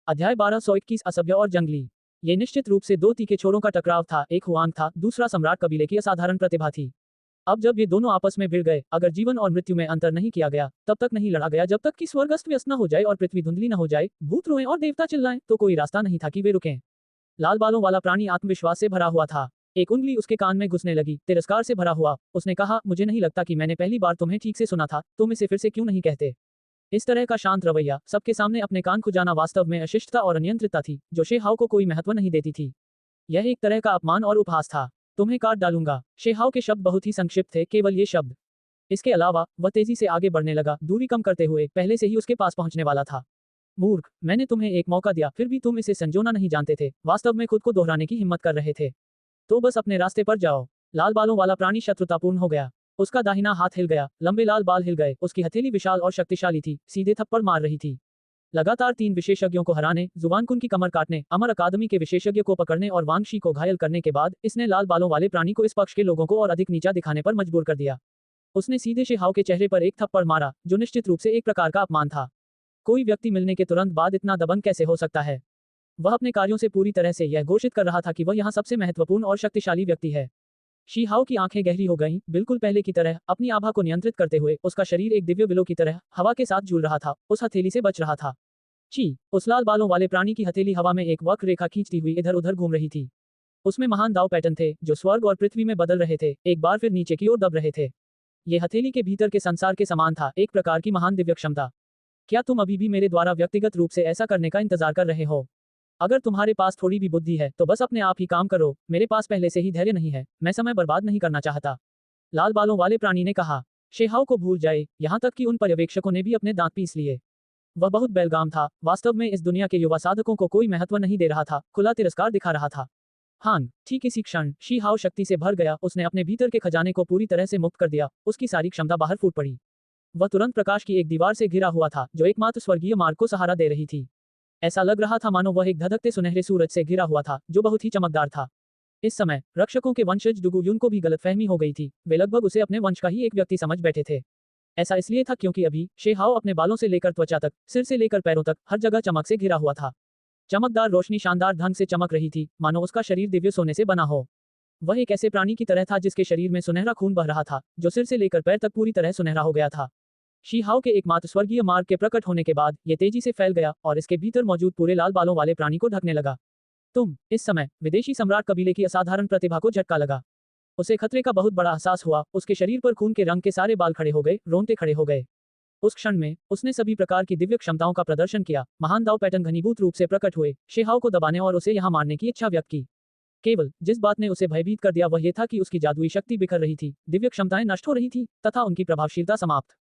अध्याय 1221 असभ्य और जंगली। ये निश्चित रूप से दो तीखे छोरों का टकराव था, एक हुआंग था, दूसरा सम्राट कबीले की असाधारण प्रतिभा थी। अब जब ये दोनों आपस में भिड़ गए, अगर जीवन और मृत्यु में अंतर नहीं किया गया, तब तक नहीं लड़ा गया जब तक कि स्वर्ग अस्त व्यस्त न हो जाए और पृथ्वी धुंधली न हो जाए, भूत रोएं और देवता चिल्लाएं, तो कोई रास्ता नहीं था कि वे रुकें। लाल बालों वाला प्राणी आत्मविश्वास से भरा हुआ था। एक उंगली उसके कान में घुसने लगी, तिरस्कार से भरा हुआ। उसने कहा, मुझे नहीं लगता कि मैंने पहली बार तुम्हें ठीक से सुना था, तुम इसे फिर से क्यों नहीं कहते। इस तरह का शांत रवैया, सबके सामने अपने कान खुजाना वास्तव में अशिष्टता और अनियंत्रितता थी, जो शेहाव को कोई महत्व नहीं देती थी। यह एक तरह का अपमान और उपहास था। तुम्हें काट डालूंगा। शेहाव के शब्द बहुत ही संक्षिप्त थे, केवल ये शब्द। इसके अलावा वह तेजी से आगे बढ़ने लगा, दूरी कम करते हुए, पहले से ही उसके पास पहुंचने वाला था। मूर्ख, मैंने तुम्हें एक मौका दिया, फिर भी तुम इसे संजोना नहीं जानते थे, वास्तव में खुद को दोहराने की हिम्मत कर रहे थे। तो बस अपने रास्ते पर जाओ। लाल बालों वाला प्राणी शत्रुतापूर्ण हो गया। उसका दाहिना हाथ हिल गया, लंबे लाल बाल हिल गए, उसकी हथेली विशाल और शक्तिशाली थी, सीधे थप्पड़ मार रही थी। लगातार 3 विशेषज्ञों को हराने, जुबानकुन की कमर काटने, अमर अकादमी के विशेषज्ञ को पकड़ने और वांगशी को घायल करने के बाद, इसने लाल बालों वाले प्राणी को इस पक्ष के लोगों को और अधिक नीचा दिखाने पर मजबूर कर दिया। उसने सीधे शेहाव के चेहरे पर एक थप्पड़ मारा, जो निश्चित रूप से एक प्रकार का अपमान था। कोई व्यक्ति मिलने के तुरंत बाद इतना दबंग कैसे हो सकता है। वह अपने कार्यों से पूरी तरह से यह घोषित कर रहा था कि वह यहाँ सबसे महत्वपूर्ण और शक्तिशाली व्यक्ति है। शीहाव की आंखें गहरी हो गईं, बिल्कुल पहले की तरह, अपनी आभा को नियंत्रित करते हुए, उसका शरीर एक दिव्य बिलो की तरह हवा के साथ झूल रहा था, उस हथेली से बच रहा था। ची, उस लाल बालों वाले प्राणी की हथेली हवा में एक वक्र रेखा खींचती हुई इधर उधर घूम रही थी। उसमें महान दाव पैटर्न थे, जो स्वर्ग और पृथ्वी में बदल रहे थे, एक बार फिर नीचे की ओर दब रहे थे। ये हथेली के भीतर के संसार के समान था, एक प्रकार की महान दिव्य क्षमता। क्या तुम अभी भी मेरे द्वारा व्यक्तिगत रूप से ऐसा करने का इंतजार कर रहे हो? अगर तुम्हारे पास थोड़ी भी बुद्धि है, तो बस अपने आप ही काम करो, मेरे पास पहले से ही धैर्य नहीं है, मैं समय बर्बाद नहीं करना चाहता। लाल बालों वाले प्राणी ने कहा। शेहाव को भूल जाए, यहाँ तक कि उन पर्यवेक्षकों ने भी अपने दांत पीस लिए। वह बहुत बेलगाम था, वास्तव में इस दुनिया के युवा साधकों को कोई महत्व नहीं दे रहा था, खुला तिरस्कार दिखा रहा था। हान, ठीक इसी क्षण, शीहाव शक्ति से भर गया, उसने अपने भीतर के खजाने को पूरी तरह से मुक्त कर दिया, उसकी सारी क्षमता बाहर फूट पड़ी। वह तुरंत प्रकाश की एक दीवार से घिरा हुआ था, जो एकमात्र स्वर्गीय मार्ग को सहारा दे रही थी। ऐसा लग रहा था मानो वह एक धधकते सुनहरे सूरज से घिरा हुआ था, जो बहुत ही चमकदार था। इस समय रक्षकों के वंशज डुगु युन को भी गलतफहमी हो गई थी, वे लगभग उसे अपने वंश का ही एक व्यक्ति समझ बैठे थे। ऐसा इसलिए था क्योंकि अभी शेहाव अपने बालों से लेकर त्वचा तक, सिर से लेकर पैरों तक, हर जगह चमक से घिरा हुआ था। चमकदार रोशनी शानदार ढंग से चमक रही थी, मानो उसका शरीर दिव्य सोने से बना हो। वह एक ऐसे प्राणी की तरह था जिसके शरीर में सुनहरा खून बह रहा था, जो सिर से लेकर पैर तक पूरी तरह सुनहरा हो गया था। शीहाव के एकमात्र स्वर्गीय मार्ग के प्रकट होने के बाद ये तेजी से फैल गया और इसके भीतर मौजूद पूरे लाल बालों वाले प्राणी को ढकने लगा। इस समय विदेशी सम्राट कबीले की असाधारण प्रतिभा को झटका लगा। उसे खतरे का बहुत बड़ा एहसास हुआ, उसके शरीर पर खून के रंग के सारे बाल खड़े हो गए, रोंगटे खड़े हो गए। उस क्षण में उसने सभी प्रकार की दिव्य क्षमताओं का प्रदर्शन किया, महान दाव पैटर्न घनीभूत रूप से प्रकट हुए, शेहाव को दबाने और उसे यहाँ मारने की इच्छा व्यक्त की। केवल जिस बात ने उसे भयभीत कर दिया वह यह था कि उसकी जादुई शक्ति बिखर रही थी, दिव्य क्षमताएं नष्ट हो रही थी, तथा उनकी प्रभावशीलता समाप्त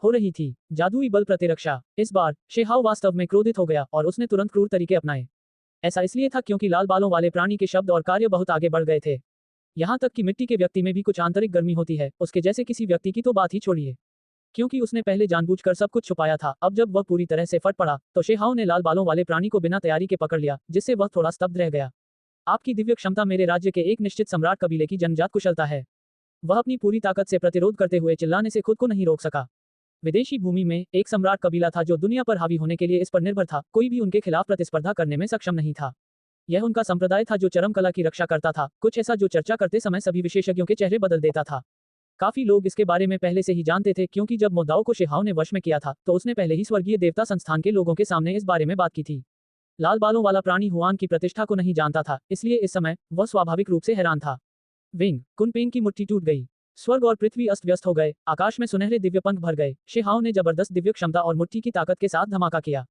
हो रही थी। जादुई बल प्रतिरक्षा। इस बार शेहाव वास्तव में क्रोधित हो गया और उसने तुरंत क्रूर तरीके अपनाए। ऐसा इसलिए था क्योंकि लाल बालों वाले प्राणी के शब्द और कार्य बहुत आगे बढ़ गए थे। यहाँ तक कि मिट्टी के व्यक्ति में भी कुछ आंतरिक गर्मी होती है, उसके जैसे किसी व्यक्ति की तो बात ही छोड़िए। क्योंकि उसने पहले जानबूझकर सब कुछ छुपाया था, अब जब वह पूरी तरह से फट पड़ा, तो शेहाव ने लाल बालों वाले प्राणी को बिना तैयारी के पकड़ लिया, जिससे वह थोड़ा स्तब्ध रह गया। आपकी दिव्य क्षमता मेरे राज्य के एक निश्चित सम्राट कबीले की जन्मजात कुशलता है। वह अपनी पूरी ताकत से प्रतिरोध करते हुए चिल्लाने से खुद को नहीं रोक सका। विदेशी भूमि में एक सम्राट कबीला था जो दुनिया पर हावी होने के लिए इस पर निर्भर था, कोई भी उनके खिलाफ प्रतिस्पर्धा करने में सक्षम नहीं था। यह उनका संप्रदाय था जो चरम कला की रक्षा करता था, कुछ ऐसा जो चर्चा करते समय सभी विशेषज्ञों के चेहरे बदल देता था। काफी लोग इसके बारे में पहले से ही जानते थे, क्योंकि जब मुद्दाओं को शेहाव ने वश में किया था, तो उसने पहले ही स्वर्गीय देवता संस्थान के लोगों के सामने इस बारे में बात की थी। लाल बालों वाला प्राणी हुआन की प्रतिष्ठा को नहीं जानता था, इसलिए इस समय वह स्वाभाविक रूप से हैरान था। विंग कुनपेंग की मुट्ठी टूट गई। स्वर्ग और पृथ्वी अस्त व्यस्त हो गए, आकाश में सुनहरे दिव्य पंख भर गए। शेहाव ने जबरदस्त दिव्य क्षमता और मुट्ठी की ताकत के साथ धमाका किया।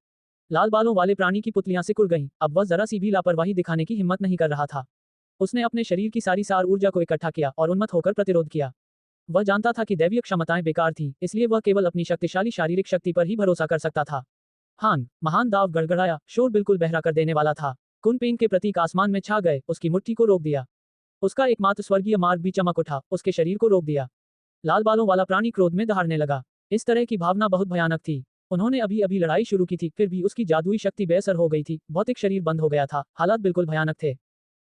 लाल बालों वाले प्राणी की पुतलियां सिकुड़ गईं, अब वह जरा सी भी लापरवाही दिखाने की हिम्मत नहीं कर रहा था। उसने अपने शरीर की सारी सार ऊर्जा को इकट्ठा किया और उन्मत्त होकर प्रतिरोध किया। वह जानता था कि दैवीय क्षमताएं बेकार थीं, इसलिए वह केवल अपनी शक्तिशाली शारीरिक शक्ति पर ही भरोसा कर सकता था। हान, महान दाव गड़गड़ाया, शोर बिल्कुल बहरा कर देने वाला था। कुनपेंग के प्रतीक आसमान में छा गए, उसकी मुट्ठी को रोक दिया। उसका एकमात्र स्वर्गीय मार्ग भी चमक उठा, उसके शरीर को रोक दिया। लाल बालों वाला प्राणी क्रोध में दहाड़ने लगा। इस तरह की भावना बहुत भयानक थी। उन्होंने अभी अभी लड़ाई शुरू की थी, फिर भी उसकी जादुई शक्ति बेअसर हो गई थी, भौतिक शरीर बंद हो गया था, हालात बिल्कुल भयानक थे।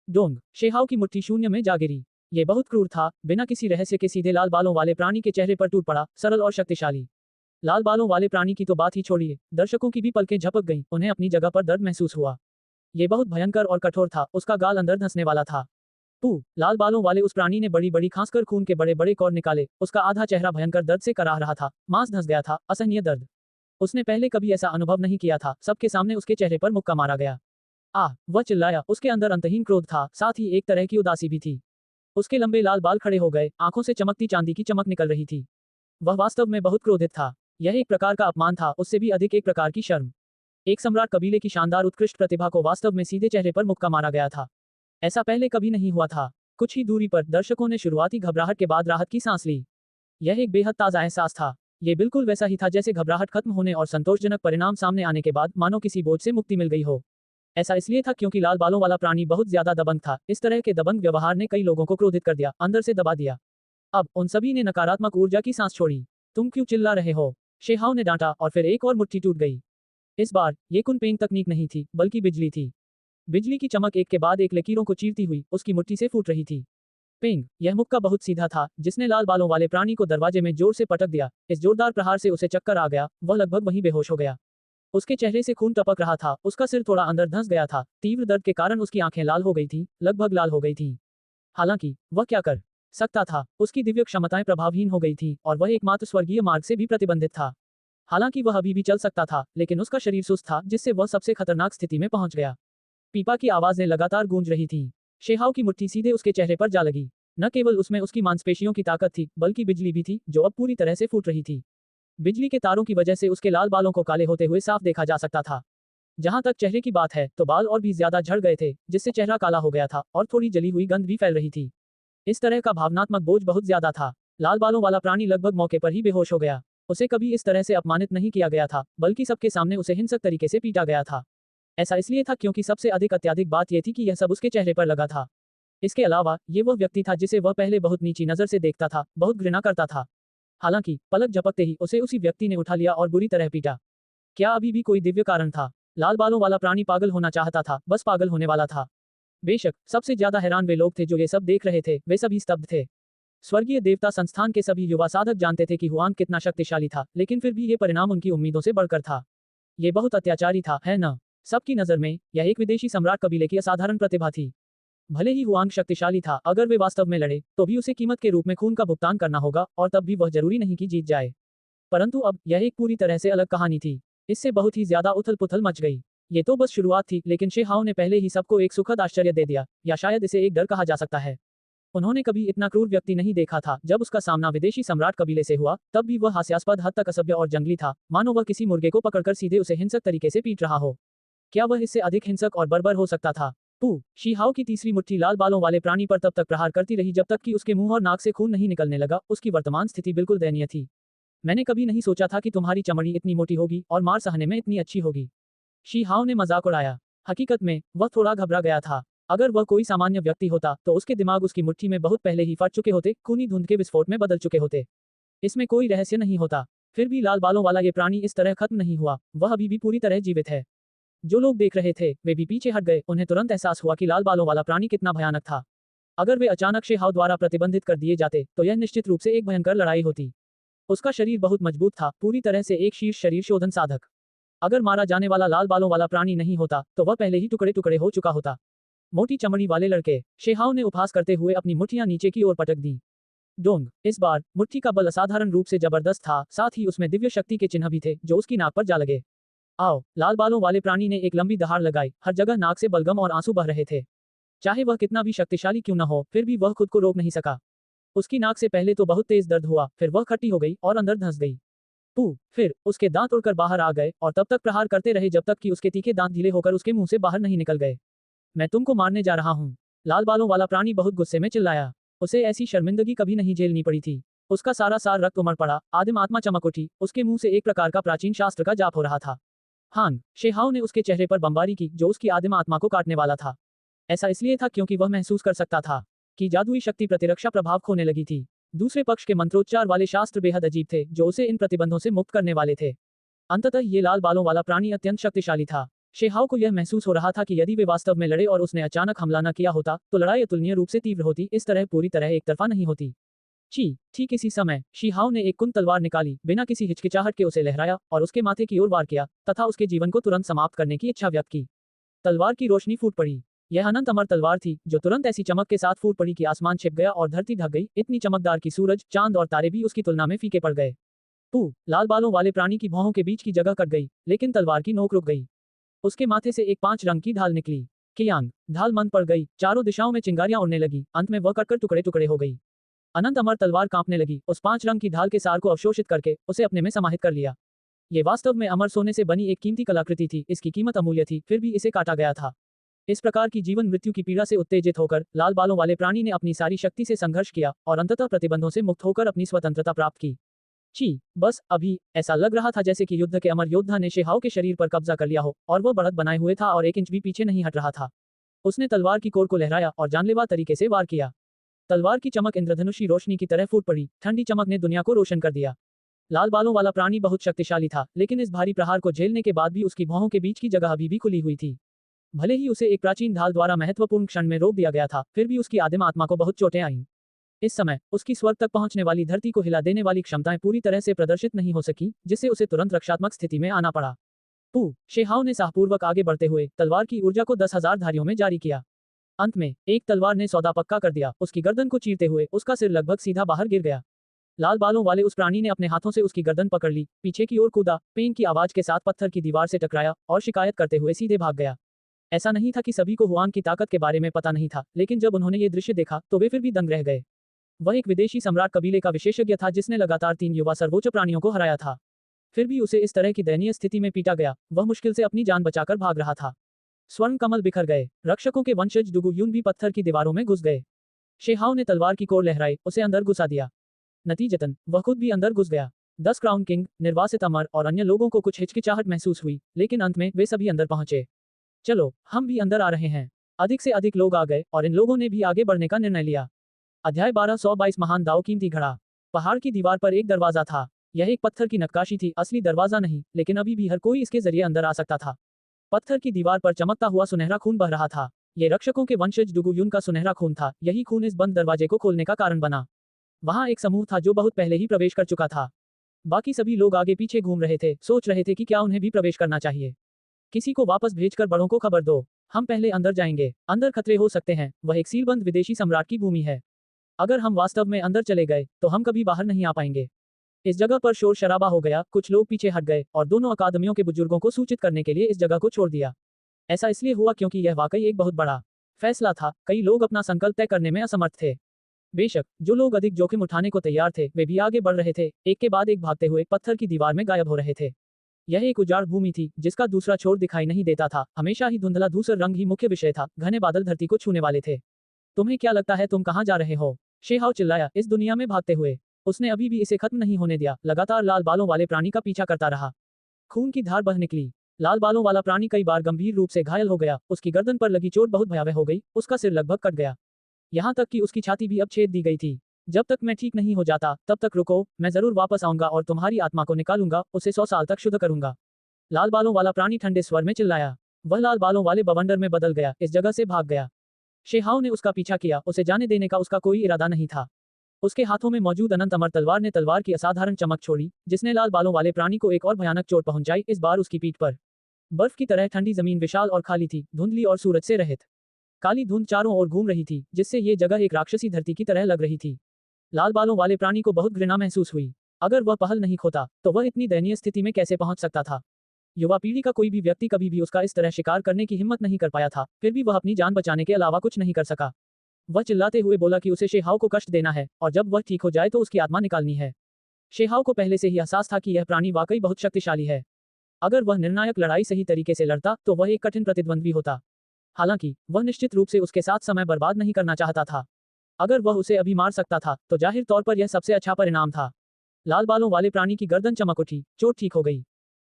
डोंग, शेहाव की मुट्ठी शून्य में जा गिरी। ये बहुत क्रूर था, बिना किसी रहस्य के सीधे लाल बालों वाले प्राणी के चेहरे पर टूट पड़ा, सरल और शक्तिशाली। लाल बालों वाले प्राणी की तो बात ही छोड़िए, दर्शकों की भी पलकें झपक गईं, उन्हें अपनी जगह पर दर्द महसूस हुआ। ये बहुत भयंकर और कठोर था, उसका गाल अंदर धंसने वाला था। लाल बालों वाले उस प्राणी ने बड़ी बड़ी खांसकर खून के बड़े बड़े कौर निकाले, उसका आधा चेहरा भयंकर दर्द से कराह रहा था, मांस धंस गया था, असहनीय दर्द। उसने पहले कभी ऐसा अनुभव नहीं किया था, सबके सामने उसके चेहरे पर मुक्का मारा गया। वह चिल्लाया, उसके अंदर अंतहीन क्रोध था, साथ ही एक तरह की उदासी भी थी। उसके लंबे लाल बाल खड़े हो गए, आंखों से चमकती चांदी की चमक निकल रही थी। वह वास्तव में बहुत क्रोधित था। यह एक प्रकार का अपमान था, उससे भी अधिक एक प्रकार की शर्म। एक सम्राट कबीले की शानदार उत्कृष्ट प्रतिभा को वास्तव में सीधे चेहरे पर मुक्का मारा गया था। ऐसा पहले कभी नहीं हुआ था। कुछ ही दूरी पर दर्शकों ने शुरुआती घबराहट के बाद राहत की सांस ली। यह एक बेहद ताजा एहसास था। ये बिल्कुल वैसा ही था जैसे घबराहट खत्म होने और संतोषजनक परिणाम सामने आने के बाद मानो किसी बोझ से मुक्ति मिल गई हो। ऐसा इसलिए था क्योंकि लाल बालों वाला प्राणी बहुत ज्यादा दबंग था। इस तरह के दबंग व्यवहार ने कई लोगों को क्रोधित कर दिया, अंदर से दबा दिया। अब उन सभी ने नकारात्मक ऊर्जा की सांस छोड़ी। तुम क्यों चिल्ला रहे हो? शेहाव ने डांटा और फिर एक और मुट्ठी टूट गई। इस बार ये कुनपेंग तकनीक नहीं थी, बल्कि बिजली थी। बिजली की चमक एक के बाद एक लकीरों को चीरती हुई उसकी मुट्ठी से फूट रही थी। पेंग, यह मुक्का बहुत सीधा था, जिसने लाल बालों वाले प्राणी को दरवाजे में जोर से पटक दिया। इस जोरदार प्रहार से उसे चक्कर आ गया, वह लगभग वहीं बेहोश हो गया। उसके चेहरे से खून टपक रहा था, उसका सिर थोड़ा अंदर धंस गया था, तीव्र दर्द के कारण उसकी आंखें लाल हो गई थीं, लगभग लाल हो गई थीं। हालांकि वह क्या कर सकता था, उसकी दिव्य क्षमताएं प्रभावहीन हो गई थीं और वह एकमात्र स्वर्गीय मार्ग से भी प्रतिबंधित था। हालांकि वह अभी भी चल सकता था, लेकिन उसका शरीर सुस्त था, जिससे वह सबसे खतरनाक स्थिति में पहुंच गया। पीपा की आवाजें लगातार गूंज रही थीं। शेहाव की मुट्ठी सीधे उसके चेहरे पर जा लगी। न केवल उसमें उसकी मांसपेशियों की ताकत थी, बल्कि बिजली भी थी, जो अब पूरी तरह से फूट रही थी। बिजली के तारों की वजह से उसके लाल बालों को काले होते हुए साफ देखा जा सकता था। जहां तक चेहरे की बात है, तो बाल और भी ज्यादा झड़ गए थे, जिससे चेहरा काला हो गया था और थोड़ी जली हुई गंध भी फैल रही थी। इस तरह का भावनात्मक बोझ बहुत ज्यादा था। लाल बालों वाला प्राणी लगभग मौके पर ही बेहोश हो गया। उसे कभी इस तरह से अपमानित नहीं किया गया था, बल्कि सबके सामने उसे हिंसक तरीके से पीटा गया था। ऐसा इसलिए था क्योंकि सबसे अधिक अत्याधिक बात यह थी कि यह सब उसके चेहरे पर लगा था। इसके अलावा ये वह व्यक्ति था जिसे वह पहले बहुत नीची नजर से देखता था, बहुत घृणा करता था। हालांकि पलक झपकते ही उसे उसी व्यक्ति ने उठा लिया और बुरी तरह पीटा। क्या अभी भी कोई दिव्य कारण था? लाल बालों वाला प्राणी पागल होना चाहता था, बस पागल होने वाला था। बेशक सबसे ज्यादा हैरान वे लोग थे जो ये सब देख रहे थे, वे सभी स्तब्ध थे। स्वर्गीय देवता संस्थान के सभी युवा साधक जानते थे कि हुआंग कितना शक्तिशाली था, लेकिन फिर भी ये परिणाम उनकी उम्मीदों से बढ़कर था। ये बहुत अत्याचारी था, है न? सबकी नजर में यह एक विदेशी सम्राट कबीले की असाधारण प्रतिभा थी। भले ही हुआंग शक्तिशाली था, अगर वे वास्तव में लड़े तो भी उसे कीमत के रूप में खून का भुगतान करना होगा, और तब भी वह जरूरी नहीं कि जीत जाए। परंतु अब यह एक पूरी तरह से अलग कहानी थी। इससे बहुत ही ज्यादा उथल पुथल मच गई। ये तो बस शुरुआत थी, लेकिन शेहाव ने पहले ही सबको एक सुखद आश्चर्य दे दिया, या शायद इसे एक डर कहा जा सकता है। उन्होंने कभी इतना क्रूर व्यक्ति नहीं देखा था। जब उसका सामना विदेशी सम्राट कबीले से हुआ, तब भी वह हास्यास्पद हद तक असभ्य और जंगली था, मानो वह किसी मुर्गे को पकड़कर सीधे उसे हिंसक तरीके से पीट रहा हो। क्या वह इससे अधिक हिंसक और बर्बर हो सकता था? शीहाव की तीसरी मुट्ठी लाल बालों वाले प्राणी पर तब तक प्रहार करती रही जब तक कि उसके मुंह और नाक से खून नहीं निकलने लगा। उसकी वर्तमान स्थिति बिल्कुल दयनीय थी। मैंने कभी नहीं सोचा था कि तुम्हारी चमड़ी इतनी मोटी होगी और मार सहने में इतनी अच्छी होगी। शीहाव ने मजाक उड़ाया। हकीकत में वह थोड़ा घबरा गया था। अगर वह कोई सामान्य व्यक्ति होता तो उसके दिमाग उसकी मुट्ठी में बहुत पहले ही फट चुके होते, खूनी धुंध के विस्फोट में बदल चुके होते। इसमें कोई रहस्य नहीं होता। फिर भी लाल बालों वाला ये प्राणी इस तरह खत्म नहीं हुआ, वह अभी भी पूरी तरह जीवित है। जो लोग देख रहे थे वे भी पीछे हट गए, उन्हें तुरंत एहसास हुआ कि लाल बालों वाला प्राणी कितना भयानक था। अगर वे अचानक शेहाव द्वारा प्रतिबंधित कर दिए जाते तो यह निश्चित रूप से एक भयंकर लड़ाई होती। उसका शरीर बहुत मजबूत था, पूरी तरह से एक शीर्ष शरीर शोधन साधक। अगर मारा जाने वाला लाल बालों वाला प्राणी नहीं होता तो वह पहले ही टुकड़े टुकड़े हो चुका होता। मोटी चमड़ी वाले लड़के, शेहाव ने उपहास करते हुए अपनी मुट्ठियां नीचे की ओर पटक दी। डोंग, इस बार मुट्ठी का बल असाधारण रूप से जबरदस्त था, साथ ही उसमें दिव्य शक्ति के चिन्ह भी थे जो उसकी नाक पर जा लगे। आओ, लाल बालों वाले प्राणी ने एक लंबी दहाड़ लगाई, हर जगह नाक से बलगम और आंसू बह रहे थे। चाहे वह कितना भी शक्तिशाली क्यों न हो, फिर भी वह खुद को रोक नहीं सका। उसकी नाक से पहले तो बहुत तेज दर्द हुआ, फिर वह खट्टी हो गई और अंदर धंस गई। फिर उसके दांत उड़कर बाहर आ गए और तब तक प्रहार करते रहे जब तक कि उसके तीखे दांत ढीले होकर उसके मुंह से बाहर नहीं निकल गए। मैं तुमको मारने जा रहा हूँ। लाल बालों वाला प्राणी बहुत गुस्से में चिल्लाया। उसे ऐसी शर्मिंदगी कभी नहीं झेलनी पड़ी थी। उसका सारा सार रक्त उमड़ पड़ा, आदिम आत्मा चमक उठी, उसके मुंह से एक प्रकार का प्राचीन शास्त्र का जाप हो रहा था। हान, शेहाव ने उसके चेहरे पर बमबारी की जो उसकी आदिम आत्मा को काटने वाला था। ऐसा इसलिए था क्योंकि वह महसूस कर सकता था कि जादुई शक्ति प्रतिरक्षा प्रभाव खोने लगी थी। दूसरे पक्ष के मंत्रोच्चार वाले शास्त्र बेहद अजीब थे जो उसे इन प्रतिबंधों से मुक्त करने वाले थे। अंततः ये लाल बालों वाला प्राणी अत्यंत शक्तिशाली था। शेहाव को यह महसूस हो रहा था कि यदि वे वास्तव में लड़े और उसने अचानक हमला न किया होता तो लड़ाई अतुलनीय रूप से तीव्र होती, इस तरह पूरी तरह एक तरफा नहीं होती। ची, ठीक इसी समय शिहाओ ने एक कुंद तलवार निकाली, बिना किसी हिचकिचाहट के उसे लहराया और उसके माथे की ओर वार किया तथा उसके जीवन को तुरंत समाप्त करने की इच्छा व्यक्त की। तलवार की रोशनी फूट पड़ी। यह अनंत अमर तलवार थी जो तुरंत ऐसी चमक के साथ फूट पड़ी कि आसमान छिप गया और धरती ढक गई, इतनी चमकदार कि सूरज, चांद और तारे भी उसकी तुलना में फीके पड़ गए। लाल बालों वाले प्राणी की भौहों के बीच की जगह कट गई, लेकिन तलवार की नोक रुक गई। उसके माथे से एक 5 रंग की ढाल निकली। कियांग, ढाल मंद पड़ गई, चारों दिशाओं में चिंगारियां उड़ने लगी, अंत में वह कटकर टुकड़े टुकड़े हो गई। अनंत अमर तलवार कांपने लगी, उस 5 रंग की ढाल के सार को अवशोषित करके उसे अपने में समाहित कर लिया। ये वास्तव में अमर सोने से बनी एक कीमती कलाकृति थी, इसकी कीमत अमूल्य थी, फिर भी इसे काटा गया था। इस प्रकार की जीवन मृत्यु की पीड़ा से उत्तेजित होकर लाल बालों वाले प्राणी ने अपनी सारी शक्ति से संघर्ष किया और अंततः प्रतिबंधों से मुक्त होकर अपनी स्वतंत्रता प्राप्त की। बस अभी ऐसा लग रहा था जैसे कि युद्ध के अमर योद्धा ने शेहाओ के शरीर पर कब्जा कर लिया हो और वो बढ़त बनाए हुए था और 1 इंच भी पीछे नहीं हट रहा था। उसने तलवार की कोर को लहराया और जानलेवा तरीके से वार किया। तलवार की चमक इंद्रधनुषी रोशनी की तरह फूट पड़ी, ठंडी चमक ने दुनिया को रोशन कर दिया। लाल बालों वाला प्राणी बहुत शक्तिशाली था, लेकिन इस भारी प्रहार को झेलने के बाद भी उसकी भौहों के बीच की जगह अभी भी खुली हुई थी। भले ही उसे एक प्राचीन ढाल द्वारा महत्वपूर्ण क्षण में रोक दिया गया था, फिर भी उसकी आदिम आत्मा को बहुत चोटें आईं। इस समय उसकी स्वर्ग तक पहुंचने वाली धरती को हिला देने वाली क्षमताएं पूरी तरह से प्रदर्शित नहीं हो सकी, जिससे उसे तुरंत रक्षात्मक स्थिति में आना पड़ा। शेहाओ ने साहपूर्वक आगे बढ़ते हुए तलवार की ऊर्जा को 10,000 धारियों में जारी किया। अंत में एक तलवार ने सौदा पक्का कर दिया, उसकी गर्दन को चीरते हुए उसका सिर लगभग सीधा बाहर गिर गया। लाल बालों वाले उस प्राणी ने अपने हाथों से उसकी गर्दन पकड़ ली, पीछे की ओर कूदा, पेंग की आवाज के साथ पत्थर की दीवार से टकराया और शिकायत करते हुए सीधे भाग गया। ऐसा नहीं था कि सभी को हुआंग की ताकत के बारे में पता नहीं था, लेकिन जब उन्होंने ये दृश्य देखा तो वे फिर भी दंग रह गए। वह एक विदेशी सम्राट कबीले का विशेषज्ञ था जिसने लगातार 3 युवा सर्वोच्च प्राणियों को हराया था। फिर भी उसे इस तरह की दयनीय स्थिति में पीटा गया। वह मुश्किल से अपनी जान बचाकर भाग रहा था। स्वर्ण कमल बिखर गए। रक्षकों के वंशज डुगु यून भी पत्थर की दीवारों में घुस गए। शेहाओ ने तलवार की कोर लहराई, उसे अंदर घुसा दिया। नतीजतन वह खुद भी अंदर घुस गया। 10 क्राउन किंग, निर्वासित अमर और अन्य लोगों को कुछ हिचकिचाहट महसूस हुई, लेकिन अंत में वे सभी अंदर पहुंचे। चलो, हम भी अंदर आ रहे हैं। अधिक से अधिक लोग आ गए और इन लोगों ने भी आगे बढ़ने का निर्णय लिया। अध्याय 1222 महान दाव कीमती घड़ा। पहाड़ की दीवार पर एक दरवाजा था। यह एक पत्थर की नक्काशी थी, असली दरवाजा नहीं, लेकिन अभी भी हर कोई इसके जरिए अंदर आ सकता था। पत्थर की दीवार पर चमकता हुआ सुनहरा खून बह रहा था। ये रक्षकों के वंशज डुगु यून का सुनहरा खून था। यही खून इस बंद दरवाजे को खोलने का कारण बना। वहां एक समूह था जो बहुत पहले ही प्रवेश कर चुका था। बाकी सभी लोग आगे पीछे घूम रहे थे, सोच रहे थे कि क्या उन्हें भी प्रवेश करना चाहिए। किसी को वापस भेजकर बड़ों को खबर दो। हम पहले अंदर जाएंगे। अंदर खतरे हो सकते हैं। वह एक सीलबंद विदेशी सम्राट की भूमि है। अगर हम वास्तव में अंदर चले गए तो हम कभी बाहर नहीं आ पाएंगे। इस जगह पर शोर शराबा हो गया, कुछ लोग पीछे हट गए और दोनों अकादमियों के बुजुर्गों को सूचित करने के लिए इस जगह को छोड़ दिया। ऐसा इसलिए हुआ क्योंकि यह वाकई एक बहुत बड़ा फैसला था। कई लोग अपना संकल्प तय करने में असमर्थ थे। बेशक जो लोग अधिक जोखिम उठाने को तैयार थे वे भी आगे बढ़ रहे थे, एक के बाद एक भागते हुए पत्थर की दीवार में गायब हो रहे थे। यह एक उजाड़ भूमि थी जिसका दूसरा छोर दिखाई नहीं देता था। हमेशा ही धुंधला धूसर रंग ही मुख्य विषय था। घने बादल धरती को छूने वाले थे। तुम्हें क्या लगता है तुम कहां जा रहे हो? शेहाओ चिल्लाया, इस दुनिया में भागते हुए। उसने अभी भी इसे खत्म नहीं होने दिया, लगातार लाल बालों वाले प्राणी का पीछा करता रहा। खून की धार बह निकली। लाल बालों वाला प्राणी कई बार गंभीर रूप से घायल हो गया। उसकी गर्दन पर लगी चोट बहुत भयावह हो गई, उसका सिर लगभग कट गया। यहाँ तक कि उसकी छाती भी अब छेद दी गई थी। जब तक मैं ठीक नहीं हो जाता तब तक रुको, मैं जरूर वापस आऊंगा और तुम्हारी आत्मा को निकालूंगा, उसे 100 साल तक शुद्ध करूंगा। लाल बालों वाला प्राणी ठंडे स्वर में चिल्लाया। वह लाल बालों वाले बवंडर में बदल गया, इस जगह से भाग गया। शेहाओ ने उसका पीछा किया, उसे जाने देने का उसका कोई इरादा नहीं था। उसके हाथों में मौजूद अनंत अमर तलवार ने तलवार की असाधारण चमक छोड़ी, जिसने लाल बालों वाले प्राणी को एक और भयानक चोट पहुंचाई। इस बार उसकी पीठ पर बर्फ की तरह ठंडी जमीन विशाल और खाली थी, धुंधली और सूरज से रहित। काली धुंध चारों ओर घूम रही थी, जिससे ये जगह एक राक्षसी धरती की तरह लग रही थी। लाल बालों वाले प्राणी को बहुत घृणा महसूस हुई। अगर वह पहल नहीं खोता तो वह इतनी दयनीय स्थिति में कैसे पहुंच सकता था। युवा पीढ़ी का कोई भी व्यक्ति कभी भी उसका इस तरह शिकार करने की हिम्मत नहीं कर पाया था, फिर भी वह अपनी जान बचाने के अलावा कुछ नहीं कर सका। वह चिल्लाते हुए बोला कि उसे शेहाओ को कष्ट देना है और जब वह ठीक हो जाए तो उसकी आत्मा निकालनी है। शेहाओ को पहले से ही एहसास था कि यह प्राणी वाकई बहुत शक्तिशाली है। अगर वह निर्णायक लड़ाई सही तरीके से लड़ता तो वह एक कठिन प्रतिद्वंद्वी होता। हालांकि वह निश्चित रूप से उसके साथ समय बर्बाद नहीं करना चाहता था। अगर वह उसे अभी मार सकता था तो जाहिर तौर पर यह सबसे अच्छा परिणाम था। लाल बालों वाले प्राणी की गर्दन चमक उठी, चोट ठीक हो गई।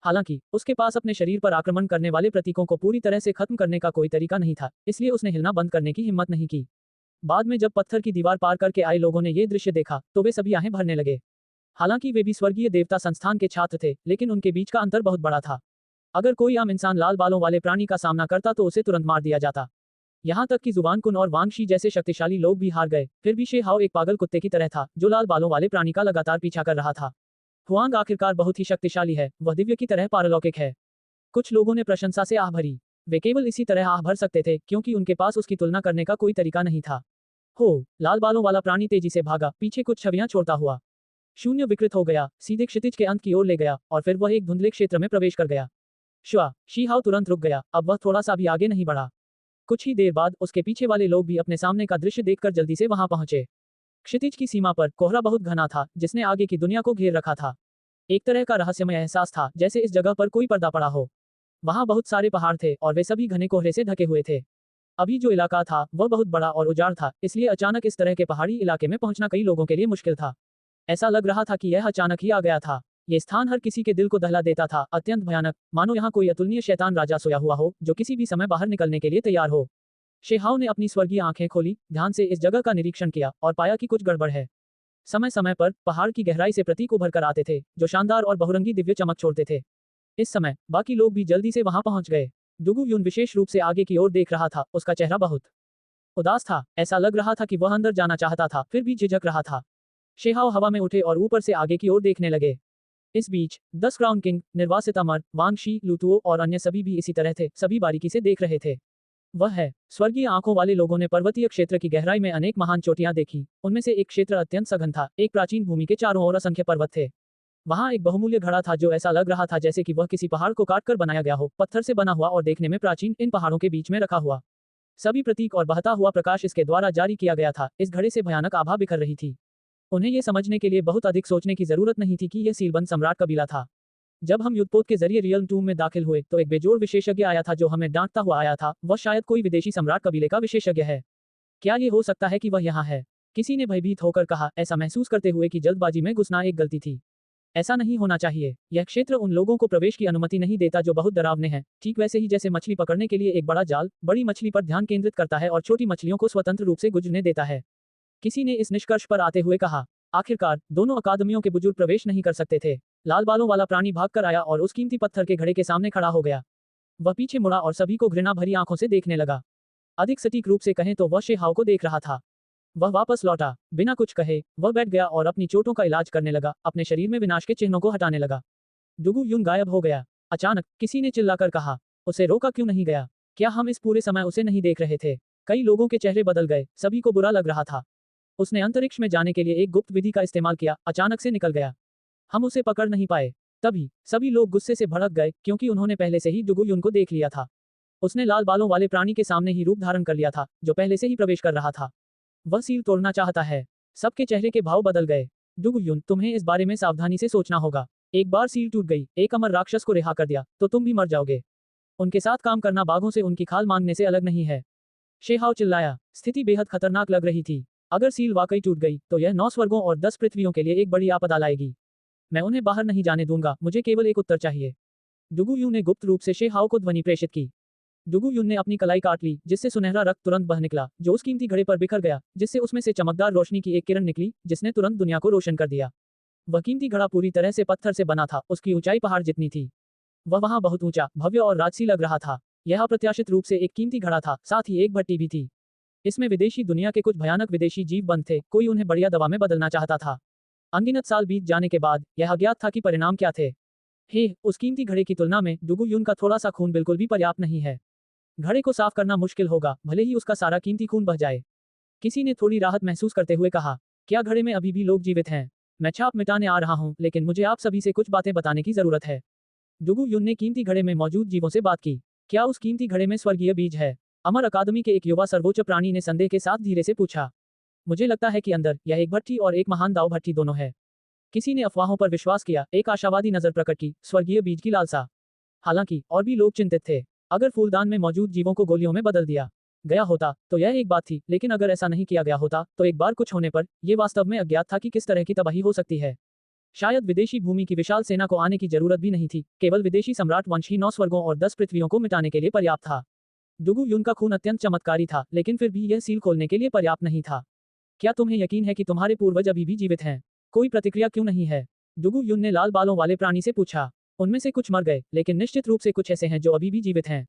हालांकि उसके पास अपने शरीर पर आक्रमण करने वाले प्रतीकों को पूरी तरह से खत्म करने का कोई तरीका नहीं था, इसलिए उसने हिलना बंद करने की हिम्मत नहीं की। बाद में जब पत्थर की दीवार पार करके आए लोगों ने ये दृश्य देखा तो वे सभी आहें भरने लगे। हालांकि वे भी स्वर्गीय देवता संस्थान के छात्र थे, लेकिन उनके बीच का अंतर बहुत बड़ा था। अगर कोई आम इंसान लाल बालों वाले प्राणी का सामना करता तो उसे तुरंत मार दिया जाता। यहाँ तक कि जुबान कुन और वांगशी जैसे शक्तिशाली लोग भी हार गए। फिर भी शे हाओ एक पागल कुत्ते की तरह था जो लाल बालों वाले प्राणी का लगातार पीछा कर रहा था। हुआंग आखिरकार बहुत ही शक्तिशाली है, वह दिव्य की तरह पारलौकिक है। कुछ लोगों ने प्रशंसा से आह भरी। वे केवल इसी तरह आह भर सकते थे क्योंकि उनके पास उसकी तुलना करने का कोई तरीका नहीं था। हो, लाल बालों वाला प्राणी तेजी से भागा, पीछे कुछ छवियां छोड़ता हुआ। शून्य विकृत हो गया, सीधे क्षितिज के अंत की ओर ले गया और फिर वह एक धुंधले क्षेत्र में प्रवेश कर गया। श्वा, शी हाओ तुरंत रुक गया, अब वह थोड़ा सा भी आगे नहीं बढ़ा। कुछ ही देर बाद उसके पीछे वाले लोग भी अपने सामने का दृश्य देखकर जल्दी से वहां पहुंचे। क्षितिज की सीमा पर कोहरा बहुत घना था जिसने आगे की दुनिया को घेर रखा था। एक तरह का रहस्यमय एहसास था जैसे इस जगह पर कोई पर्दा पड़ा हो। वहां बहुत सारे पहाड़ थे और वे सभी घने कोहरे से ढके हुए थे। अभी जो इलाका था वह बहुत बड़ा और उजाड़ था, इसलिए अचानक इस तरह के पहाड़ी इलाके में पहुंचना कई लोगों के लिए मुश्किल था। ऐसा लग रहा था कि यह अचानक ही आ गया था। ये स्थान हर किसी के दिल को दहला देता था, अत्यंत भयानक, मानो यहाँ कोई अतुलनीय शैतान राजा सोया हुआ हो जो किसी भी समय बाहर निकलने के लिए तैयार हो। शेहाओ ने अपनी स्वर्गीय आंखें खोली, ध्यान से इस जगह का निरीक्षण किया और पाया कि कुछ गड़बड़ है। समय समय पर पहाड़ की गहराई से प्रतीक उभर कर आते थे जो शानदार और बहुरंगी दिव्य चमक छोड़ते थे। इस समय बाकी लोग भी जल्दी से वहां पहुंच गए। डुगु यून विशेष रूप से आगे की ओर देख रहा था, उसका चेहरा बहुत उदास था, ऐसा लग रहा था कि वह अंदर जाना चाहता था फिर भी झिझक रहा था। शेहाओ हवा में उठे और ऊपर से आगे की ओर देखने लगे। इस बीच 10 क्राउन किंग, निर्वासित अमर, वांगशी, लुतुओ और अन्य सभी भी इसी तरह थे, सभी बारीकी से देख रहे थे। वह है स्वर्गीय आंखों वाले लोगों ने पर्वतीय क्षेत्र की गहराई में अनेक महान चोटियां देखी। उनमें से एक क्षेत्र अत्यंत सघन था, एक प्राचीन भूमि के चारों ओर असंख्य पर्वत थे। वहां एक बहुमूल्य घड़ा था जो ऐसा लग रहा था जैसे कि वह किसी पहाड़ को काटकर बनाया गया हो, पत्थर से बना हुआ और देखने में प्राचीन, इन पहाड़ों के बीच में रखा हुआ। सभी प्रतीक और बहता हुआ प्रकाश इसके द्वारा जारी किया गया था। इस घड़े से भयानक आभा बिखर रही थी। उन्हें यह समझने के लिए बहुत अधिक सोचने की जरूरत नहीं थी कि यह सीलबंद सम्राट कबीला था। जब हम युद्धपोत के जरिए रियल टूम में दाखिल हुए तो एक बेजोड़ विशेषज्ञ आया था जो हमें डांटता हुआ आया था, वह शायद कोई विदेशी सम्राट कबीले का विशेषज्ञ है। क्या ये हो सकता है कि वह यहाँ है? किसी ने भयभीत होकर कहा, ऐसा महसूस करते हुए कि जल्दबाजी में घुसना एक गलती थी। ऐसा नहीं होना चाहिए। यह क्षेत्र उन लोगों को प्रवेश की अनुमति नहीं देता जो बहुत डरावने हैं, ठीक वैसे ही जैसे मछली पकड़ने के लिए एक बड़ा जाल बड़ी मछली पर ध्यान केंद्रित करता है और छोटी मछलियों को स्वतंत्र रूप से गुजरने देता है। किसी ने इस निष्कर्ष पर आते हुए कहा, आखिरकार दोनों अकादमियों के बुजुर्ग प्रवेश नहीं कर सकते थे। लाल बालों वाला प्राणी भागकर आया और उस कीमती पत्थर के घड़े के सामने खड़ा हो गया। वह पीछे मुड़ा और सभी को घृणा भरी आंखों से देखने लगा। अधिक सटीक रूप से कहें तो वह शेहाओ को देख रहा था। वह वापस लौटा, बिना कुछ कहे वह बैठ गया और अपनी चोटों का इलाज करने लगा, अपने शरीर में विनाश के चिन्हों को हटाने लगा। डुगु यून गायब हो गया। अचानक किसी ने चिल्लाकर कहा, उसे रोका क्यों नहीं गया? क्या हम इस पूरे समय उसे नहीं देख रहे थे? कई लोगों के चेहरे बदल गए, सभी को बुरा लग रहा था। उसने अंतरिक्ष में जाने के लिए एक गुप्त विधि का इस्तेमाल किया, अचानक से निकल गया। हम उसे पकड़ नहीं पाए। तभी सभी लोग गुस्से से भड़क गए क्योंकि उन्होंने पहले से ही डुगु यून को देख लिया था। उसने लाल बालों वाले प्राणी के सामने ही रूप धारण कर लिया था जो पहले से ही प्रवेश कर रहा था। वह सील तोड़ना चाहता है। सबके चेहरे के भाव बदल गए। डुगु यून, तुम्हें इस बारे में सावधानी से सोचना होगा। एक बार सील टूट गई, एक अमर राक्षस को रिहा कर दिया तो तुम भी मर जाओगे। उनके साथ काम करना बाघों से उनकी खाल मांगने से अलग नहीं है। शेहाओ चिल्लाया। स्थिति बेहद खतरनाक लग रही थी। अगर सील वाकई टूट गई तो यह 9 स्वर्गों और 10 पृथ्वियों के लिए एक बड़ी आपदा लाएगी। मैं उन्हें बाहर नहीं जाने दूंगा, मुझे केवल एक उत्तर चाहिए। डुगु यून ने गुप्त रूप से शेहाओ को ध्वनि प्रेषित की। डुगु यून ने अपनी कलाई काट ली जिससे सुनहरा रक्त तुरंत बह निकला जो उस कीमती घड़े पर बिखर गया, जिससे उसमें से चमकदार रोशनी की एक किरण निकली जिसने तुरंत दुनिया को रोशन कर दिया। वह कीमती घड़ा पूरी तरह से पत्थर से बना था, उसकी ऊंचाई पहाड़ जितनी थी। वह वहां बहुत ऊंचा, भव्य और राजसी लग रहा था। यह अप्रत्याशित रूप से एक कीमती घड़ा था, साथ ही एक भट्टी भी थी। इसमें विदेशी दुनिया के कुछ भयानक विदेशी जीव बंद थे, कोई उन्हें बढ़िया दवा में बदलना चाहता था। अनगिनत साल बीत जाने के बाद यह अज्ञात था कि परिणाम क्या थे। उस कीमती घड़े की तुलना में डुगु यून का थोड़ा सा खून बिल्कुल भी पर्याप्त नहीं है। घड़े को साफ करना मुश्किल होगा, भले ही उसका सारा कीमती खून बह जाए। किसी ने थोड़ी राहत महसूस करते हुए कहा, क्या घड़े में अभी भी लोग जीवित हैं? मैं छाप मिटाने आ रहा हूं, लेकिन मुझे आप सभी से कुछ बातें बताने की जरूरत है। डुगु यून ने कीमती घड़े में मौजूद जीवों से बात की। क्या उस कीमती घड़े में स्वर्गीय बीज है? अमर अकादमी के एक युवा सर्वोच्च प्राणी ने संदेह के साथ धीरे से पूछा। मुझे लगता है कि अंदर यह एक भट्टी और एक महान दाव भट्टी दोनों है। किसी ने अफवाहों पर विश्वास किया, एक आशावादी नजर प्रकट की, स्वर्गीय बीज की लालसा। हालांकि और भी लोग चिंतित थे। अगर फूलदान में मौजूद जीवों को गोलियों में बदल दिया गया होता तो यह एक बात थी, लेकिन अगर ऐसा नहीं किया गया होता तो एक बार कुछ होने पर यह वास्तव में अज्ञात था कि किस तरह की तबाही हो सकती है। शायद विदेशी भूमि की विशाल सेना को आने की जरूरत भी नहीं थी, केवल विदेशी सम्राट वंश ही 9 स्वर्गों और 10 पृथ्वियों को मिटाने के लिए पर्याप्त था। डुगु यून का खून अत्यंत चमत्कारी था, लेकिन फिर भी यह सील खोलने के लिए पर्याप्त नहीं था। क्या तुम्हें यकीन है कि तुम्हारे पूर्वज अभी भी जीवित हैं? कोई प्रतिक्रिया क्यों नहीं है? डुगु यून ने लाल बालों वाले प्राणी से पूछा। उनमें से कुछ मर गए, लेकिन निश्चित रूप से कुछ ऐसे हैं जो अभी भी जीवित हैं।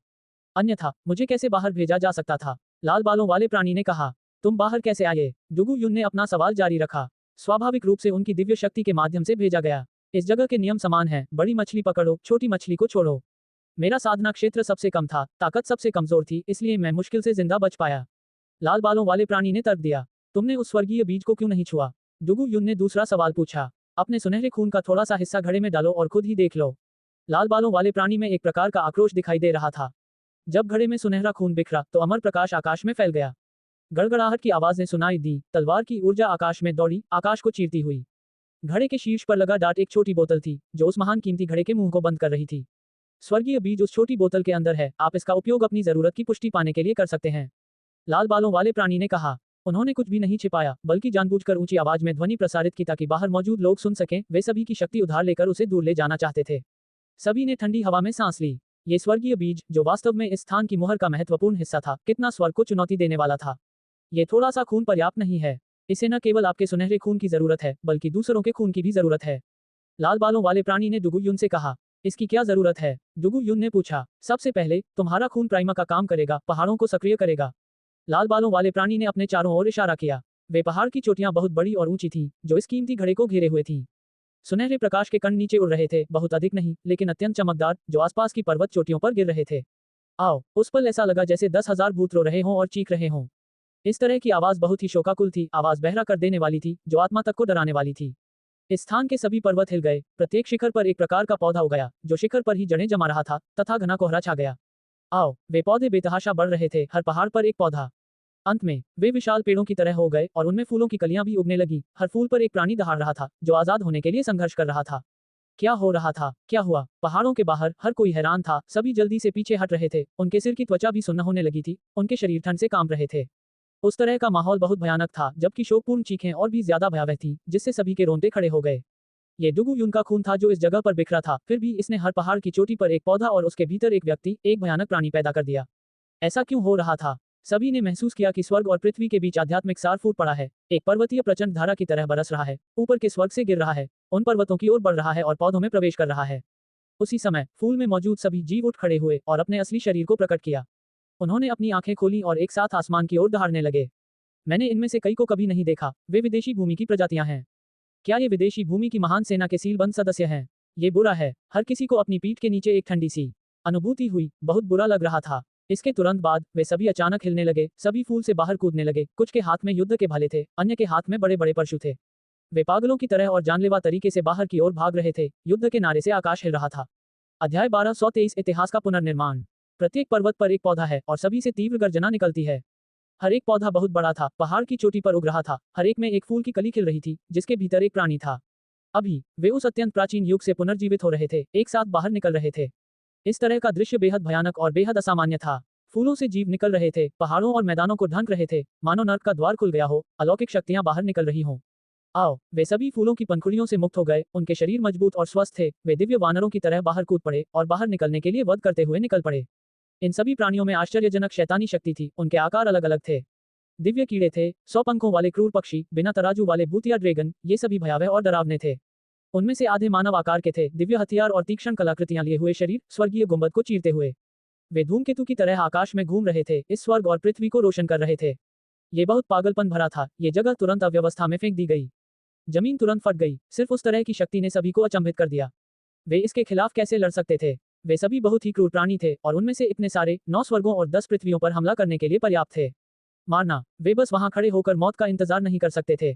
अन्यथा मुझे कैसे बाहर भेजा जा सकता था? लाल बालों वाले प्राणी ने कहा। तुम बाहर कैसे आए? डुगु युन ने अपना सवाल जारी रखा। स्वाभाविक रूप से उनकी दिव्य शक्ति के माध्यम से भेजा गया। इस जगह के नियम समान हैं, बड़ी मछली पकड़ो, छोटी मछली को छोड़ो। मेरा साधना क्षेत्र सबसे कम था, ताकत सबसे कमजोर थी, इसलिए मैं मुश्किल से जिंदा बच पाया। लाल बालों वाले प्राणी ने तर्क दिया। तुमने उस स्वर्गीय बीज को क्यों नहीं छुआ? डुगु युन ने दूसरा सवाल पूछा। अपने सुनहरे खून का थोड़ा सा हिस्सा घड़े में डालो और खुद ही देख लो। लाल बालों वाले प्राणी में एक प्रकार का आक्रोश दिखाई दे रहा था। जब घड़े में सुनहरा खून बिखरा तो अमर प्रकाश आकाश में फैल गया। गड़गड़ाहट की आवाजें सुनाई दी, तलवार की ऊर्जा आकाश में दौड़ी, आकाश को चीरती हुई। घड़े के शीर्ष पर लगा डाट एक छोटी बोतल थी, जो उस महान कीमती घड़े के मुंह को बंद कर रही थी। स्वर्गीय बीज उस छोटी बोतल के अंदर है, आप इसका उपयोग अपनी जरूरत की पुष्टि पाने के लिए कर सकते हैं। लाल बालों वाले प्राणी ने कहा। उन्होंने कुछ भी नहीं छिपाया, बल्कि जानबूझकर ऊंची आवाज में ध्वनि प्रसारित की ताकि बाहर मौजूद लोग सुन सकें। वे सभी की शक्ति उधार लेकर उसे दूर ले जाना चाहते थे। सभी ने ठंडी हवा में सांस ली। ये स्वर्गीय बीज, जो वास्तव में इस स्थान की मुहर का महत्वपूर्ण हिस्सा था, कितना स्वर्ग को चुनौती देने वाला था। ये थोड़ा सा खून पर्याप्त नहीं है। इसे न केवल आपके सुनहरे खून की जरूरत है, बल्कि दूसरों के खून की भी जरूरत है। लाल बालों वाले प्राणी ने डुगु युन से कहा। इसकी क्या जरूरत है? डुगु युन ने पूछा। सबसे पहले, तुम्हारा खून प्राइमा का काम करेगा, पहाड़ों को सक्रिय करेगा। लाल बालों वाले प्राणी ने अपने चारों ओर इशारा किया। वे पहाड़ की चोटियां बहुत बड़ी और ऊंची थीं, जो इस कीमती घड़े को घेरे हुए थीं। सुनहरे प्रकाश के कण नीचे उड़ रहे थे, बहुत अधिक नहीं, लेकिन अत्यंत चमकदार, जो आसपास की पर्वत चोटियों पर गिर रहे थे। आओ, उस पल ऐसा लगा जैसे 10,000 भूत रो रहे हों और चीख रहे हों। इस तरह की आवाज बहुत ही शोकाकुल थी, आवाज बहरा कर देने वाली थी, जो आत्मा तक को डराने वाली थी। इस स्थान के सभी पर्वत हिल गए, प्रत्येक शिखर पर एक प्रकार का पौधा उगाया, जो शिखर पर ही जड़ें जमा रहा था, तथा घना कोहरा छा गया। आओ, वे पौधे बेतहाशा बढ़ रहे थे, हर पहाड़ पर एक पौधा। अंत में वे विशाल पेड़ों की तरह हो गए और उनमें फूलों की कलियां भी उगने लगी। हर फूल पर एक प्राणी दहाड़ रहा था, जो आजाद होने के लिए संघर्ष कर रहा था। क्या हो रहा था? क्या हुआ? पहाड़ों के बाहर हर कोई हैरान था, सभी जल्दी से पीछे हट रहे थे, उनके सिर की त्वचा भी सुन्न होने लगी थी, उनके शरीर ठंड से कांप रहे थे। उस तरह का माहौल बहुत भयानक था, जबकि शोकपूर्ण चीखें और भी ज्यादा भयावह थी, जिससे सभी के रोंगटे खड़े हो गए। ये डुगु युन का खून था जो इस जगह पर बिखरा था, फिर भी इसने हर पहाड़ की चोटी पर एक पौधा और उसके भीतर एक व्यक्ति, एक भयानक प्राणी पैदा कर दिया। ऐसा क्यों हो रहा था? सभी ने महसूस किया कि स्वर्ग और पृथ्वी के बीच आध्यात्मिक सार फूट पड़ा है। एक पर्वतीय प्रचंड धारा की तरह बरस रहा है, ऊपर के स्वर्ग से गिर रहा है, उन पर्वतों की ओर बढ़ रहा है और पौधों में प्रवेश कर रहा है। उसी समय फूल में मौजूद सभी जीव उठ खड़े हुए और अपने असली शरीर को प्रकट किया। उन्होंने अपनी आंखें खोली और एक साथ आसमान की ओर दहाड़ने लगे। मैंने इनमें से कई को कभी नहीं देखा, वे विदेशी भूमि की प्रजातियां हैं। क्या ये विदेशी भूमि की महान सेना के सीलबंद सदस्य हैं? ये बुरा है। हर किसी को अपनी पीठ के नीचे एक ठंडी सी अनुभूति हुई, बहुत बुरा लग रहा था। इसके तुरंत बाद वे सभी अचानक हिलने लगे, सभी फूल से बाहर कूदने लगे। कुछ के हाथ में युद्ध के भाले थे, अन्य के हाथ में बड़े बड़े परशु थे। वे पागलों की तरह और जानलेवा तरीके से बाहर की ओर भाग रहे थे। युद्ध के नारे से आकाश हिल रहा था। अध्याय 1223 इतिहास का पुनर्निर्माण। प्रत्येक पर्वत पर एक पौधा है और सभी से तीव्र गर्जना निकलती है। हर एक पौधा बहुत बड़ा था, पहाड़ की चोटी पर उग रहा था, हर एक में एक फूल की कली खिल रही थी, जिसके भीतर एक प्राणी था। अभी वे उस अत्यंत प्राचीन युग से पुनर्जीवित हो रहे थे, एक साथ बाहर निकल रहे थे। इस तरह का दृश्य बेहद भयानक और बेहद असामान्य था। फूलों से जीव निकल रहे थे, पहाड़ों और मैदानों को ढंक रहे थे, मानो नर्क का द्वार खुल गया हो, अलौकिक शक्तियां बाहर निकल रही हों। आओ, वे सभी फूलों की पंखुड़ियों से मुक्त हो गए, उनके शरीर मजबूत और स्वस्थ थे, वे दिव्य वानरों की तरह बाहर कूद पड़े और बाहर निकलने के लिए वध करते हुए निकल पड़े। इन सभी प्राणियों में आश्चर्यजनक शैतानी शक्ति थी, उनके आकार अलग अलग थे। दिव्य कीड़े थे, 100 पंखों वाले क्रूर पक्षी, बिना तराजू वाले भूतिया ड्रैगन, ये सभी भयावह और डरावने थे। उनमें से आधे मानव आकार के थे, दिव्य हथियार और तीक्ष्ण कलाकृतियां लिए हुए शरीर, स्वर्गीय गुंबद को चीरते हुए। वे धूमकेतु की तरह आकाश में घूम रहे थे, इस स्वर्ग और पृथ्वी को रोशन कर रहे थे। ये बहुत पागलपन भरा था, ये जगह तुरंत अव्यवस्था में फेंक दी गई। जमीन तुरंत फट गई, सिर्फ उस तरह की शक्ति ने सभी को अचंभित कर दिया। वे इसके खिलाफ कैसे लड़ सकते थे? वे सभी बहुत ही क्रूर प्राणी थे और उनमें से इतने सारे 9 स्वर्गों और 10 पृथ्वियों पर हमला करने के लिए पर्याप्त थे। मारना, वे बस वहां खड़े होकर मौत का इंतजार नहीं कर सकते थे।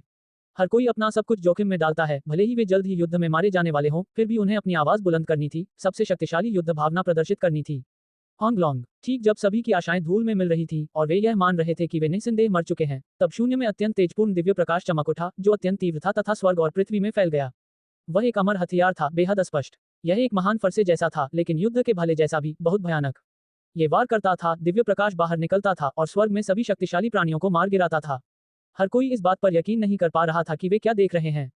हर कोई अपना सब कुछ जोखिम में डालता है, भले ही वे जल्द ही युद्ध में मारे जाने वाले हों, फिर भी उन्हें अपनी आवाज बुलंद करनी थी, सबसे शक्तिशाली युद्ध भावना प्रदर्शित करनी थी। होंगलोंग, ठीक जब सभी की आशाएं धूल में मिल रही थी और वे यह मान रहे थे कि वे निस्संदेह मर चुके हैं, तब शून्य में अत्यंत तेजपूर्ण दिव्य प्रकाश चमक उठा, जो अत्यंत तीव्र था तथा स्वर्ग और पृथ्वी में फैल गया। वह एक अमर हथियार था, बेहद स्पष्ट। यह एक महान फरसे जैसा था, लेकिन युद्ध के भाले जैसा भी, बहुत भयानक। ये वार करता था, दिव्य प्रकाश बाहर निकलता था और स्वर्ग में सभी शक्तिशाली प्राणियों को मार गिराता था। हर कोई इस बात पर यकीन नहीं कर पा रहा था कि वे क्या देख रहे हैं।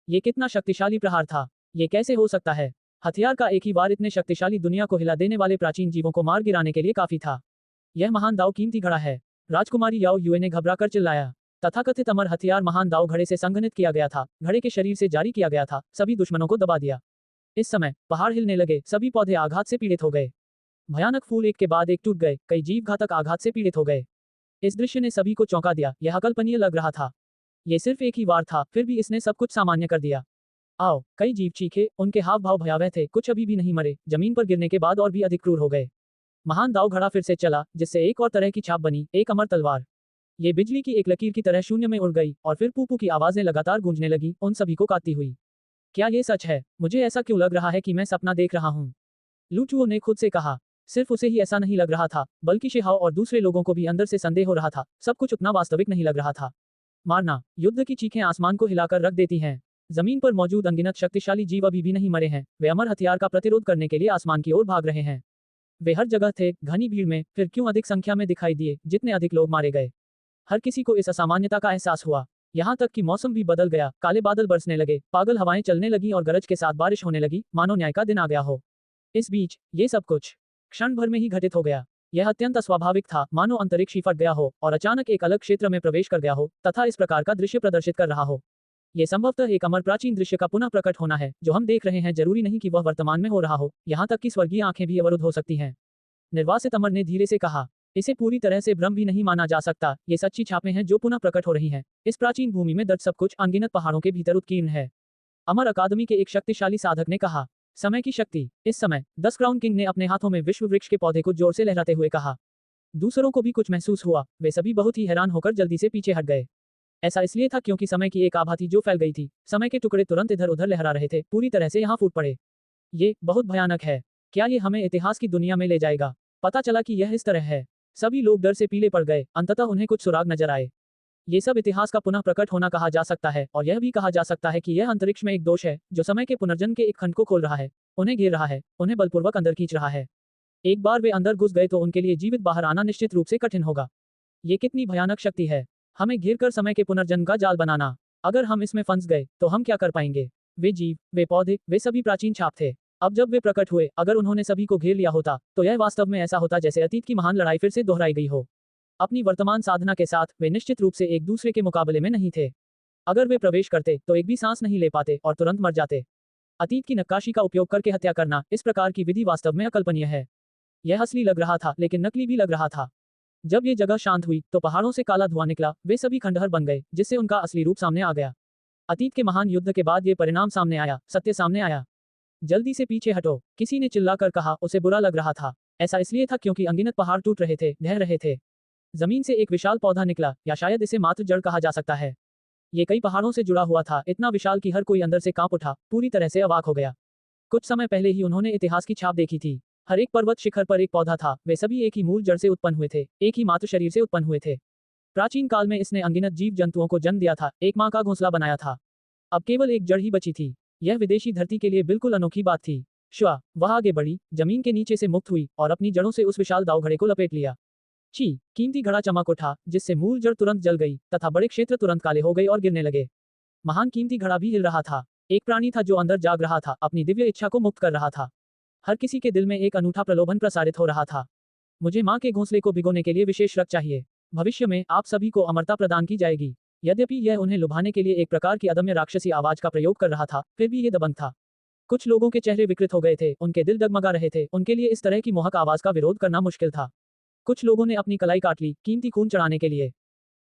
ये कितना शक्तिशाली प्रहार था? ये कैसे हो सकता है? हथियार का एक ही वार इतने शक्तिशाली दुनिया को हिला देने वाले प्राचीन जीवों को मार गिराने के लिए काफी था। यह महान दाव कीमती घड़ा है। राजकुमारी याओ युए ने घबराकर चिल्लाया। तथाकथित अमर हथियार महान दाव घड़े से संघनित किया गया था, घड़े के शरीर से जारी किया गया था, सभी दुश्मनों को दबा दिया। इस समय पहाड़ हिलने लगे, सभी पौधे आघात से पीड़ित हो गए। भयानक फूल एक के बाद एक टूट गए, कई जीव घातक आघात से पीड़ित हो गए। इस दृश्य ने सभी को चौंका दिया। यह अकल्पनीय लग रहा था। ये सिर्फ एक ही वार था, फिर भी इसने सब कुछ सामान्य कर दिया। आओ, कई जीव चीखे, उनके हाव भाव भयावह थे, कुछ अभी भी नहीं मरे, जमीन पर गिरने के बाद और भी अधिक क्रूर हो गए। महान दाव घड़ा फिर से चला, जिससे एक और तरह की छाप बनी, एक अमर तलवार। ये बिजली की एक लकीर की तरह शून्य में उड़ गई और फिर पू की आवाजें लगातार गूंजने लगी, उन सभी को काटती हुई। क्या ये सच है? मुझे ऐसा क्यों लग रहा है कि मैं सपना देख रहा हूँ? लूचुओ ने खुद से कहा। सिर्फ उसे ही ऐसा नहीं लग रहा था, बल्कि शेहाओ और दूसरे लोगों को भी अंदर से संदेह हो रहा था। सब कुछ उतना वास्तविक नहीं लग रहा था। मारना, युद्ध की चीखें आसमान को हिलाकर रख देती हैं। जमीन पर मौजूद अनगिनत शक्तिशाली जीव अभी भी नहीं मरे हैं, वे अमर हथियार का प्रतिरोध करने के लिए आसमान की ओर भाग रहे हैं। वे हर जगह थे, घनी भीड़ में, फिर क्यों अधिक संख्या में दिखाई दिए, जितने अधिक लोग मारे गए। हर किसी को इस असामान्यता का एहसास हुआ। यहाँ तक कि मौसम भी बदल गया, काले बादल बरसने लगे, पागल हवाएं चलने लगी और गरज के साथ बारिश होने लगी, मानो न्याय का दिन आ गया हो। इस बीच ये सब कुछ क्षण भर में ही घटित हो गया। यह अत्यंत अस्वाभाविक था, मानो अंतरिक्ष ही फट गया हो और अचानक एक अलग क्षेत्र में प्रवेश कर गया हो तथा इस प्रकार का दृश्य प्रदर्शित कर रहा हो। ये संभवतः एक अमर प्राचीन दृश्य का पुनः प्रकट होना है। जो हम देख रहे हैं जरूरी नहीं कि वह वर्तमान में हो रहा हो, यहाँ तक कि स्वर्गीय आंखें भी अवरुद्ध हो सकती हैं। निर्वासित अमर ने धीरे से कहा। इसे पूरी तरह से भ्रम भी नहीं माना जा सकता, ये सच्ची छापें हैं जो पुनः प्रकट हो रही हैं। इस प्राचीन भूमि में दर्ज सब कुछ अनगिनत पहाड़ों के भीतर उत्कीर्ण है। अमर अकादमी के एक शक्तिशाली साधक ने कहा। समय की शक्ति। इस समय 10 क्राउन किंग ने अपने हाथों में विश्व वृक्ष के पौधे को जोर से लहराते हुए कहा। दूसरों को भी कुछ महसूस हुआ, वे सभी बहुत ही हैरान होकर जल्दी से पीछे हट गए। ऐसा इसलिए था क्योंकि समय की एक आभा थी जो फैल गई थी। समय के टुकड़े तुरंत इधर उधर लहरा रहे थे, पूरी तरह से यहाँ फूट पड़े। ये बहुत भयानक है। क्या ये हमें इतिहास की दुनिया में ले जाएगा? पता चला कि यह इस तरह है। सभी लोग डर से पीले पड़ गए, अंततः उन्हें कुछ सुराग नजर आए। ये सब इतिहास का पुनः प्रकट होना कहा जा सकता है और यह भी कहा जा सकता है कि यह अंतरिक्ष में एक दोष है जो समय के पुनर्जन्म के एक खंड को खोल रहा है, उन्हें घेर रहा है, उन्हें बलपूर्वक अंदर खींच रहा है। एक बार वे अंदर घुस गए तो उनके लिए जीवित बाहर आना निश्चित रूप से कठिन होगा। ये कितनी भयानक शक्ति है, हमें घेर कर समय के पुनर्जन्म का जाल बनाना। अगर हम इसमें फंस गए तो हम क्या कर पाएंगे? वे जीव, वे पौधे, वे सभी प्राचीन छाप थे। अब जब वे प्रकट हुए, अगर उन्होंने सभी को घेर लिया होता तो यह वास्तव में ऐसा होता जैसे अतीत की महान लड़ाई फिर से दोहराई गई हो। अपनी वर्तमान साधना के साथ वे निश्चित रूप से एक दूसरे के मुकाबले में नहीं थे। अगर वे प्रवेश करते तो एक भी सांस नहीं ले पाते और तुरंत मर जाते। अतीत की नक्काशी का उपयोग करके हत्या करना, इस प्रकार की विधि वास्तव में अकल्पनीय है। यह असली लग रहा था लेकिन नकली भी लग रहा था। जब ये जगह शांत हुई तो पहाड़ों से काला धुआं निकला, वे सभी खंडहर बन गए, जिससे उनका असली रूप सामने आ गया। अतीत के महान युद्ध के बाद ये परिणाम सामने आया, सत्य सामने आया। जल्दी से पीछे हटो, किसी ने चिल्लाकर कहा। उसे बुरा लग रहा था। ऐसा इसलिए था क्योंकि अनगिनत पहाड़ टूट रहे थे, ढह रहे थे। जमीन से एक विशाल पौधा निकला, या शायद इसे मात्र जड़ कहा जा सकता है। ये कई पहाड़ों से जुड़ा हुआ था, इतना विशाल कि हर कोई अंदर से कांप उठा, पूरी तरह से अवाक हो गया। कुछ समय पहले ही उन्होंने इतिहास की छाप देखी थी। हर एक पर्वत शिखर पर एक पौधा था, वे सभी एक ही मूल जड़ से उत्पन्न हुए थे, एक ही मात्र शरीर से उत्पन्न हुए थे। प्राचीन काल में इसने अनगिनत जीव जंतुओं को जन्म दिया था, एक माँ का घोंसला बनाया था। अब केवल एक जड़ ही बची थी। यह विदेशी धरती के लिए बिल्कुल अनोखी बात थी। श्वा, वह आगे बढ़ी, जमीन के नीचे से मुक्त हुई और अपनी जड़ों से उस विशाल दाव घड़े को लपेट लिया। ची, कीमती घड़ा चमक उठा, जिससे मूल जड़ तुरंत जल गई तथा बड़े क्षेत्र तुरंत काले हो गए और गिरने लगे। महान कीमती घड़ा भी हिल रहा था। एक प्राणी था जो अंदर जाग रहा था, अपनी दिव्य इच्छा को मुक्त कर रहा था। हर किसी के दिल में एक अनूठा प्रलोभन प्रसारित हो रहा था। मुझे माँ के घोंसले को भिगोने के लिए विशेष रक्त चाहिए। भविष्य में आप सभी को अमरता प्रदान की जाएगी। यद्यपि यह उन्हें लुभाने के लिए एक प्रकार की अदम्य राक्षसी आवाज का प्रयोग कर रहा था, फिर भी ये दबंग था। कुछ लोगों के चेहरे विकृत हो गए थे, उनके दिल डगमगा रहे थे, उनके लिए इस तरह की मोहक आवाज का विरोध करना मुश्किल था। कुछ लोगों ने अपनी कलाई काट ली, कीमती खून चढ़ाने के लिए।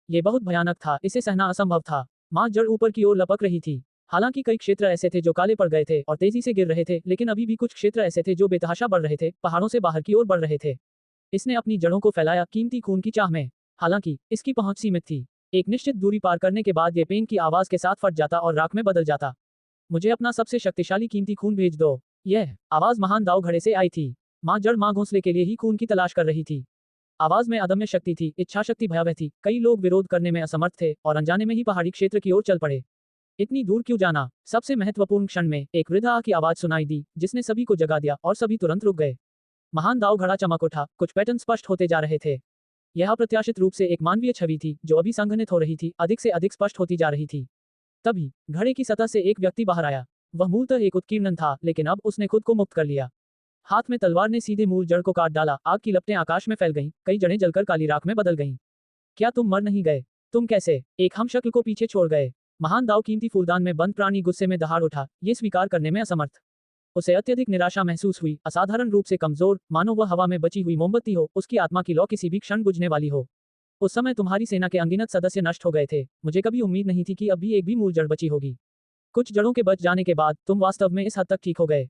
ये बहुत भयानक था, इसे सहना असंभव था। माँ जड़ ऊपर की ओर लपक रही थी। हालांकि कई क्षेत्र ऐसे थे जो काले पड़ गए थे और तेजी से गिर रहे थे, लेकिन अभी भी कुछ क्षेत्र ऐसे थे जो बेतहाशा बढ़ रहे थे, पहाड़ों से बाहर की ओर बढ़ रहे थे। इसने अपनी जड़ों को फैलाया, कीमती खून की चाह में। हालांकि इसकी पहुंच सीमित थी। एक निश्चित दूरी पार करने के बाद ये पेंग की आवाज के साथ फट जाता और राख में बदल जाता। मुझे अपना सबसे शक्तिशाली कीमती खून भेज दो। यह आवाज महान दाव घड़े से आई थी। माँ जड़ माँ घोंसले के लिए ही खून की तलाश कर रही थी। आवाज में अदम्य शक्ति थी, इच्छा शक्ति भयावह थी। कई लोग विरोध करने में असमर्थ थे और अनजाने में ही पहाड़ी क्षेत्र की ओर चल पड़े। इतनी दूर क्यों जाना? सबसे महत्वपूर्ण क्षण में एक वृद्ध आह की आवाज सुनाई दी, जिसने सभी को जगा दिया और सभी तुरंत रुक गए। महान दाव घड़ा चमक उठा, कुछ पैटर्न स्पष्ट होते जा रहे थे। यह अप्रत्याशित रूप से एक मानवीय छवि थी जो अभी संघनित हो रही थी, अधिक से अधिक स्पष्ट होती जा रही थी। तभी घड़े की सतह से एक व्यक्ति बाहर आया। वह मूलतः एक उत्कीर्णन था, लेकिन अब उसने खुद को मुक्त कर लिया। हाथ में तलवार ने सीधे मूल जड़ को काट डाला। आग की लपटें आकाश में फैल गईं, कई जड़ें जलकर काली राख में बदल गईं। क्या तुम मर नहीं गए? तुम कैसे एक हम शक्ल को पीछे छोड़ गए? महान दाव कीमती फूलदान में बंद प्राणी गुस्से में दहाड़ उठा, ये स्वीकार करने में असमर्थ। उसे अत्यधिक निराशा महसूस हुई, असाधारण रूप से कमजोर, मानो वह हवा में बची हुई मोमबत्ती हो, उसकी आत्मा की लौ किसी भी क्षण बुझने वाली हो। उस समय तुम्हारी सेना के अनगिनत सदस्य नष्ट हो गए थे, मुझे कभी उम्मीद नहीं थी कि अब भी एक भी मूल जड़ बची होगी। कुछ जड़ों के बच जाने के बाद तुम वास्तव में इस हद तक ठीक हो गए।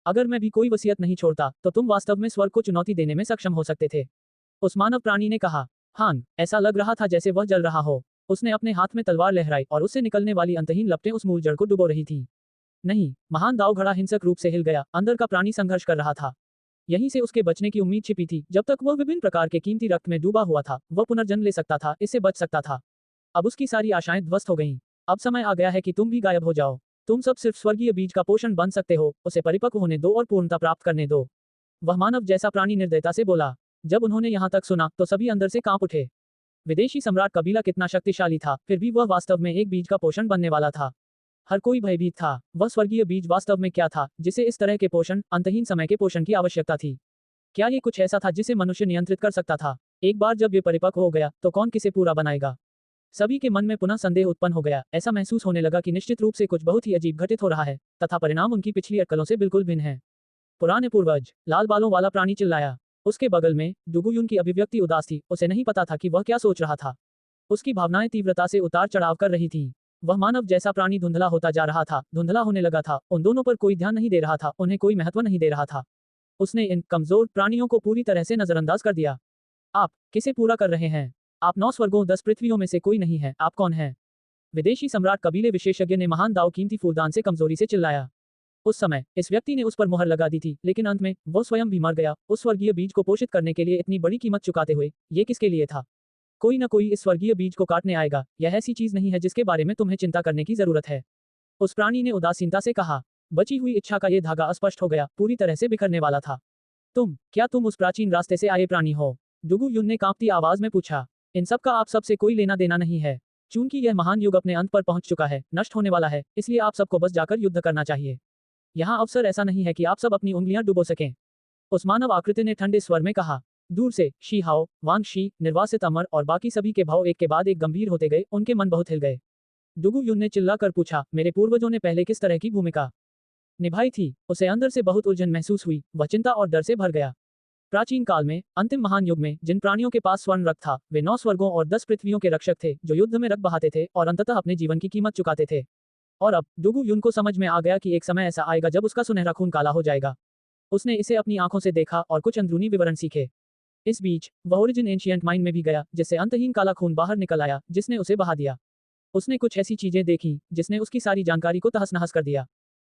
अगर मैं भी कोई वसीयत नहीं छोड़ता तो तुम वास्तव में स्वर्ग को चुनौती देने में सक्षम हो सकते थे। उस मानव प्राणी ने कहा। हान, ऐसा लग रहा था जैसे वह जल रहा हो। उसने अपने हाथ में तलवार लहराई और उससे निकलने वाली अंतहीन लपटें उस मूल जड़ को डुबो रही थीं। नहीं, महान दाव घड़ा हिंसक रूप से हिल गया, अंदर का प्राणी संघर्ष कर रहा था। यहीं से उसके बचने की उम्मीद छिपी थी, जब तक वह विभिन्न प्रकार के कीमती रक्त में डूबा हुआ था, वह पुनर्जन्म ले सकता था, इससे बच सकता था। अब उसकी सारी आशाएं ध्वस्त हो गईं। अब समय आ गया है कि तुम भी गायब हो जाओ। तुम सब सिर्फ स्वर्गीय बीज का पोषण बन सकते हो, उसे परिपक्व होने दो और पूर्णता प्राप्त करने दो। वह मानव जैसा प्राणी निर्दयता से बोला। जब उन्होंने यहाँ तक सुना तो सभी अंदर से कांप उठे। विदेशी सम्राट कबीला कितना शक्तिशाली था, फिर भी वह वास्तव में एक बीज का पोषण बनने वाला था। हर कोई भयभीत था। वह स्वर्गीय बीज वास्तव में क्या था, जिसे इस तरह के पोषण, अंतहीन समय के पोषण की आवश्यकता थी? क्या ये कुछ ऐसा था जिसे मनुष्य नियंत्रित कर सकता था? एक बार जब ये परिपक्व हो गया तो कौन किसे पूरा बनाएगा? सभी के मन में पुनः संदेह उत्पन्न हो गया। ऐसा महसूस होने लगा कि निश्चित रूप से कुछ बहुत ही अजीब घटित हो रहा है, तथा परिणाम उनकी पिछली अटकलों से बिल्कुल भिन्न है। पुराने पूर्वज, लाल बालों वाला प्राणी चिल्लाया। उसके बगल में डुगुयुन की अभिव्यक्ति उदास थी, उसे नहीं पता था कि वह क्या सोच रहा था। उसकी भावनाएं तीव्रता से उतार चढ़ाव कर रही थीं। वह मानव जैसा प्राणी धुंधला होता जा रहा था, धुंधला होने लगा था, उन दोनों पर कोई ध्यान नहीं दे रहा था, उन्हें कोई महत्व नहीं दे रहा था। उसने इन कमजोर प्राणियों को पूरी तरह से नजरअंदाज कर दिया। आप किसे पूरा कर रहे हैं? आप 9 स्वर्गों 10 पृथ्वियों में से कोई नहीं है, आप कौन हैं? विदेशी सम्राट कबीले विशेषज्ञ ने महान दाव कीमती फूलदान से कमजोरी से चिल्लाया। उस समय इस व्यक्ति ने उस पर मुहर लगा दी थी, लेकिन अंत में वो स्वयं भी मर गया, उस स्वर्गीय बीज को पोषित करने के लिए इतनी बड़ी कीमत चुकाते हुए। ये किसके लिए था? कोई न कोई इस स्वर्गीय बीज को काटने आएगा। यह ऐसी चीज नहीं है जिसके बारे में तुम्हें चिंता करने की जरूरत है। उस प्राणी ने उदासीनता से कहा। बची हुई इच्छा का ये धागा अस्पष्ट हो गया, पूरी तरह से बिखरने वाला था। क्या तुम उस प्राचीन रास्ते से आए प्राणी हो? डुगु युन ने कांपती आवाज में पूछा। इन सब का आप सबसे कोई लेना देना नहीं है। चूंकि यह महान युग अपने अंत पर पहुंच चुका है, नष्ट होने वाला है, इसलिए आप सबको बस जाकर युद्ध करना चाहिए। यहाँ अवसर ऐसा नहीं है कि आप सब अपनी उंगलियां डुबो सकें। उस मानव आकृति ने ठंडे स्वर में कहा। दूर से शी हाओ, वांग शी, निर्वासित अमर और बाकी सभी के भाव एक के बाद एक गंभीर होते गए, उनके मन बहुत हिल गए। डुगु युन ने चिल्लाकर पूछा, मेरे पूर्वजों ने पहले किस तरह की भूमिका निभाई थी? उसे अंदर से बहुत उलझन महसूस हुई, वह चिंता और डर से भर गया। प्राचीन काल में, अंतिम महान युग में, जिन प्राणियों के पास स्वर्ण रक्त था, वे 9 स्वर्गों और 10 पृथ्वियों के रक्षक थे, जो युद्ध में रक्त बहाते थे और अंततः अपने जीवन की कीमत चुकाते थे। और अब डुगु युन को समझ में आ गया कि एक समय ऐसा आएगा जब उसका सुनहरा खून काला हो जाएगा। उसने इसे अपनी आंखों से देखा और कुछ अंदरूनी विवरण सीखे। इस बीच वह ओरिजिन एंशिएंट माइन में भी गया, जिससे अंतहीन काला खून बाहर निकल आया, जिसने उसे बहा दिया। उसने कुछ ऐसी चीजें देखी जिसने उसकी सारी जानकारी को तहस नहस कर दिया।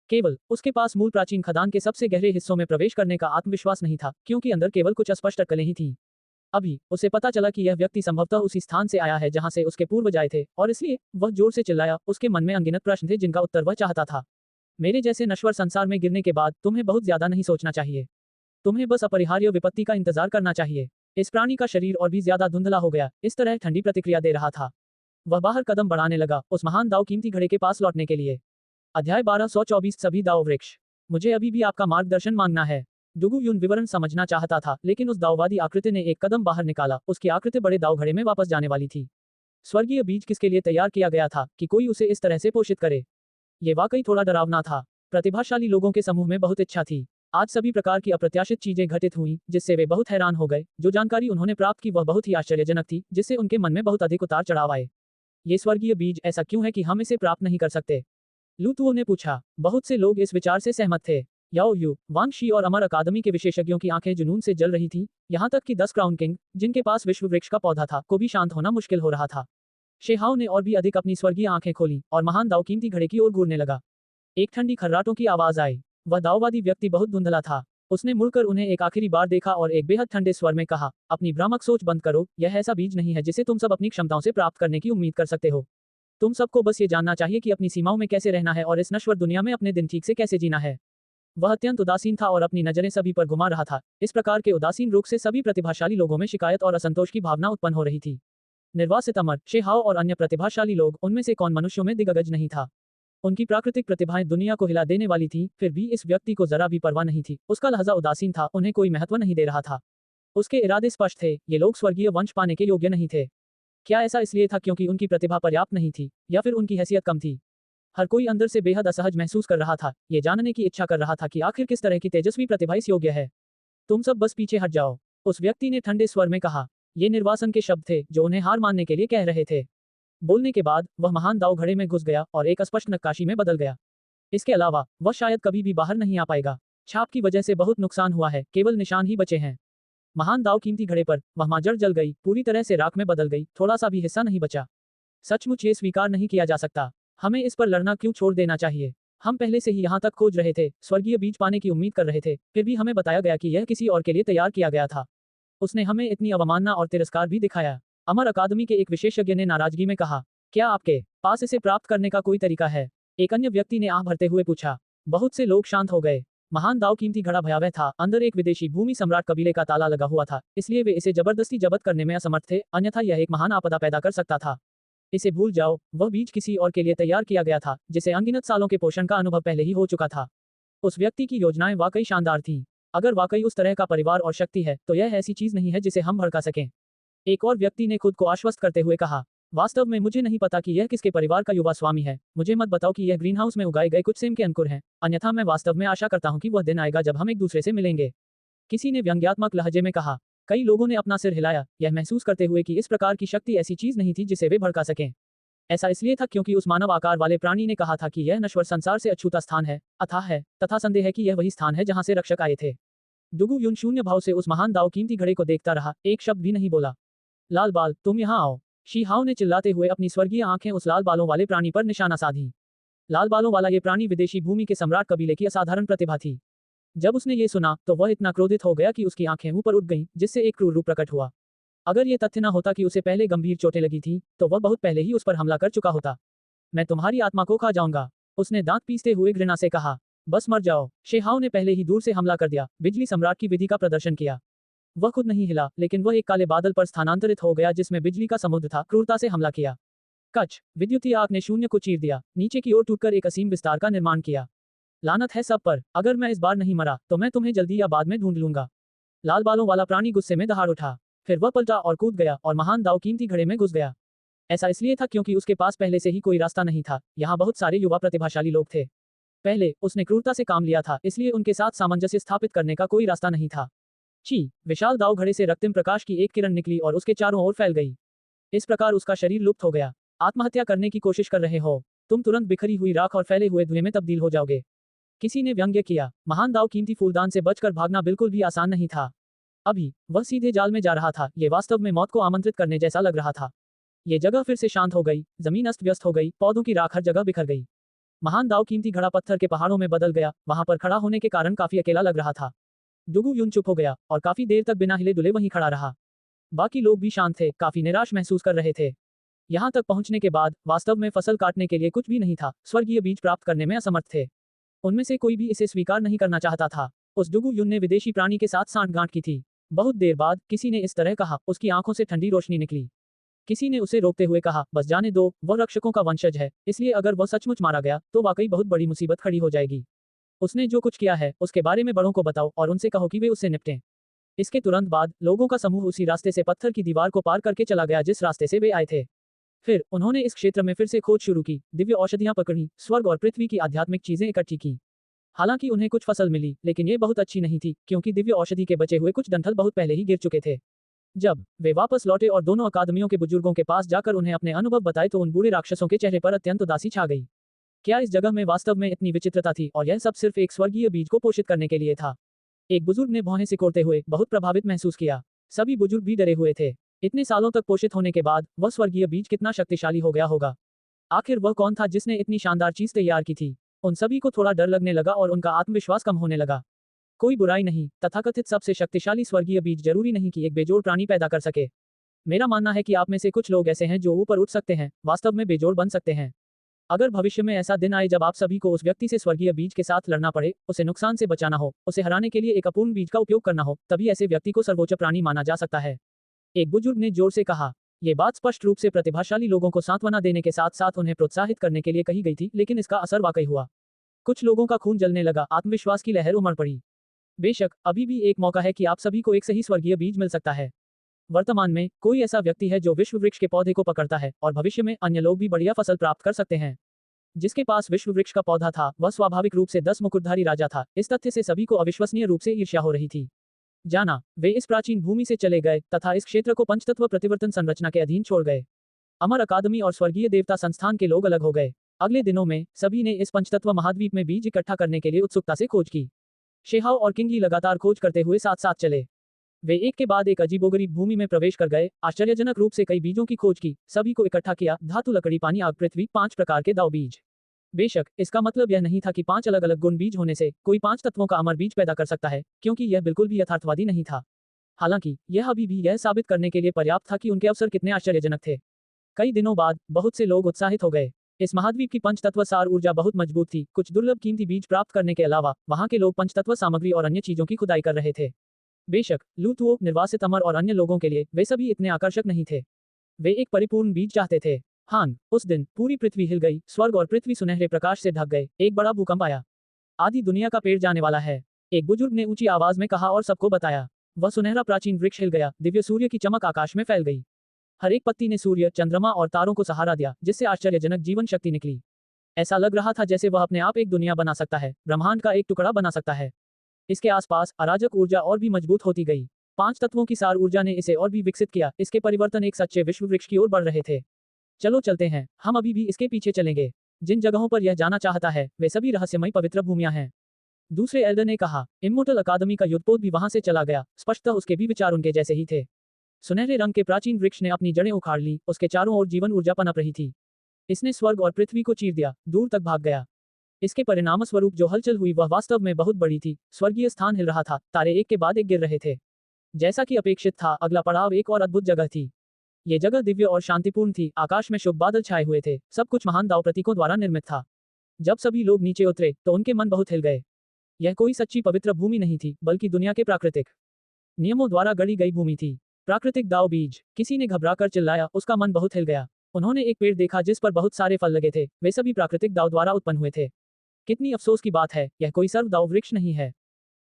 केवल उसके पास मूल प्राचीन खदान के सबसे गहरे हिस्सों में प्रवेश करने का आत्मविश्वास नहीं था, क्योंकि अंदर केवल कुछ अस्पष्ट अटकलें ही थीं। अभी उसे पता चला कि यह व्यक्ति संभवतः उसी स्थान से आया है जहां से उसके पूर्वज आए थे, और इसलिए वह जोर से चिल्लाया। उसके मन में अनगिनत प्रश्न थे जिनका उत्तर वह चाहता था। मेरे जैसे नश्वर संसार में गिरने के बाद तुम्हें बहुत ज्यादा नहीं सोचना चाहिए। तुम्हें बस अपरिहार्य विपत्ति का इंतजार करना चाहिए। इस प्राणी का शरीर और भी ज्यादा धुंधला हो गया, इस तरह ठंडी प्रतिक्रिया दे रहा था। वह बाहर कदम बढ़ाने लगा, उस महान दाव कीमती घड़े के पास लौटने के लिए। अध्याय 1224 सभी दाव वृक्ष। मुझे अभी भी आपका मार्गदर्शन मांगना है। डुगु युन विवरण समझना चाहता था, लेकिन उस दाववादी आकृति ने एक कदम बाहर निकाला। उसकी आकृति बड़े दाव घड़े में वापस जाने वाली थी। स्वर्गीय बीज किसके लिए तैयार किया गया था कि कोई उसे इस तरह से पोषित करे? ये वाकई थोड़ा डरावना था। प्रतिभाशाली लोगों के समूह में बहुत इच्छा थी। आज सभी प्रकार की अप्रत्याशित चीजें घटित हुई, जिससे वे बहुत हैरान हो गए। जो जानकारी उन्होंने प्राप्त की वह बहुत ही आश्चर्यजनक थी, जिससे उनके मन में बहुत अधिक उतार चढ़ाव आए। ये स्वर्गीय बीज ऐसा क्यों है कि हम इसे प्राप्त नहीं कर सकते? लूतुओ ने पूछा। बहुत से लोग इस विचार से सहमत थे। याओ यू, वांग शी और अमर अकादमी के विशेषज्ञों की आंखें जुनून से जल रही थीं, यहाँ तक कि 10 क्राउन किंग, जिनके पास विश्व वृक्ष का पौधा था, को भी शांत होना मुश्किल हो रहा था। शेहाओ ने और भी अधिक अपनी स्वर्गीय आंखें खोली और महान दाव कीमती घड़े की ओर घूरने लगा। एक ठंडी खर्राटों की आवाज आई। वह दाववादी व्यक्ति बहुत धुंधला था। उसने मुड़कर उन्हें एक आखिरी बार देखा और एक बेहद ठंडे स्वर में कहा, अपनी भ्रामक सोच बंद करो। यह ऐसा बीज नहीं है जिसे तुम सब अपनी क्षमताओं से प्राप्त करने की उम्मीद कर सकते हो। तुम सबको बस ये जानना चाहिए कि अपनी सीमाओं में कैसे रहना है और इस नश्वर दुनिया में अपने दिन ठीक से कैसे जीना है। वह अत्यंत उदासीन था और अपनी नजरें सभी पर घुमा रहा था। इस प्रकार के उदासीन रुख से सभी प्रतिभाशाली लोगों में शिकायत और असंतोष की भावना उत्पन्न हो रही थी। निर्वासित अमर, शेहाओ और अन्य प्रतिभाशाली लोग, उनमें से कौन मनुष्यों में दिग्गज नहीं था? उनकी प्राकृतिक प्रतिभाएं दुनिया को हिला देने वाली थीं, फिर भी इस व्यक्ति को जरा भी परवाह नहीं थी। उसका लहजा उदासीन था, उन्हें कोई महत्व नहीं दे रहा था। उसके इरादे स्पष्ट थे, ये लोग स्वर्गीय वंश पाने के योग्य नहीं थे। क्या ऐसा इसलिए था क्योंकि उनकी प्रतिभा पर्याप्त नहीं थी, या फिर उनकी हैसियत कम थी? हर कोई अंदर से बेहद असहज महसूस कर रहा था, ये जानने की इच्छा कर रहा था कि आखिर किस तरह की तेजस्वी प्रतिभा इस योग्य है। तुम सब बस पीछे हट जाओ, उस व्यक्ति ने ठंडे स्वर में कहा। ये निर्वासन के शब्द थे जो उन्हें हार मानने के लिए कह रहे थे। बोलने के बाद वह महान दाव घड़े में घुस गया और एक अस्पष्ट नक्काशी में बदल गया। इसके अलावा वह शायद कभी भी बाहर नहीं आ पाएगा। छाप की वजह से बहुत नुकसान हुआ है, केवल निशान ही बचे हैं। महान दाव कीमती घड़े पर, वह माजर जल गई, पूरी तरह से राख में बदल गई, थोड़ा सा भी हिस्सा नहीं बचा। सचमुच ये स्वीकार नहीं किया जा सकता। हमें इस पर लड़ना क्यों छोड़ देना चाहिए? हम पहले से ही यहाँ तक खोज रहे थे, स्वर्गीय बीज पाने की उम्मीद कर रहे थे, फिर भी हमें बताया गया कि यह किसी और के लिए तैयार किया गया था। उसने हमें इतनी अवमानना और तिरस्कार भी दिखाया। अमर अकादमी के एक विशेषज्ञ ने नाराजगी में कहा, क्या आपके पास इसे प्राप्त करने का कोई तरीका है? एक अन्य व्यक्ति ने आह भरते हुए पूछा। बहुत से लोग शांत हो गए। महान दाव कीमती घड़ा भयावह था, अंदर एक विदेशी भूमि सम्राट कबीले का ताला लगा हुआ था, इसलिए वे इसे जबरदस्ती जब्त करने में असमर्थ थे, अन्यथा यह एक महान आपदा पैदा कर सकता था। इसे भूल जाओ, वह बीज किसी और के लिए तैयार किया गया था, जिसे अनगिनत सालों के पोषण का अनुभव पहले ही हो चुका था। उस व्यक्ति की योजनाएं वाकई शानदार थीं। अगर वाकई उस तरह का परिवार और शक्ति है, तो यह ऐसी चीज नहीं है जिसे हम भड़का सकें। एक और व्यक्ति ने खुद को आश्वस्त करते हुए कहा, वास्तव में मुझे नहीं पता कि यह किसके परिवार का युवा स्वामी है। मुझे मत बताओ कि यह ग्रीनहाउस में उगाए गए कुछ सेम के अंकुर हैं, अन्यथा मैं वास्तव में आशा करता हूं कि वह दिन आएगा जब हम एक दूसरे से मिलेंगे। किसी ने व्यंग्यात्मक लहजे में कहा। कई लोगों ने अपना सिर हिलाया, यह महसूस करते हुए कि इस प्रकार की शक्ति ऐसी चीज नहीं थी जिसे वे भड़का सकें। ऐसा इसलिए था क्योंकि उस मानव आकार वाले प्राणी ने कहा था कि यह नश्वर संसार से अछूता स्थान है, अथाह है, तथा संदेह है कि यह वही स्थान है जहां से रक्षक आए थे। डुगु युन शून्य भाव से उस महान दाव कीमती घड़े को देखता रहा, एक शब्द भी नहीं बोला। लाल बाल, तुम यहाँ आओ। शी हाओ ने चिल्लाते हुए अपनी स्वर्गीय आंखें उस लाल बालों वाले प्राणी पर निशाना साधी। लाल बालों वाला ये प्राणी विदेशी भूमि के सम्राट कबीले की असाधारण प्रतिभा थी। जब उसने ये सुना तो वह इतना क्रोधित हो गया कि उसकी आंखें ऊपर उठ गईं, जिससे एक क्रूर रूप प्रकट हुआ। अगर ये तथ्य न होता कि उसे पहले गंभीर चोटें लगी थी, तो वह बहुत पहले ही उस पर हमला कर चुका होता। मैं तुम्हारी आत्मा को खा जाऊंगा, उसने दांत पीसते हुए घृणा से कहा। बस मर जाओ। शेहाओ ने पहले ही दूर से हमला कर दिया, बिजली सम्राट की विधि का प्रदर्शन किया। वह खुद नहीं हिला, लेकिन वह एक काले बादल पर स्थानांतरित हो गया जिसमें बिजली का समुद्र था, क्रूरता से हमला किया। कच, विद्युतीय आग ने शून्य को चीर दिया, नीचे की ओर टूटकर एक असीम विस्तार का निर्माण किया। लानत है सब पर, अगर मैं इस बार नहीं मरा तो मैं तुम्हें जल्दी या बाद में ढूंढ लूंगा। लाल बालों वाला प्राणी गुस्से में दहाड़ उठा। फिर वह पलटा और कूद गया और महान दाव कीमती घड़े में घुस गया। ऐसा इसलिए था क्योंकि उसके पास पहले से ही कोई रास्ता नहीं था। यहाँ बहुत सारे युवा प्रतिभाशाली लोग थे। पहले उसने क्रूरता से काम लिया था, इसलिए उनके साथ सामंजस्य स्थापित करने का कोई रास्ता नहीं था। ची, विशाल दाव घड़े से रक्तिम प्रकाश की एक किरण निकली और उसके चारों ओर फैल गई। इस प्रकार उसका शरीर लुप्त हो गया। आत्महत्या करने की कोशिश कर रहे हो? तुम तुरंत बिखरी हुई राख और फैले हुए धुएं में तब्दील हो जाओगे। किसी ने व्यंग्य किया। महान दाव कीमती फूलदान से बचकर भागना बिल्कुल भी आसान नहीं था। अभी वह सीधे जाल में जा रहा था। ये वास्तव में मौत को आमंत्रित करने जैसा लग रहा था। ये जगह फिर से शांत हो गई, जमीन अस्त व्यस्त हो गई, पौधों की राख हर जगह बिखर गई। महान दाव कीमती घड़ा पत्थर के पहाड़ों में बदल गया, वहां पर खड़ा होने के कारण काफी अकेला लग रहा था। डुगु युन चुप हो गया और काफी देर तक बिना हिले डुले वहीं खड़ा रहा। बाकी लोग भी शांत थे, काफी निराश महसूस कर रहे थे। यहाँ तक पहुंचने के बाद वास्तव में फसल काटने के लिए कुछ भी नहीं था, स्वर्गीय बीज प्राप्त करने में असमर्थ थे। उनमें से कोई भी इसे स्वीकार नहीं करना चाहता था। उस डुगु युन ने विदेशी प्राणी के साथ सांठगांठ की थी। बहुत देर बाद किसी ने इस तरह कहा, उसकी आंखों से ठंडी रोशनी निकली। किसी ने उसे रोकते हुए कहा, बस जाने दो, वह रक्षकों का वंशज है, इसलिए अगर वह सचमुच मारा गया तो वाकई बहुत बड़ी मुसीबत खड़ी हो जाएगी। उसने जो कुछ किया है उसके बारे में बड़ों को बताओ और उनसे कहो कि वे उससे निपटें। इसके तुरंत बाद लोगों का समूह उसी रास्ते से पत्थर की दीवार को पार करके चला गया जिस रास्ते से वे आए थे। फिर उन्होंने इस क्षेत्र में फिर से खोज शुरू की, दिव्य औषधियां पकड़ी, स्वर्ग और पृथ्वी की आध्यात्मिक चीजें इकट्ठी की। हालांकि उन्हें कुछ फसल मिली, लेकिन ये बहुत अच्छी नहीं थी, क्योंकि दिव्य औषधि के बचे हुए कुछ डंठल बहुत पहले ही गिर चुके थे। जब वे वापस लौटे और दोनों अकादमियों के बुजुर्गों के पास जाकर उन्हें अपने अनुभव बताए तो उन बूढ़े राक्षसों के चेहरे पर अत्यंत उदासी छा गई। क्या इस जगह में वास्तव में इतनी विचित्रता थी, और यह सब सिर्फ एक स्वर्गीय बीज को पोषित करने के लिए था? एक बुजुर्ग ने भौहें सिकोड़ते हुए बहुत प्रभावित महसूस किया। सभी बुजुर्ग भी डरे हुए थे। इतने सालों तक पोषित होने के बाद वह स्वर्गीय बीज कितना शक्तिशाली हो गया होगा। आखिर वह कौन था जिसने इतनी शानदार चीज तैयार की थी? उन सभी को थोड़ा डर लगने लगा और उनका आत्मविश्वास कम होने लगा। कोई बुराई नहीं, तथाकथित सबसे शक्तिशाली स्वर्गीय बीज जरूरी नहीं कि एक बेजोड़ प्राणी पैदा कर सके। मेरा मानना है कि आप में से कुछ लोग ऐसे हैं जो ऊपर उठ सकते हैं, वास्तव में बेजोड़ बन सकते हैं। अगर भविष्य में ऐसा दिन आए जब आप सभी को उस व्यक्ति से स्वर्गीय बीज के साथ लड़ना पड़े, उसे नुकसान से बचाना हो, उसे हराने के लिए एक अपूर्ण बीज का उपयोग करना हो, तभी ऐसे व्यक्ति को सर्वोच्च प्राणी माना जा सकता है। एक बुजुर्ग ने जोर से कहा। ये बात स्पष्ट रूप से प्रतिभाशाली लोगों को सांत्वना देने के साथ साथ उन्हें प्रोत्साहित करने के लिए कही गई थी, लेकिन इसका असर वाकई हुआ। कुछ लोगों का खून जलने लगा, आत्मविश्वास की लहर उमड़ पड़ी। बेशक अभी भी एक मौका है कि आप सभी को एक सही स्वर्गीय बीज मिल सकता है। वर्तमान में कोई ऐसा व्यक्ति है जो विश्व वृक्ष के पौधे को पकड़ता है, और भविष्य में अन्य लोग भी बढ़िया फसल प्राप्त कर सकते हैं। जिसके पास विश्व वृक्ष का पौधा था वह स्वाभाविक रूप से 10 मुकुटधारी राजा था। इस तथ्य से सभी को अविश्वसनीय रूप से ईर्ष्या हो रही थी। जाना। वे इस प्राचीन भूमि से चले गए तथा इस क्षेत्र को पंचतत्व प्रतिवर्तन संरचना के अधीन छोड़ गए। अमर अकादमी और स्वर्गीय देवता संस्थान के लोग अलग हो गए। अगले दिनों में सभी ने इस पंचतत्व महाद्वीप में बीज इकट्ठा करने के लिए उत्सुकता से खोज की। शेहाव और किंगी लगातार खोज करते हुए साथ साथ चले। वे एक के बाद एक अजीबोगरीब भूमि में प्रवेश कर गए, आश्चर्यजनक रूप से कई बीजों की खोज की, सभी को इकट्ठा किया, धातु, लकड़ी, पानी, आग, पृथ्वी, 5 प्रकार के दाव बीज। बेशक इसका मतलब यह नहीं था कि 5 अलग अलग गुण बीज होने से कोई 5 तत्वों का अमर बीज पैदा कर सकता है, क्योंकि यह बिल्कुल भी यथार्थवादी नहीं था। हालांकि यह अभी भी यह साबित करने के लिए पर्याप्त था कि उनके अवसर कितने आश्चर्यजनक थे। कई दिनों बाद बहुत से लोग उत्साहित हो गए। इस महाद्वीप की पंचतत्व सार ऊर्जा बहुत मजबूत थी। कुछ दुर्लभ कीमती बीज प्राप्त करने के अलावा वहां के लोग पंचतत्व सामग्री और अन्य चीजों की खुदाई कर रहे थे। बेशक लूतुओ, निर्वासित अमर और अन्य लोगों के लिए वे सभी इतने आकर्षक नहीं थे। वे एक परिपूर्ण बीज चाहते थे। हान, उस दिन पूरी पृथ्वी हिल गई, स्वर्ग और पृथ्वी सुनहरे प्रकाश से ढक गए। एक बड़ा भूकंप आया। आधी दुनिया का पेड़ जाने वाला है, एक बुजुर्ग ने ऊंची आवाज में कहा और सबको बताया। वह सुनहरा प्राचीन वृक्ष हिल गया, दिव्य सूर्य की चमक आकाश में फैल गई। हर एक पत्ती ने सूर्य, चंद्रमा और तारों को सहारा दिया, जिससे आश्चर्यजनक जीवन शक्ति निकली। ऐसा लग रहा था जैसे वह अपने आप एक दुनिया बना सकता है, ब्रह्मांड का एक टुकड़ा बना सकता है। इसके आसपास अराजक ऊर्जा और भी मजबूत होती गई। 5 तत्वों की सार ऊर्जा ने इसे और भी विकसित किया। इसके परिवर्तन एक सच्चे विश्व वृक्ष की ओर बढ़ रहे थे। चलो चलते हैं, हम अभी भी इसके पीछे चलेंगे। जिन जगहों पर यह जाना चाहता है वे सभी रहस्यमय पवित्र भूमियां हैं। दूसरे एल्डर ने कहा। इम्मोर्टल अकादमी का युद्धपोत भी वहां से चला गया। स्पष्टतः उसके भी विचार उनके जैसे ही थे। सुनहरे रंग के प्राचीन वृक्ष ने अपनी जड़ें उखाड़ ली, उसके चारों ओर जीवन ऊर्जा पनप रही थी। इसने स्वर्ग और पृथ्वी को चीर दिया, दूर तक भाग गया। इसके परिणामस्वरूप जो हलचल हुई वह वास्तव में बहुत बड़ी थी। स्वर्गीय स्थान हिल रहा था, तारे एक के बाद एक गिर रहे थे। जैसा कि अपेक्षित था, अगला पड़ाव एक और अद्भुत जगह थी। ये जगह दिव्य और शांतिपूर्ण थी। आकाश में शुभ बादल छाए हुए थे, सब कुछ महान दाव प्रतीकों द्वारा निर्मित था। जब सभी लोग नीचे उतरे तो उनके मन बहुत हिल गए। यह कोई सच्ची पवित्र भूमि नहीं थी, बल्कि दुनिया के प्राकृतिक नियमों द्वारा गढ़ी गई भूमि थी। प्राकृतिक दाव बीज, किसी ने घबराकर चिल्लाया, उसका मन बहुत हिल गया। उन्होंने एक पेड़ देखा जिस पर बहुत सारे फल लगे थे, वे सभी प्राकृतिक दाव द्वारा उत्पन्न हुए थे। कितनी अफसोस की बात है, यह कोई सर्वदाव वृक्ष नहीं है।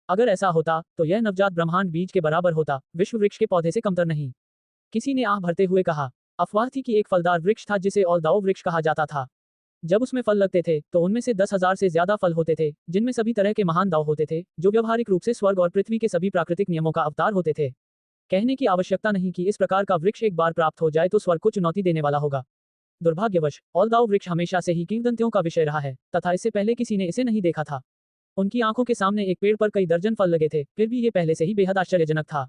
अगर ऐसा होता तो यह नवजात ब्रह्मांड बीज के बराबर होता, विश्व वृक्ष के पौधे से कमतर नहीं। किसी ने आह भरते हुए कहा। अफवाह थी कि एक फलदार वृक्ष था जिसे ऑल दाव वृक्ष कहा जाता था। जब उसमें फल लगते थे तो उनमें से 10,000 से ज्यादा फल होते थे, जिनमें सभी तरह के महान दाव होते थे, जो व्यवहारिक रूप से स्वर्ग और पृथ्वी के सभी प्राकृतिक नियमों का अवतार होते थे। कहने की आवश्यकता नहीं कि इस प्रकार का वृक्ष एक बार प्राप्त हो जाए तो स्वर्ग को चुनौती देने वाला होगा। दुर्भाग्यवश ऑल दाव वृक्ष हमेशा से ही किंवदंतियों का विषय रहा है, तथा इससे पहले किसी ने इसे नहीं देखा था। उनकी आंखों के सामने एक पेड़ पर कई दर्जन फल लगे थे, फिर भी ये पहले से ही बेहद आश्चर्यजनक था।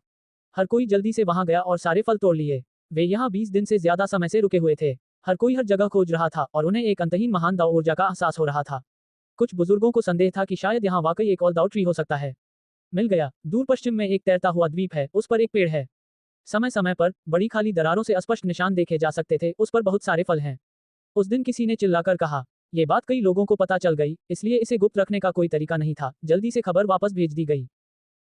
हर कोई जल्दी से वहां गया और सारे फल तोड़ लिए। वे यहाँ 20 दिन से ज्यादा समय से रुके हुए थे। हर कोई हर जगह खोज रहा था और उन्हें एक अंतहीन महान दाव ऊर्जा का एहसास हो रहा था। कुछ बुजुर्गों को संदेह था कि शायद यहाँ वाकई एक ऑल दाव ट्री हो सकता है। मिल गया। दूर पश्चिम में एक तैरता हुआ द्वीप है, उस पर एक पेड़ है। समय समय पर बड़ी खाली दरारों से स्पष्ट निशान देखे जा सकते थे, उस पर बहुत सारे फल हैं। उस दिन किसी ने चिल्लाकर कहा। ये बात कई लोगों को पता चल गई, इसलिए इसे गुप्त रखने का कोई तरीका नहीं था। जल्दी से खबर वापस भेज दी गई।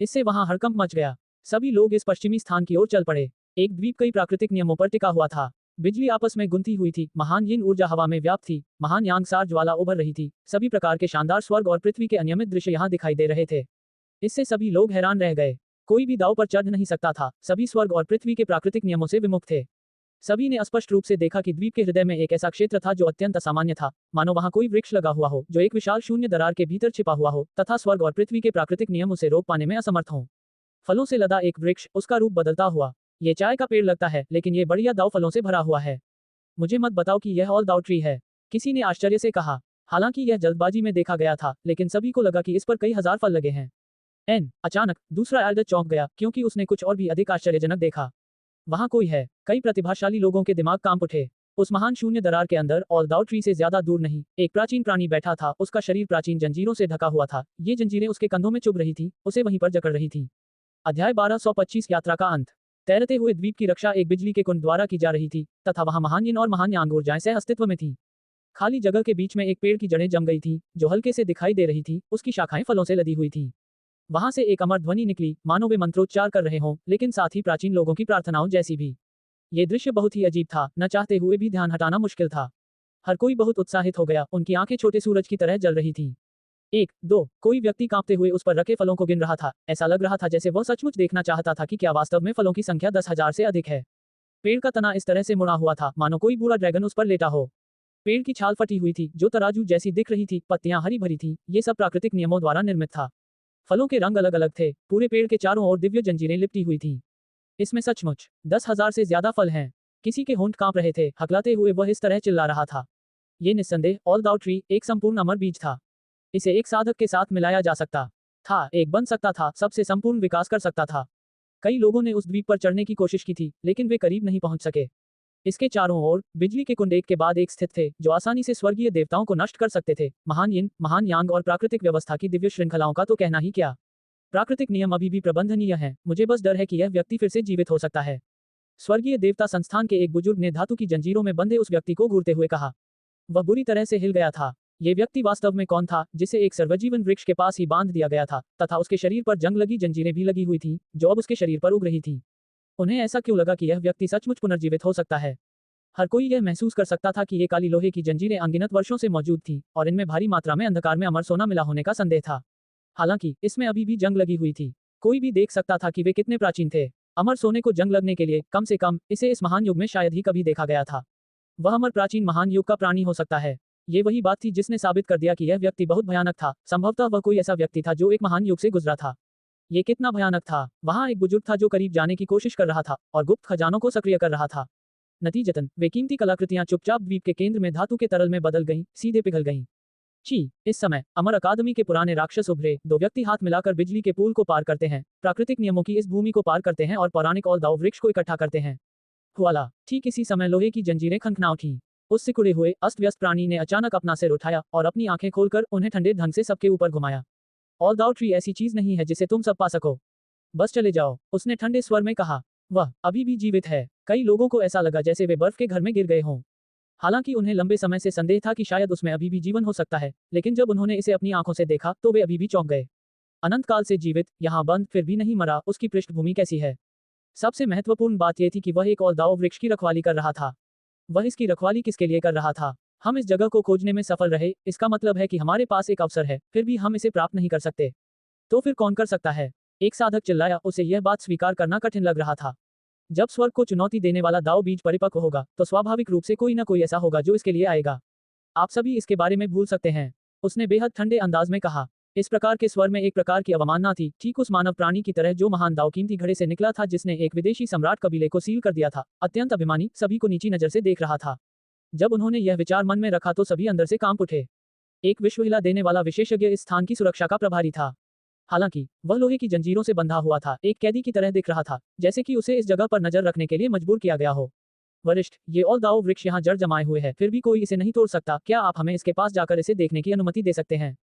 इससे वहां हड़कंप मच गया। सभी लोग इस पश्चिमी स्थान की ओर चल पड़े। एक द्वीप कई प्राकृतिक नियमों पर टिका हुआ था। बिजली आपस में गुंथी हुई थी, महान यिन ऊर्जा हवा में व्याप्त थी, महान यांग सार ज्वाला उभर रही थी। सभी प्रकार के शानदार स्वर्ग और पृथ्वी के अनियमित दृश्य यहाँ दिखाई दे रहे थे। इससे सभी लोग हैरान रह गए। कोई भी दाव पर चढ़ नहीं सकता था, सभी स्वर्ग और पृथ्वी के प्राकृतिक नियमों से विमुक्त थे। सभी ने स्पष्ट रूप से देखा कि द्वीप के हृदय में एक ऐसा क्षेत्र था जो अत्यंत असामान्य था, मानो वहां कोई वृक्ष लगा हुआ हो जो एक विशाल शून्य दरार के भीतर छिपा हुआ हो, तथा स्वर्ग और पृथ्वी के प्राकृतिक नियम उसे रोक पाने में असमर्थ हों। फलों से लदा एक वृक्ष, उसका रूप बदलता हुआ। ये चाय का पेड़ लगता है, लेकिन ये बढ़िया दाव फलों से भरा हुआ है। मुझे मत बताओ कि यह ऑल दाव ट्री है, किसी ने आश्चर्य से कहा। हालांकि यह जल्दबाजी में देखा गया था, लेकिन सभी को लगा कि इस पर कई हजार फल लगे हैं। अचानक दूसरा एल्डर चौंक गया, क्योंकि उसने कुछ और भी अधिक आश्चर्यजनक देखा। वहां कोई है। कई प्रतिभाशाली लोगों के दिमाग कांप उठे। उस महान शून्य दरार के अंदर, ऑल दाव ट्री से ज्यादा दूर नहीं, एक प्राचीन प्राणी बैठा था। उसका शरीर प्राचीन जंजीरों से ढका हुआ था। ये जंजीरें उसके कंधों में चुभ रही थी, उसे वहीं पर जकड़ रही थी। अध्याय 1225 यात्रा का अंत। तैरते हुए द्वीप की रक्षा एक बिजली के कुंड द्वारा की जा रही थी, तथा वहां महान यिन और महान यांग ऊर्जाएं सह अस्तित्व में थी। खाली जगह के बीच में एक पेड़ की जड़ें जम गई थी, जो हल्के से दिखाई दे रही थी। उसकी शाखाएं फलों से लदी हुई थी। वहां से एक अमर ध्वनि निकली, मानो वे मंत्रोच्चार कर रहे हों, लेकिन साथ ही प्राचीन लोगों की प्रार्थनाओं जैसी भी। ये दृश्य बहुत ही अजीब था, न चाहते हुए भी ध्यान हटाना मुश्किल था। हर कोई बहुत उत्साहित हो गया, उनकी आंखें छोटे सूरज की तरह जल रही थीं। 1, 2, कोई व्यक्ति कांपते हुए उस पर रखे फलों को गिन रहा था। ऐसा लग रहा था जैसे वह सचमुच देखना चाहता था कि क्या वास्तव में फलों की संख्या 10,000 से अधिक है। पेड़ का तना इस तरह से मुड़ा हुआ था, मानो कोई बूढ़ा ड्रैगन उस पर लेटा हो। पेड़ की छाल फटी हुई थी, जो तराजू जैसी दिख रही थी। पत्तियां हरी भरी थी। ये सब प्राकृतिक नियमों द्वारा निर्मित था। फलों के रंग अलग अलग थे, पूरे पेड़ के चारों ओर दिव्य जंजीरें लिपटी हुई थीं। इसमें सचमुच 10,000 से ज्यादा फल हैं। किसी के होंठ कांप रहे थे, हकलाते हुए वह इस तरह चिल्ला रहा था। ये निस्संदेह ऑल दाउ ट्री एक संपूर्ण अमर बीज था। इसे एक साधक के साथ मिलाया जा सकता था, एक बन सकता था, सबसे संपूर्ण विकास कर सकता था। कई लोगों ने उस द्वीप पर चढ़ने की कोशिश की थी, लेकिन वे करीब नहीं पहुंच सके। इसके चारों ओर बिजली के कुंड एक के बाद एक स्थित थे, जो आसानी से स्वर्गीय देवताओं को नष्ट कर सकते थे। महान यिन, महान यांग और प्राकृतिक व्यवस्था की दिव्य श्रृंखलाओं का तो कहना ही क्या। प्राकृतिक नियम अभी भी प्रबंधनीय हैं, मुझे बस डर है कि यह व्यक्ति फिर से जीवित हो सकता है। स्वर्गीय देवता संस्थान के एक बुजुर्ग ने धातु की जंजीरों में बंधे उस व्यक्ति को घूरते हुए कहा। वह बुरी तरह से हिल गया था। ये व्यक्ति वास्तव में कौन था, जिसे एक सर्वजीवन वृक्ष के पास ही बांध दिया गया था, तथा उसके शरीर पर जंग लगी जंजीरें भी लगी हुई थीं, जो अब उसके शरीर पर उग रही थीं। उन्हें ऐसा क्यों लगा कि यह व्यक्ति सचमुच पुनर्जीवित हो सकता है? हर कोई यह महसूस कर सकता था कि ये काली लोहे की जंजीरें अनगिनत वर्षों से मौजूद थीं, और इनमें भारी मात्रा में अंधकार में अमर सोना मिला होने का संदेह था। हालांकि इसमें अभी भी जंग लगी हुई थी। कोई भी देख सकता था कि वे कितने प्राचीन थे। अमर सोने को जंग लगने के लिए कम से कम इसे इस महान युग में शायद ही कभी देखा गया था। वह अमर प्राचीन महान युग का प्राणी हो सकता है। ये वही बात थी जिसने साबित कर दिया कि यह व्यक्ति बहुत भयानक था। संभवतः वह कोई ऐसा व्यक्ति था जो एक महान युग से गुजरा था। ये कितना भयानक था। वहां एक बुजुर्ग था जो करीब जाने की कोशिश कर रहा था और गुप्त खजानों को सक्रिय कर रहा था। नतीजतन वे कीमती कलाकृतियां चुपचाप द्वीप के केंद्र में धातु के तरल में बदल गईं, सीधे पिघल गईं। ची, इस समय अमर अकादमी के पुराने राक्षस उभरे। दो व्यक्ति हाथ मिलाकर बिजली के पुल को पार करते हैं, प्राकृतिक नियमों की इस भूमि को पार करते हैं और पौराणिक ऑल दाउ वृक्ष को इकट्ठा करते हैं। हुआला, ठीक इसी समय लोहे की जंजीरें खनखना उठीं। उस सिकुड़े हुए अस्त व्यस्त प्राणी ने अचानक अपना सिर उठाया और अपनी आंखें खोलकर उन्हें ठंडे ढंग से सबके ऊपर घुमाया। ऑल दाउ ट्री ऐसी चीज नहीं है जिसे तुम सब पा सको। बस चले जाओ, उसने ठंडे स्वर में कहा। वह अभी भी जीवित है। कई लोगों को ऐसा लगा जैसे वे बर्फ के घर में गिर गए हों। हालांकि उन्हें लंबे समय से संदेह था कि शायद उसमें अभी भी जीवन हो सकता है, लेकिन जब उन्होंने इसे अपनी आंखों से देखा तो वे अभी भी चौंक गए। अनंत काल से जीवित, यहाँ बंद, फिर भी नहीं मरा, उसकी पृष्ठभूमि कैसी है? सबसे महत्वपूर्ण बात यह थी कि वह एक ऑल दाउ वृक्ष की रखवाली कर रहा था। वह इसकी रखवाली किसके लिए कर रहा था? हम इस जगह को खोजने में सफल रहे, इसका मतलब है कि हमारे पास एक अवसर है, फिर भी हम इसे प्राप्त नहीं कर सकते। तो फिर कौन कर सकता है? एक साधक चिल्लाया। उसे यह बात स्वीकार करना कठिन लग रहा था। जब स्वर्ग को चुनौती देने वाला दाव बीज परिपक्व होगा, तो स्वाभाविक रूप से कोई ना कोई ऐसा होगा जो इसके लिए आएगा। आप सभी इसके बारे में भूल सकते हैं, उसने बेहद ठंडे अंदाज में कहा। इस प्रकार के स्वर में एक प्रकार की अवमानना थी, ठीक उस मानव प्राणी की तरह जो महान दाव कीमती घड़े से निकला था, जिसने एक विदेशी सम्राट कबीले को सील कर दिया था। अत्यंत अभिमानी, सभी को नीची नजर से देख रहा था। जब उन्होंने यह विचार मन में रखा तो सभी अंदर से कांप उठे। एक विश्व हिला देने वाला विशेषज्ञ इस स्थान की सुरक्षा का प्रभारी था। हालांकि वह लोहे की जंजीरों से बंधा हुआ था, एक कैदी की तरह दिख रहा था, जैसे कि उसे इस जगह पर नजर रखने के लिए मजबूर किया गया हो। वरिष्ठ, ये ऑल दाउ वृक्ष यहाँ जड़ जमाए हुए है, फिर भी कोई इसे नहीं तोड़ सकता। क्या आप हमें इसके पास जाकर इसे देखने की अनुमति दे सकते हैं?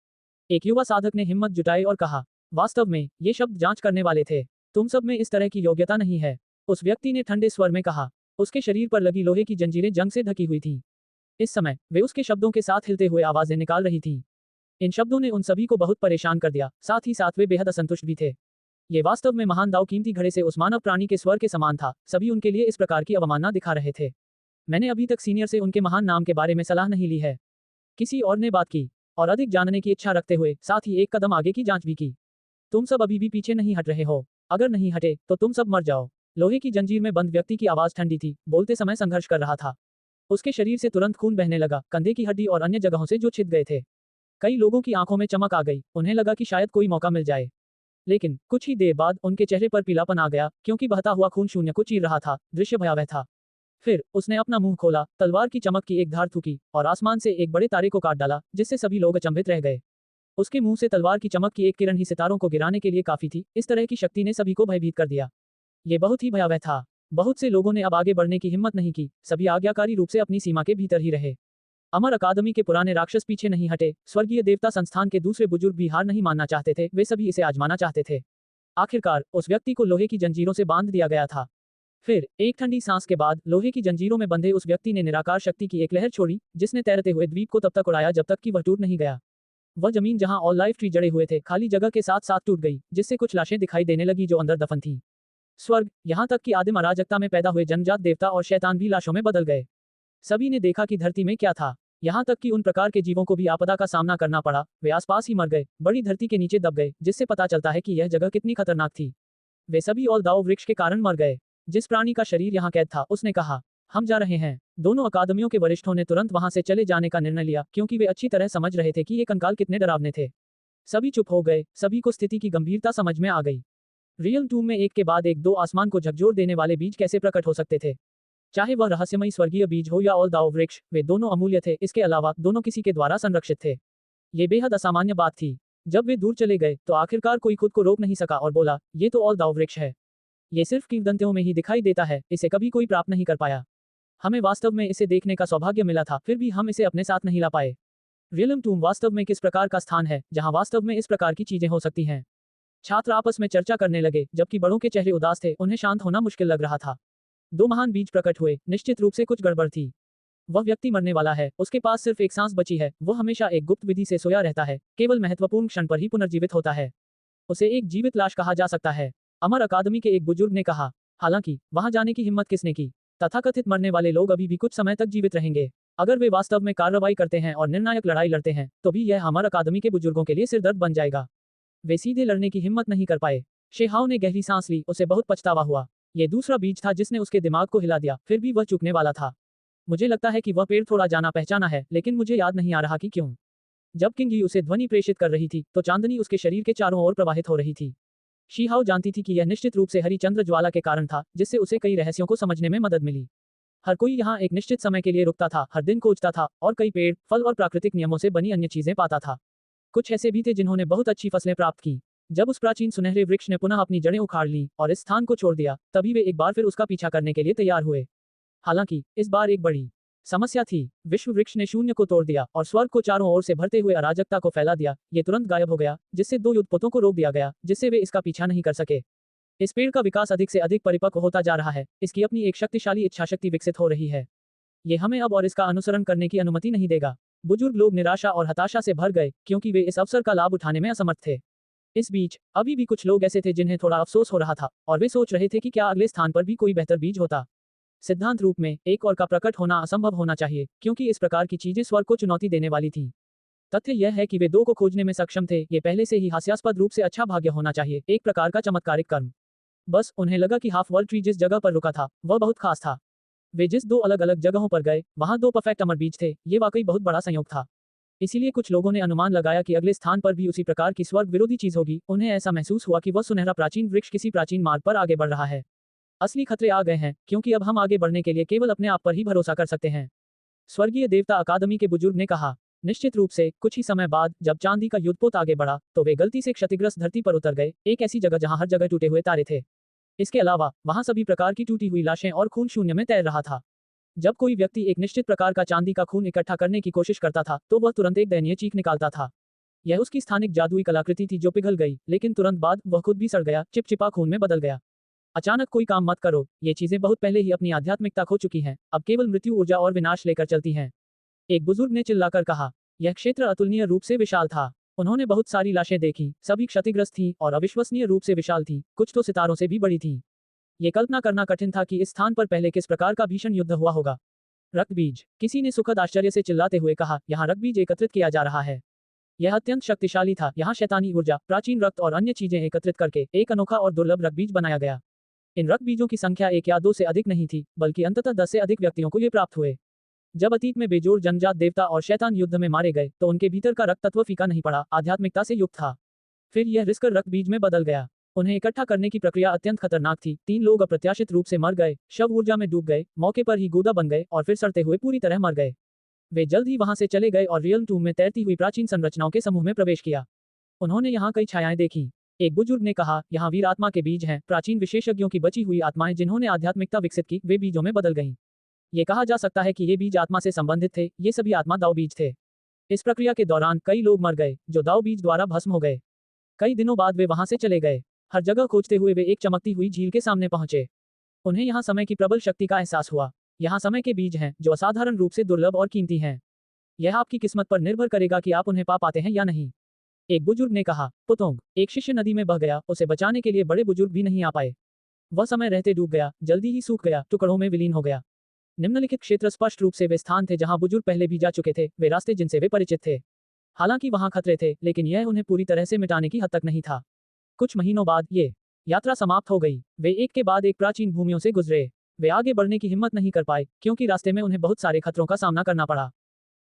एक युवा साधक ने हिम्मत जुटाई और कहा। वास्तव में ये शब्द जांच करने वाले थे। तुम सब में इस तरह की योग्यता नहीं है, उस व्यक्ति ने ठंडे स्वर में कहा। उसके शरीर पर लगी लोहे की जंजीरें जंग से ढकी हुई थीं। इस समय वे उसके शब्दों के साथ हिलते हुए आवाजें निकाल रही थीं। इन शब्दों ने उन सभी को बहुत परेशान कर दिया, साथ ही साथ वे बेहद असंतुष्ट भी थे। ये वास्तव में महान दाव कीमती घड़े से उस मानव प्राणी के स्वर के समान था। सभी उनके लिए इस प्रकार की अवमानना दिखा रहे थे। मैंने अभी तक सीनियर से उनके महान नाम के बारे में सलाह नहीं ली है। किसी और ने बात की, और अधिक जानने की इच्छा रखते हुए साथ ही एक कदम आगे की जांच भी की। तुम सब अभी भी पीछे नहीं हट रहे हो। अगर नहीं हटे तो तुम सब मर जाओ। लोहे की जंजीर में बंद व्यक्ति की आवाज ठंडी थी, बोलते समय संघर्ष कर रहा था। उसके शरीर से तुरंत खून बहने लगा, कंधे की हड्डी और अन्य जगहों से जो छिद गए थे। कई लोगों की आंखों में चमक आ गई, उन्हें लगा कि शायद कोई मौका मिल जाए। लेकिन कुछ ही देर बाद उनके चेहरे पर पीलापन आ गया, क्योंकि बहता हुआ खून शून्य को चीर रहा था। दृश्य भयावह था। फिर उसने अपना मुंह खोला, तलवार की चमक की एक धार थूकी और आसमान से एक बड़े तारे को काट डाला, जिससे सभी लोग अचंभित रह गए। उसके मुंह से तलवार की चमक की एक किरण ही सितारों को गिराने के लिए काफी थी। इस तरह की शक्ति ने सभी को भयभीत कर दिया। ये बहुत ही भयावह था। बहुत से लोगों ने अब आगे बढ़ने की हिम्मत नहीं की, सभी आज्ञाकारी रूप से अपनी सीमा के भीतर ही रहे। अमर अकादमी के पुराने राक्षस पीछे नहीं हटे, स्वर्गीय देवता संस्थान के दूसरे बुजुर्ग भी हार नहीं मानना चाहते थे, वे सभी इसे आजमाना चाहते थे। आखिरकार उस व्यक्ति को लोहे की जंजीरों से बांध दिया गया था। फिर एक ठंडी सांस के बाद लोहे की जंजीरों में बंधे उस व्यक्ति ने निराकार शक्ति की एक लहर छोड़ी, जिसने तैरते हुए द्वीप को तब तक उड़ाया जब तक कि वह टूट नहीं गया। वह जमीन जहां ऑल लाइफ ट्री जड़े हुए थे, खाली जगह के साथ साथ टूट गई, जिससे कुछ लाशें दिखाई देने लगी जो अंदर दफन थीं। स्वर्ग, यहाँ तक कि आदिम अराजकता में पैदा हुए जन्मजात देवता और शैतान भी लाशों में बदल गए। सभी ने देखा कि धरती में क्या था। यहाँ तक कि उन प्रकार के जीवों को भी आपदा का सामना करना पड़ा, वे आसपास ही मर गए, बड़ी धरती के नीचे दब गए, जिससे पता चलता है कि यह जगह कितनी खतरनाक थी। वे सभी ऑल दाउ वृक्ष के कारण मर गए। जिस प्राणी का शरीर यहाँ कैद था, उसने कहा, हम जा रहे हैं। दोनों अकादमियों के वरिष्ठों ने तुरंत वहां से चले जाने का निर्णय लिया, क्योंकि वे अच्छी तरह समझ रहे थे कि ये कंकाल कितने डरावने थे। सभी चुप हो गए, सभी को स्थिति की गंभीरता समझ में आ गई। रियल टूम में एक के बाद एक दो आसमान को झकझोर देने वाले बीज कैसे प्रकट हो सकते थे। चाहे वह रहस्यमयी स्वर्गीय बीज हो या ओल्दाओ वृक्ष, वे दोनों अमूल्य थे। इसके अलावा दोनों किसी के द्वारा संरक्षित थे। ये बेहद असामान्य बात थी। जब वे दूर चले गए तो आखिरकार कोई खुद को रोक नहीं सका और बोला, ये तो ओल्दाओ वृक्ष है। ये सिर्फ किंवदंतियों में ही दिखाई देता है, इसे कभी कोई प्राप्त नहीं कर पाया। हमें वास्तव में इसे देखने का सौभाग्य मिला था, फिर भी हम इसे अपने साथ नहीं ला पाए। रियलम टूम वास्तव में किस प्रकार का स्थान है जहां वास्तव में इस प्रकार की चीजें हो सकती हैं। छात्र आपस में चर्चा करने लगे, जबकि बड़ों के चेहरे उदास थे, उन्हें शांत होना मुश्किल लग रहा था। दो महान बीज प्रकट हुए, निश्चित रूप से कुछ गड़बड़ थी। वह व्यक्ति मरने वाला है, उसके पास सिर्फ एक सांस बची है, वो हमेशा एक गुप्त विधि से सोया रहता है, केवल महत्वपूर्ण क्षण पर ही पुनर्जीवित होता है। उसे एक जीवित लाश कहा जा सकता है, अमर अकादमी के एक बुजुर्ग ने कहा। हालांकि वहां जाने की हिम्मत किसने की? तथाकथित मरने वाले लोग अभी भी कुछ समय तक जीवित रहेंगे। अगर वे वास्तव में कार्रवाई करते हैं और निर्णायक लड़ाई लड़ते हैं, तो भी यह अमर अकादमी के बुजुर्गों के लिए सिरदर्द बन जाएगा। वे सीधे लड़ने की हिम्मत नहीं कर पाए। शेहाओ ने गहरी सांस ली, उसे बहुत पछतावा हुआ। ये दूसरा बीज था जिसने उसके दिमाग को हिला दिया, फिर भी वह चूकने वाला था। मुझे लगता है कि वह पेड़ थोड़ा जाना पहचाना है, लेकिन मुझे याद नहीं आ रहा कि क्यों। जब किंग यी उसे ध्वनि प्रेषित कर रही थी, तो चांदनी उसके शरीर के चारों ओर प्रवाहित हो रही थी। शीहाओ जानती थी कि यह निश्चित रूप से हरी चंद्र ज्वाला के कारण था, जिससे उसे कई रहस्यों को समझने में मदद मिली। हर कोई यहाँ एक निश्चित समय के लिए रुकता था, हर दिन खोजता था, और कई पेड़, फल और प्राकृतिक नियमों से बनी अन्य चीजें पाता था। कुछ ऐसे भी थे जिन्होंने बहुत अच्छी फसलें प्राप्त की। जब उस प्राचीन सुनहरे वृक्ष ने पुनः अपनी जड़ें उखाड़ ली और इस स्थान को छोड़ दिया, तभी वे एक बार फिर उसका पीछा करने के लिए तैयार हुए। हालांकि इस बार एक बड़ी समस्या थी। विश्व वृक्ष ने शून्य को तोड़ दिया और स्वर्ग को चारों ओर से भरते हुए अराजकता को फैला दिया। ये तुरंत गायब हो गया, जिससे दो युद्धपोतों को रोक दिया गया, जिससे वे इसका पीछा नहीं कर सके। इस पेड़ का विकास अधिक से अधिक परिपक्व होता जा रहा है, इसकी अपनी एक शक्तिशाली इच्छाशक्ति विकसित हो रही है। ये हमें अब और इसका अनुसरण करने की अनुमति नहीं देगा। बुजुर्ग लोग निराशा और हताशा से भर गए, क्योंकि वे इस अवसर का लाभ उठाने में असमर्थ थे। इस बीच अभी भी कुछ लोग ऐसे थे जिन्हें थोड़ा अफसोस हो रहा था, और वे सोच रहे थे कि क्या अगले स्थान पर भी कोई बेहतर बीज होता। सिद्धांत रूप में एक और का प्रकट होना असंभव होना चाहिए, क्योंकि इस प्रकार की चीजें स्वर्ग को चुनौती देने वाली थी। तथ्य यह है कि वे दो को खोजने में सक्षम थे। ये पहले से ही हास्यास्पद रूप से अच्छा भाग्य होना चाहिए, एक प्रकार का चमत्कारिक कर्म। बस उन्हें लगा कि हाफ वर्ल्ड ट्री जिस जगह पर रुका था, वह बहुत खास था। वे जिस दो अलग अलग जगहों पर गए, वहां दो परफेक्ट अमर बीज थे। ये वाकई बहुत बड़ा संयोग था। इसीलिए कुछ लोगों ने अनुमान लगाया कि अगले स्थान पर भी उसी प्रकार की स्वर्ग विरोधी चीज होगी। उन्हें ऐसा महसूस हुआ कि वह सुनहरा प्राचीन वृक्ष किसी प्राचीन मार्ग पर आगे बढ़ रहा है। असली खतरे आ गए हैं, क्योंकि अब हम आगे बढ़ने के लिए केवल अपने आप पर ही भरोसा कर सकते हैं। स्वर्गीय देवता अकादमी के बुजुर्ग ने कहा। निश्चित रूप से कुछ ही समय बाद जब चांदी का युद्धपोत आगे बढ़ा, तो वे गलती से क्षतिग्रस्त धरती पर उतर गए, एक ऐसी जगह जहां हर जगह टूटे हुए तारे थे। इसके अलावा वहां सभी प्रकार की टूटी हुई लाशें और खून शून्य में तैर रहा था। जब कोई व्यक्ति एक निश्चित प्रकार का चांदी का खून इकट्ठा करने की कोशिश करता था, तो वह तुरंत एक दयनीय चीख निकालता था। यह उसकी स्थानिक जादुई कलाकृति थी जो पिघल गई, लेकिन तुरंत बाद वह खुद भी सड़ गया, चिपचिपा खून में बदल गया। अचानक कोई काम मत करो, ये चीजें बहुत पहले ही अपनी आध्यात्मिकता खो चुकी हैं, अब केवल मृत्यु, ऊर्जा और विनाश लेकर चलती हैं। एक बुजुर्ग ने चिल्लाकर कहा। यह क्षेत्र अतुलनीय रूप से विशाल था। उन्होंने बहुत सारी लाशें देखी, सभी क्षतिग्रस्त थीं और अविश्वसनीय रूप से विशाल थीं, कुछ तो सितारों से भी बड़ी थीं। ये कल्पना करना कठिन था कि इस स्थान पर पहले किस प्रकार का भीषण युद्ध हुआ होगा। रक्तबीज, किसी ने सुखद आश्चर्य से चिल्लाते हुए कहा, यहाँ रक्तबीज एकत्रित किया जा रहा है। यह अत्यंत शक्तिशाली था। यहाँ शैतानी ऊर्जा, प्राचीन रक्त और अन्य चीजें एकत्रित करके एक अनोखा और दुर्लभ रक्तबीज बनाया गया। इन रक्तबीजों की संख्या एक या दो से अधिक नहीं थी, बल्कि अंततः 10 से अधिक व्यक्तियों को ये प्राप्त हुए। जब अतीत में बेजोड़ जनजात देवता और शैतान युद्ध में मारे गए, तो उनके भीतर का रक्त तत्व फीका नहीं पड़ा, आध्यात्मिकता से युक्त था। फिर यह रिसकर रक्तबीज में बदल गया। उन्हें इकट्ठा करने की प्रक्रिया अत्यंत खतरनाक थी। 3 लोग अप्रत्याशित रूप से मर गए, शव ऊर्जा में डूब गए, मौके पर ही गूदा बन गए और फिर सड़ते हुए पूरी तरह मर गए। वे जल्द ही वहां से चले गए और रियल टूम में तैरती हुई प्राचीन संरचनाओं के समूह में प्रवेश किया। उन्होंने यहाँ कई छायाएं देखी। एक बुजुर्ग ने कहा, यहाँ वीर आत्मा के बीज हैं, प्राचीन विशेषज्ञों की बची हुई आत्माएं जिन्होंने आध्यात्मिकता विकसित की, वे बीजों में बदल गईं। ये कहा जा सकता है कि ये बीज आत्मा से संबंधित थे। ये सभी आत्मा दाव बीज थे। इस प्रक्रिया के दौरान कई लोग मर गए, जो दाव बीज द्वारा भस्म हो गए। कई दिनों बाद वे वहां से चले गए। हर जगह खोजते हुए वे एक चमकती हुई झील के सामने पहुंचे। उन्हें यहाँ समय की प्रबल शक्ति का एहसास हुआ। यहाँ समय के बीज हैं, जो असाधारण रूप से दुर्लभ और कीमती हैं। यह आपकी किस्मत पर निर्भर करेगा कि आप उन्हें पा पाते हैं या नहीं। एक बुजुर्ग ने कहा। पुतोंग, एक शिष्य नदी में बह गया, उसे बचाने के लिए बड़े बुजुर्ग भी नहीं आ पाए। वह समय रहते डूब गया, जल्दी ही सूख गया, टुकड़ों में विलीन हो गया। निम्नलिखित क्षेत्र स्पष्ट रूप से वे स्थान थे जहां बुजुर्ग पहले भी जा चुके थे, वे रास्ते जिनसे वे परिचित थे। हालांकि वहां खतरे थे, लेकिन यह उन्हें पूरी तरह से मिटाने की हद तक नहीं था। कुछ महीनों बाद ये यात्रा समाप्त हो गई। वे एक के बाद एक प्राचीन भूमियों से गुजरे। वे आगे बढ़ने की हिम्मत नहीं कर पाए, क्योंकि रास्ते में उन्हें बहुत सारे खतरों का सामना करना पड़ा।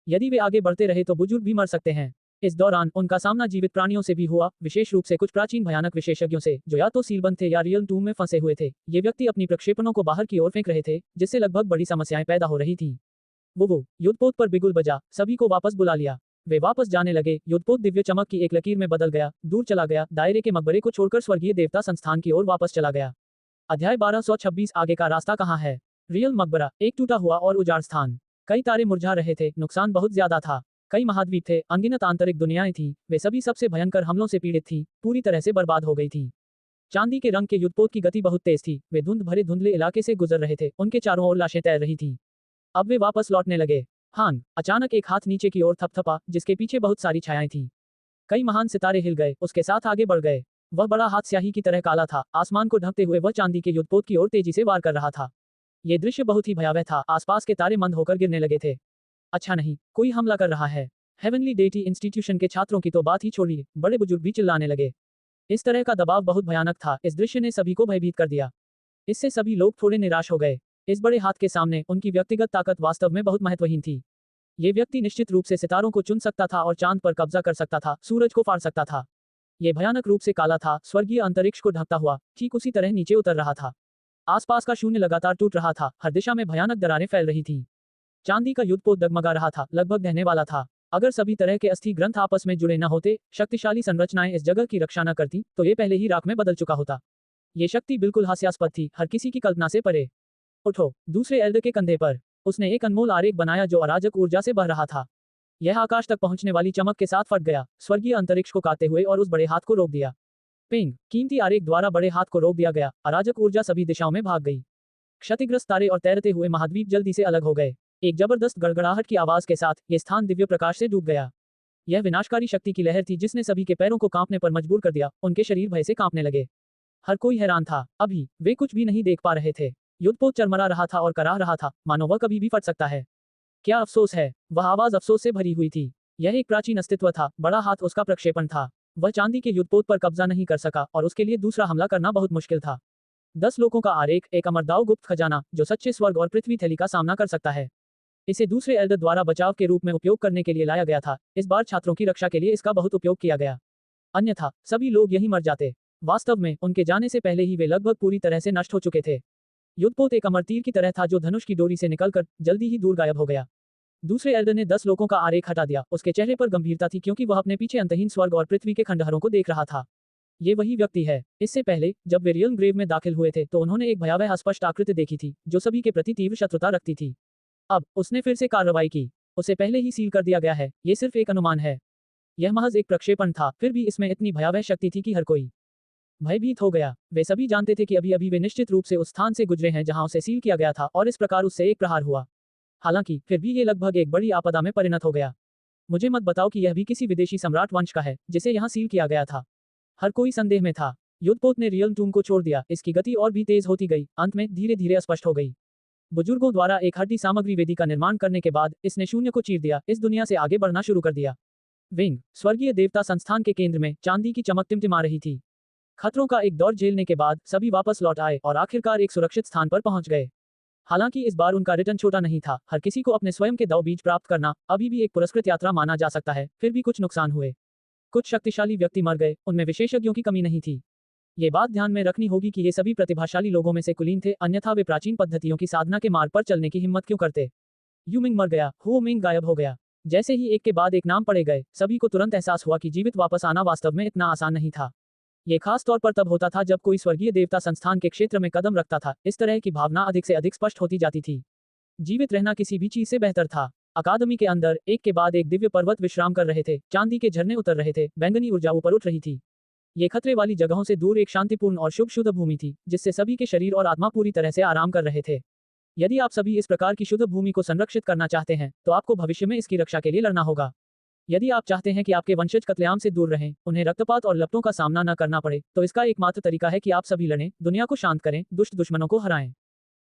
यदि वे आगे बढ़ते रहे तो बुजुर्ग भी मर सकते हैं। इस दौरान उनका सामना जीवित प्राणियों से भी हुआ, विशेष रूप से कुछ प्राचीन भयानक विशेषज्ञों से, जो या तो सीलबंद थे या रियल टूम में फंसे हुए थे। ये व्यक्ति अपनी प्रक्षेपणों को बाहर की ओर फेंक रहे थे, जिससे लगभग बड़ी समस्याएं पैदा हो रही थी। वो युद्धपोत पर बिगुल बजा, सभी को वापस बुला लिया। वे वापस जाने लगे। युद्धपोत दिव्य चमक की एक लकीर में बदल गया, दूर चला गया, दायरे के मकबरे को छोड़कर स्वर्गीय देवता संस्थान की ओर वापस चला गया। अध्याय 1226 आगे का रास्ता कहाँ है। रियल मकबरा, एक टूटा हुआ और उजाड़ स्थान। कई तारे मुरझा रहे थे, नुकसान बहुत ज्यादा था। कई महाद्वीप थे, अनगिनत आंतरिक दुनियाएं थी, वे सभी सबसे भयंकर हमलों से पीड़ित थी, पूरी तरह से बर्बाद हो गई थी। चांदी के रंग के युद्धपोत की गति बहुत तेज थी, वे धुंध भरे धुंधले इलाके से गुजर रहे थे, उनके चारों ओर लाशें तैर रही थी। अब वे वापस लौटने लगे। हान, अचानक एक हाथ नीचे की ओर थपथपा, जिसके पीछे बहुत सारी छायाएं थीं। कई महान सितारे हिल गए, उसके साथ आगे बढ़ गए। वह बड़ा हाथ स्याही की तरह काला था, आसमान को ढकते हुए वह चांदी के युद्धपोत की ओर तेजी से वार कर रहा था। ये दृश्य बहुत ही भयावह था, आसपास के तारे मंद होकर गिरने लगे थे। अच्छा नहीं, कोई हमला कर रहा है। हेवनली डेटी इंस्टीट्यूशन के छात्रों की तो बात ही छोड़िए, बड़े बुजुर्ग भी चिल्लाने लगे। इस तरह का दबाव बहुत भयानक था, इस दृश्य ने सभी को भयभीत कर दिया। इससे सभी लोग थोड़े निराश हो गए। इस बड़े हाथ के सामने उनकी व्यक्तिगत ताकत वास्तव में बहुत महत्वहीन थी। ये व्यक्ति निश्चित रूप से सितारों को चुन सकता था और चांद पर कब्जा कर सकता था, सूरज को फाड़ सकता था। ये भयानक रूप से काला था, स्वर्गीय अंतरिक्ष को ढकता हुआ, ठीक उसी तरह नीचे उतर रहा था। आसपास का शून्य लगातार टूट रहा था, हर दिशा में भयानक दरारें फैल रही थीं। चांदी का युद्धपोत डगमगा रहा था, लगभग ढहने वाला था। अगर सभी तरह के अस्थि ग्रंथ आपस में जुड़े न होते, शक्तिशाली संरचनाएं इस जगह की रक्षा न करती, तो ये पहले ही राख में बदल चुका होता। ये शक्ति बिल्कुल हास्यास्पद थी, हर किसी की कल्पना से परे। उठो, दूसरे एल्डर के कंधे पर उसने एक अनमोल आरेख बनाया जो अराजक ऊर्जा से बह रहा था। यह आकाश तक पहुंचने वाली चमक के साथ फट गया, स्वर्गीय अंतरिक्ष को काटते हुए, और उस बड़े हाथ को रोक दिया। पिंग, कीमती आरेख द्वारा बड़े हाथ को रोक दिया गया, अराजक ऊर्जा सभी दिशाओं में भाग गई। क्षतिग्रस्त तारे और तैरते हुए महाद्वीप जल्दी से अलग हो गए। एक जबरदस्त गड़गड़ाहट की आवाज के साथ यह स्थान दिव्य प्रकाश से डूब गया। यह विनाशकारी शक्ति की लहर थी जिसने सभी के पैरों को कांपने पर मजबूर कर दिया, उनके शरीर भय से कांपने लगे। हर कोई हैरान था, अभी वे कुछ भी नहीं देख पा रहे थे। युद्धपोत चरमरा रहा था और कराह रहा था, मानो वह कभी भी फट सकता है। क्या अफसोस है, वह आवाज अफसोस से भरी हुई थी। यह एक प्राचीन अस्तित्व था, बड़ा हाथ उसका प्रक्षेपण था। वह चांदी के युद्धपोत पर कब्जा नहीं कर सका और उसके लिए दूसरा हमला करना बहुत मुश्किल था। 10 लोगों का आरेख, एक अमरदाव गुप्त खजाना, जो सच्चे स्वर्ग और पृथ्वी थैली का सामना कर सकता है। इसे दूसरे एल्डर द्वारा बचाव के रूप में उपयोग करने के लिए लाया गया था। इस बार छात्रों की रक्षा के लिए इसका बहुत उपयोग किया गया, अन्यथा सभी लोग यहीं मर जाते। वास्तव में उनके जाने से पहले ही वे लगभग पूरी तरह से नष्ट हो चुके थे। युद्धपोत एक अमर तीर की तरह था जो धनुष की डोरी से निकलकर जल्दी ही दूर गायब हो गया। दूसरे एल्डर ने 10 लोगों का आरेख हटा दिया, उसके चेहरे पर गंभीरता थी क्योंकि वह अपने पीछे अंतहीन स्वर्ग और पृथ्वी के खंडहरों को देख रहा था। ये वही व्यक्ति है। इससे पहले जब वे रियल ग्रेव में दाखिल हुए थे तो उन्होंने एक भयावह अस्पष्ट आकृति देखी थी जो सभी के प्रति तीव्र शत्रुता रखती थी। अब उसने फिर से कार्रवाई की। उसे पहले ही सील कर दिया गया है, ये सिर्फ एक अनुमान है। यह महज एक प्रक्षेपण था, फिर भी इसमें इतनी भयावह शक्ति थी कि हर कोई भयभीत हो गया। वे सभी जानते थे कि अभी अभी वे निश्चित रूप से उस स्थान से गुजरे हैं जहां उसे सील किया गया था और इस प्रकार उससे एक प्रहार हुआ। हालांकि फिर भी ये लगभग एक बड़ी आपदा में परिणत हो गया। मुझे मत बताओ कि यह भी किसी विदेशी सम्राट वंश का है जिसे यहाँ सील किया गया था। हर कोई संदेह में था। युद्धपोत ने रियल टूम को छोड़ दिया, इसकी गति और भी तेज होती गई, अंत में धीरे धीरे स्पष्ट हो गई। बुजुर्गों द्वारा एक हड्डी सामग्री वेदी का निर्माण करने के बाद इसने शून्य को चीर दिया, इस दुनिया से आगे बढ़ना शुरू कर दिया। विंग, स्वर्गीय देवता संस्थान के केंद्र में चांदी की चमक टिमटिमा रही थी। खतरों का एक दौर झेलने के बाद सभी वापस लौट आए और आखिरकार एक सुरक्षित स्थान पर पहुंच गए। हालांकि इस बार उनका रिटर्न छोटा नहीं था। हर किसी को अपने स्वयं के दाव बीज प्राप्त करना अभी भी एक पुरस्कृत यात्रा माना जा सकता है। फिर भी कुछ नुकसान हुए, कुछ शक्तिशाली व्यक्ति मर गए, उनमें विशेषज्ञों की कमी नहीं थी। ये बात ध्यान में रखनी होगी कि ये सभी प्रतिभाशाली लोगों में से कुलीन थे, अन्यथा वे प्राचीन पद्धतियों की साधना के मार्ग पर चलने की हिम्मत क्यों करते। यूमिंग मर गया, हो मिंग गायब हो गया। जैसे ही एक के बाद एक नाम पड़े गए, सभी को तुरंत एहसास हुआ कि जीवित वापस आना वास्तव में इतना आसान नहीं था। ये खास तौर पर तब होता था जब कोई स्वर्गीय देवता संस्थान के क्षेत्र में कदम रखता था। इस तरह की भावना अधिक से अधिक स्पष्ट होती जाती थी। जीवित रहना किसी भी चीज से बेहतर था। अकादमी के अंदर एक के बाद एक दिव्य पर्वत विश्राम कर रहे थे, चांदी के झरने उतर रहे थे, बैंगनी ऊर्जा ऊपर उठ रही थी। ये खतरे वाली जगहों से दूर एक शांतिपूर्ण और शुभ शुद्ध भूमि थी जिससे सभी के शरीर और आत्मा पूरी तरह से आराम कर रहे थे। यदि आप सभी इस प्रकार की शुद्ध भूमि को संरक्षित करना चाहते हैं तो आपको भविष्य में इसकी रक्षा के लिए लड़ना होगा। यदि आप चाहते हैं कि आपके वंशज कत्लेआम से दूर रहें, उन्हें रक्तपात और लपटों का सामना न करना पड़े, तो इसका एकमात्र तरीका है कि आप सभी लड़ें, दुनिया को शांत करें, दुष्ट दुश्मनों को हराएं।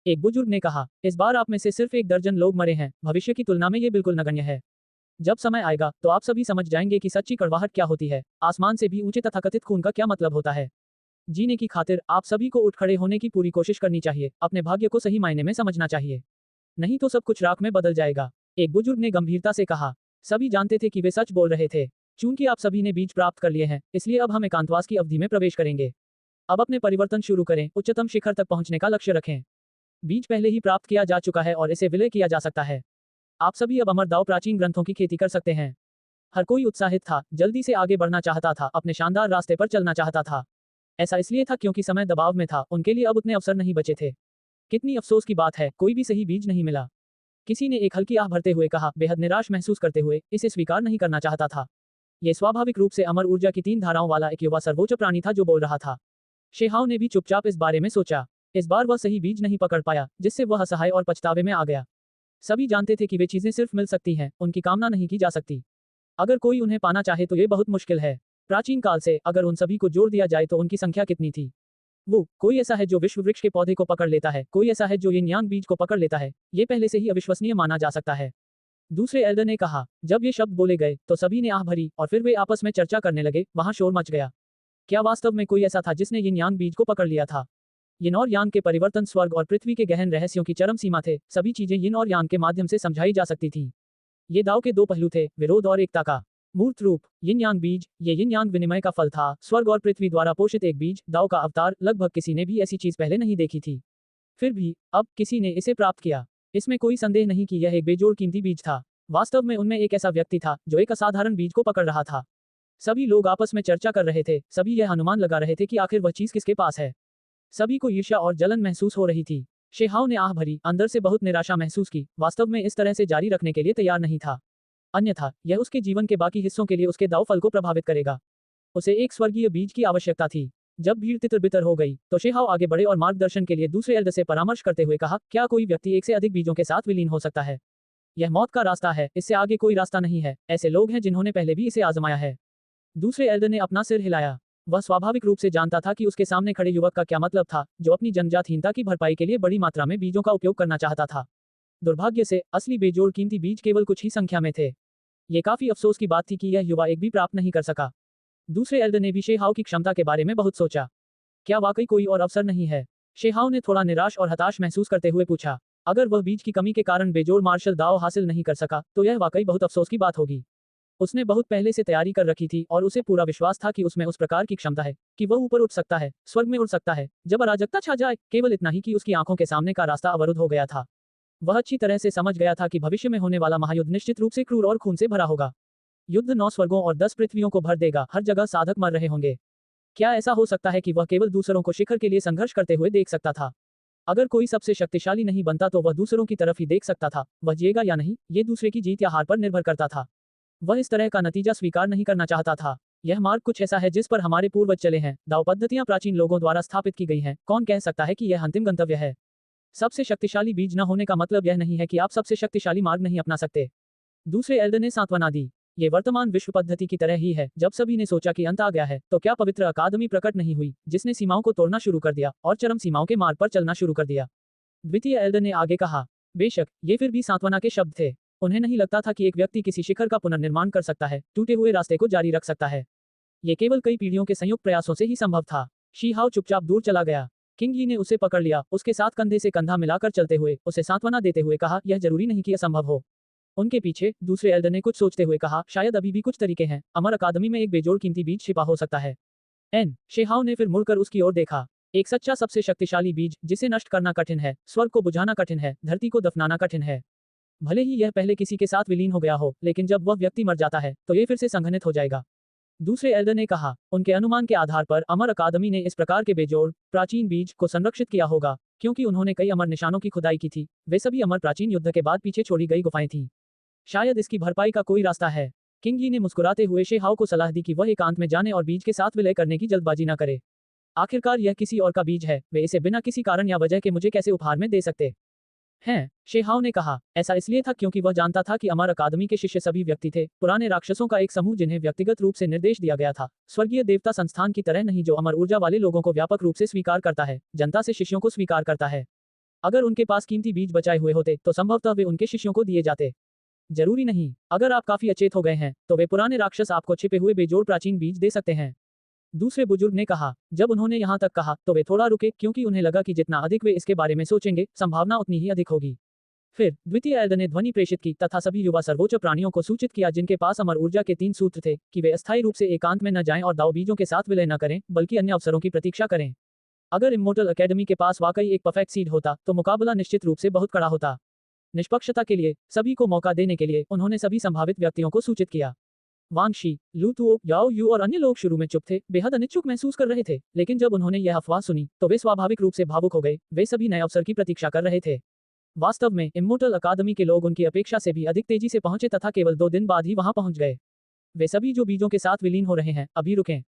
एक बुजुर्ग ने कहा, इस बार आप में से सिर्फ 1 दर्जन लोग मरे हैं, भविष्य की तुलना में ये बिल्कुल नगण्य है। जब समय आएगा तो आप सभी समझ जाएंगे कि सच्ची कड़वाहट क्या होती है, आसमान से भी ऊंचे तथाकथित खून का क्या मतलब होता है। जीने की खातिर आप सभी को उठ खड़े होने की पूरी कोशिश करनी चाहिए, अपने भाग्य को सही मायने में समझना चाहिए, नहीं तो सब कुछ राख में बदल जाएगा। एक बुजुर्ग ने गंभीरता से कहा। सभी जानते थे कि वे सच बोल रहे थे। चूंकि आप सभी ने बीज प्राप्त कर लिए हैं, इसलिए अब हम एकांतवास की अवधि में प्रवेश करेंगे। अब अपने परिवर्तन शुरू करें, उच्चतम शिखर तक पहुंचने का लक्ष्य रखें। बीज पहले ही प्राप्त किया जा चुका है और इसे विलय किया जा सकता है। आप सभी अब अमर दाव प्राचीन ग्रंथों की खेती कर सकते हैं। हर कोई उत्साहित था, जल्दी से आगे बढ़ना चाहता था, अपने शानदार रास्ते पर चलना चाहता था। ऐसा इसलिए था क्योंकि समय दबाव में था, उनके लिए अब उतने अवसर नहीं बचे थे। कितनी अफसोस की बात है, कोई भी सही बीज नहीं मिला। किसी ने एक हल्की आह भरते हुए कहा, बेहद निराश महसूस करते हुए, इसे स्वीकार नहीं करना चाहता था। यह स्वाभाविक रूप से अमर ऊर्जा की 3 धाराओं वाला एक युवा सर्वोच्च प्राणी था जो बोल रहा था। शेहाव ने भी चुपचाप इस बारे में सोचा। इस बार वह सही बीज नहीं पकड़ पाया, जिससे वह असहाय और पछतावे में आ गया। सभी जानते थे कि वे चीजें सिर्फ मिल सकती हैं, उनकी कामना नहीं की जा सकती। अगर कोई उन्हें पाना चाहे तो ये बहुत मुश्किल है। प्राचीन काल से अगर उन सभी को जोड़ दिया जाए तो उनकी संख्या कितनी थी? वो कोई ऐसा है जो विश्व वृक्ष के पौधे को पकड़ लेता है, कोई ऐसा है जो यिन यांग बीज को पकड़ लेता है। ये पहले से ही अविश्वसनीय माना जा सकता है। दूसरे एल्डर ने कहा। जब ये शब्द बोले गए तो सभी ने आह भरी और फिर वे आपस में चर्चा करने लगे। वहां शोर मच गया। क्या वास्तव में कोई ऐसा था जिसने यिन यांग बीज को पकड़ लिया था? यिन और यांग के परिवर्तन स्वर्ग और पृथ्वी के गहन रहस्यों की चरम सीमा थे। सभी चीजें यिन और यांग के माध्यम से समझाई जा सकती थीं। ये दाव के 2 पहलू थे, विरोध और एकता का मूर्त रूप। यिन यांग बीज, ये यिन यांग विनिमय का फल था, स्वर्ग और पृथ्वी द्वारा पोषित एक बीज, दाव का अवतार। लगभग किसी ने भी ऐसी चीज पहले नहीं देखी थी। फिर भी अब किसी ने इसे प्राप्त किया। इसमें कोई संदेह नहीं कि यह एक बेजोड़ कीमती बीज था। वास्तव में उनमें एक ऐसा व्यक्ति था जो एक असाधारण बीज को पकड़ रहा था। सभी लोग आपस में चर्चा कर रहे थे, सभी यह अनुमान लगा रहे थे कि आखिर वह चीज किसके पास है। सभी को ईर्ष्या और जलन महसूस हो रही थी। शेहाव ने आह भरी, अंदर से बहुत निराशा महसूस की। वास्तव में इस तरह से जारी रखने के लिए तैयार नहीं था। अन्यथा यह उसके जीवन के बाकी हिस्सों के लिए उसके दाव फल को प्रभावित करेगा। उसे एक स्वर्गीय बीज की आवश्यकता थी। जब भीड़ तितर बितर हो गई तो शेहाव आगे बढ़े और मार्गदर्शन के लिए दूसरे एल्डर से परामर्श करते हुए कहा, क्या कोई व्यक्ति एक से अधिक बीजों के साथ विलीन हो सकता है? यह मौत का रास्ता है, इससे आगे कोई रास्ता नहीं है। ऐसे लोग हैं जिन्होंने पहले भी इसे आजमाया है। दूसरे एल्डर ने अपना सिर हिलाया। वह स्वाभाविक रूप से जानता था कि उसके सामने खड़े युवक का क्या मतलब था, जो अपनी जन्मजातहीनता की भरपाई के लिए बड़ी मात्रा में बीजों का उपयोग करना चाहता था। दुर्भाग्य से असली बेजोड़ कीमती बीज केवल कुछ ही संख्या में थे। ये काफी अफसोस की बात थी कि यह युवा एक भी प्राप्त नहीं कर सका। दूसरे एल्डर ने भी शेहाव की क्षमता के बारे में बहुत सोचा। क्या वाकई कोई और अवसर नहीं है? शेहाव ने थोड़ा निराश और हताश महसूस करते हुए पूछा। अगर वह बीज की कमी के कारण बेजोड़ मार्शल दाव हासिल नहीं कर सका तो यह वाकई बहुत अफसोस की बात होगी। उसने बहुत पहले से तैयारी कर रखी थी और उसे पूरा विश्वास था कि उसमें उस प्रकार की क्षमता है कि वह ऊपर उठ सकता है, स्वर्ग में उड़ सकता है, जब अराजकता छा जाए। केवल इतना ही कि उसकी आंखों के सामने का रास्ता अवरुद्ध हो गया था। वह अच्छी तरह से समझ गया था कि भविष्य में होने वाला महायुद्ध निश्चित रूप से क्रूर और खून से भरा होगा। युद्ध 9 स्वर्गों और 10 पृथ्वियों को भर देगा। हर जगह साधक मर रहे होंगे। क्या ऐसा हो सकता है कि वह केवल दूसरों को शिखर के लिए संघर्ष करते हुए देख सकता था? अगर कोई सबसे शक्तिशाली नहीं बनता तो वह दूसरों की तरफ ही देख सकता था। वह जिएगा या नहीं, ये दूसरे की जीत या हार पर निर्भर करता था। वह इस तरह का नतीजा स्वीकार नहीं करना चाहता था। यह मार्ग कुछ ऐसा है जिस पर हमारे पूर्वज चले हैं। दाव पद्धतियां प्राचीन लोगों द्वारा स्थापित की गई हैं। कौन कह सकता है कि यह अंतिम गंतव्य है? सबसे शक्तिशाली बीज न होने का मतलब यह नहीं है कि आप सबसे शक्तिशाली मार्ग नहीं अपना सकते। दूसरे एल्डर ने सांत्वना दी। ये वर्तमान विश्व पद्धति की तरह ही है। जब सभी ने सोचा कि अंत आ गया है तो क्या पवित्र अकादमी प्रकट नहीं हुई, जिसने सीमाओं को तोड़ना शुरू कर दिया और चरम सीमाओं के मार्ग पर चलना शुरू कर दिया? द्वितीय एल्डर ने आगे कहा। बेशक ये फिर भी सांत्वना के शब्द थे। उन्हें नहीं लगता था कि एक व्यक्ति किसी शिखर का पुनर्निर्माण कर सकता है, टूटे हुए रास्ते को जारी रख सकता है। ये केवल कई पीढ़ियों के संयुक्त प्रयासों से ही संभव था। शीहाव चुपचाप दूर चला गया। किंग यी ने उसे पकड़ लिया, उसके साथ कंधे से कंधा मिलाकर चलते हुए उसे सांत्वना देते हुए कहा, यह जरूरी नहीं कि असंभव हो। उनके पीछे दूसरे एल्डर ने कुछ सोचते हुए कहा, शायद अभी भी कुछ तरीके हैं। अमर अकादमी में एक बेजोड़ कीमती बीज छिपा हो सकता है। शेहाव ने फिर मुड़कर उसकी ओर देखा। एक सच्चा सबसे शक्तिशाली बीज जिसे नष्ट करना कठिन है, स्वर्ग को बुझाना कठिन है, धरती को दफनाना कठिन है। भले ही यह पहले किसी के साथ विलीन हो गया हो, लेकिन जब वह व्यक्ति मर जाता है तो ये फिर से संघनित हो जाएगा। दूसरे एल्डर ने कहा। उनके अनुमान के आधार पर अमर अकादमी ने इस प्रकार के बेजोड़ प्राचीन बीज को संरक्षित किया होगा, क्योंकि उन्होंने कई अमर निशानों की खुदाई की थी। वे सभी अमर प्राचीन युद्ध के बाद पीछे छोड़ी गई गुफाएं थीं। शायद इसकी भरपाई का कोई रास्ता है। किंग यी ने मुस्कुराते हुए शेहाव को सलाह दी कि वह एकांत में जाने और बीज के साथ विलय करने की जल्दबाजी न करे। आखिरकार यह किसी और का बीज है, वे इसे बिना किसी कारण या वजह के मुझे कैसे उपहार में दे सकते हैं? शेहाव ने कहा। ऐसा इसलिए था क्योंकि वह जानता था कि अमर अकादमी के शिष्य सभी व्यक्ति थे, पुराने राक्षसों का एक समूह जिन्हें व्यक्तिगत रूप से निर्देश दिया गया था। स्वर्गीय देवता संस्थान की तरह नहीं जो अमर ऊर्जा वाले लोगों को व्यापक रूप से स्वीकार करता है, जनता से शिष्यों को स्वीकार करता है। अगर उनके पास कीमती बीज बचाए हुए होते तो संभवतः वे उनके शिष्यों को दिए जाते। जरूरी नहीं। अगर आप काफी अचेत हो गए हैं तो वे पुराने राक्षस आपको छिपे हुए बेजोड़ प्राचीन बीज दे सकते हैं। दूसरे बुजुर्ग ने कहा। जब उन्होंने यहाँ तक कहा तो वे थोड़ा रुके, क्योंकि उन्हें लगा कि जितना अधिक वे इसके बारे में सोचेंगे, संभावना उतनी ही अधिक होगी। फिर द्वितीय एल्डर ने ध्वनि प्रेषित की तथा सभी युवा सर्वोच्च प्राणियों को सूचित किया जिनके पास अमर ऊर्जा के 3 सूत्र थे कि वे अस्थायी रूप से एकांत में न जाएं और दाव बीजों के साथ विलय न करें बल्कि अन्य अवसरों की प्रतीक्षा करें। अगर इमोर्टल एकेडमी के पास वाकई एक परफेक्ट सीड होता तो मुकाबला निश्चित रूप से बहुत कड़ा होता। निष्पक्षता के लिए सभी को मौका देने के लिए उन्होंने सभी संभावित व्यक्तियों को सूचित किया। वांग शी, लू तुओ, याओ यू और अन्य लोग शुरू में चुप थे, बेहद अनिच्छुक महसूस कर रहे थे, लेकिन जब उन्होंने यह अफवाह सुनी तो वे स्वाभाविक रूप से भावुक हो गए। वे सभी नए अवसर की प्रतीक्षा कर रहे थे। वास्तव में इमोर्टल अकादमी के लोग उनकी अपेक्षा से भी अधिक तेजी से पहुंचे तथा केवल 2 दिन बाद ही वहां पहुंच गए। वे सभी जो बीजों के साथ विलीन हो रहे हैं, अभी रुकें।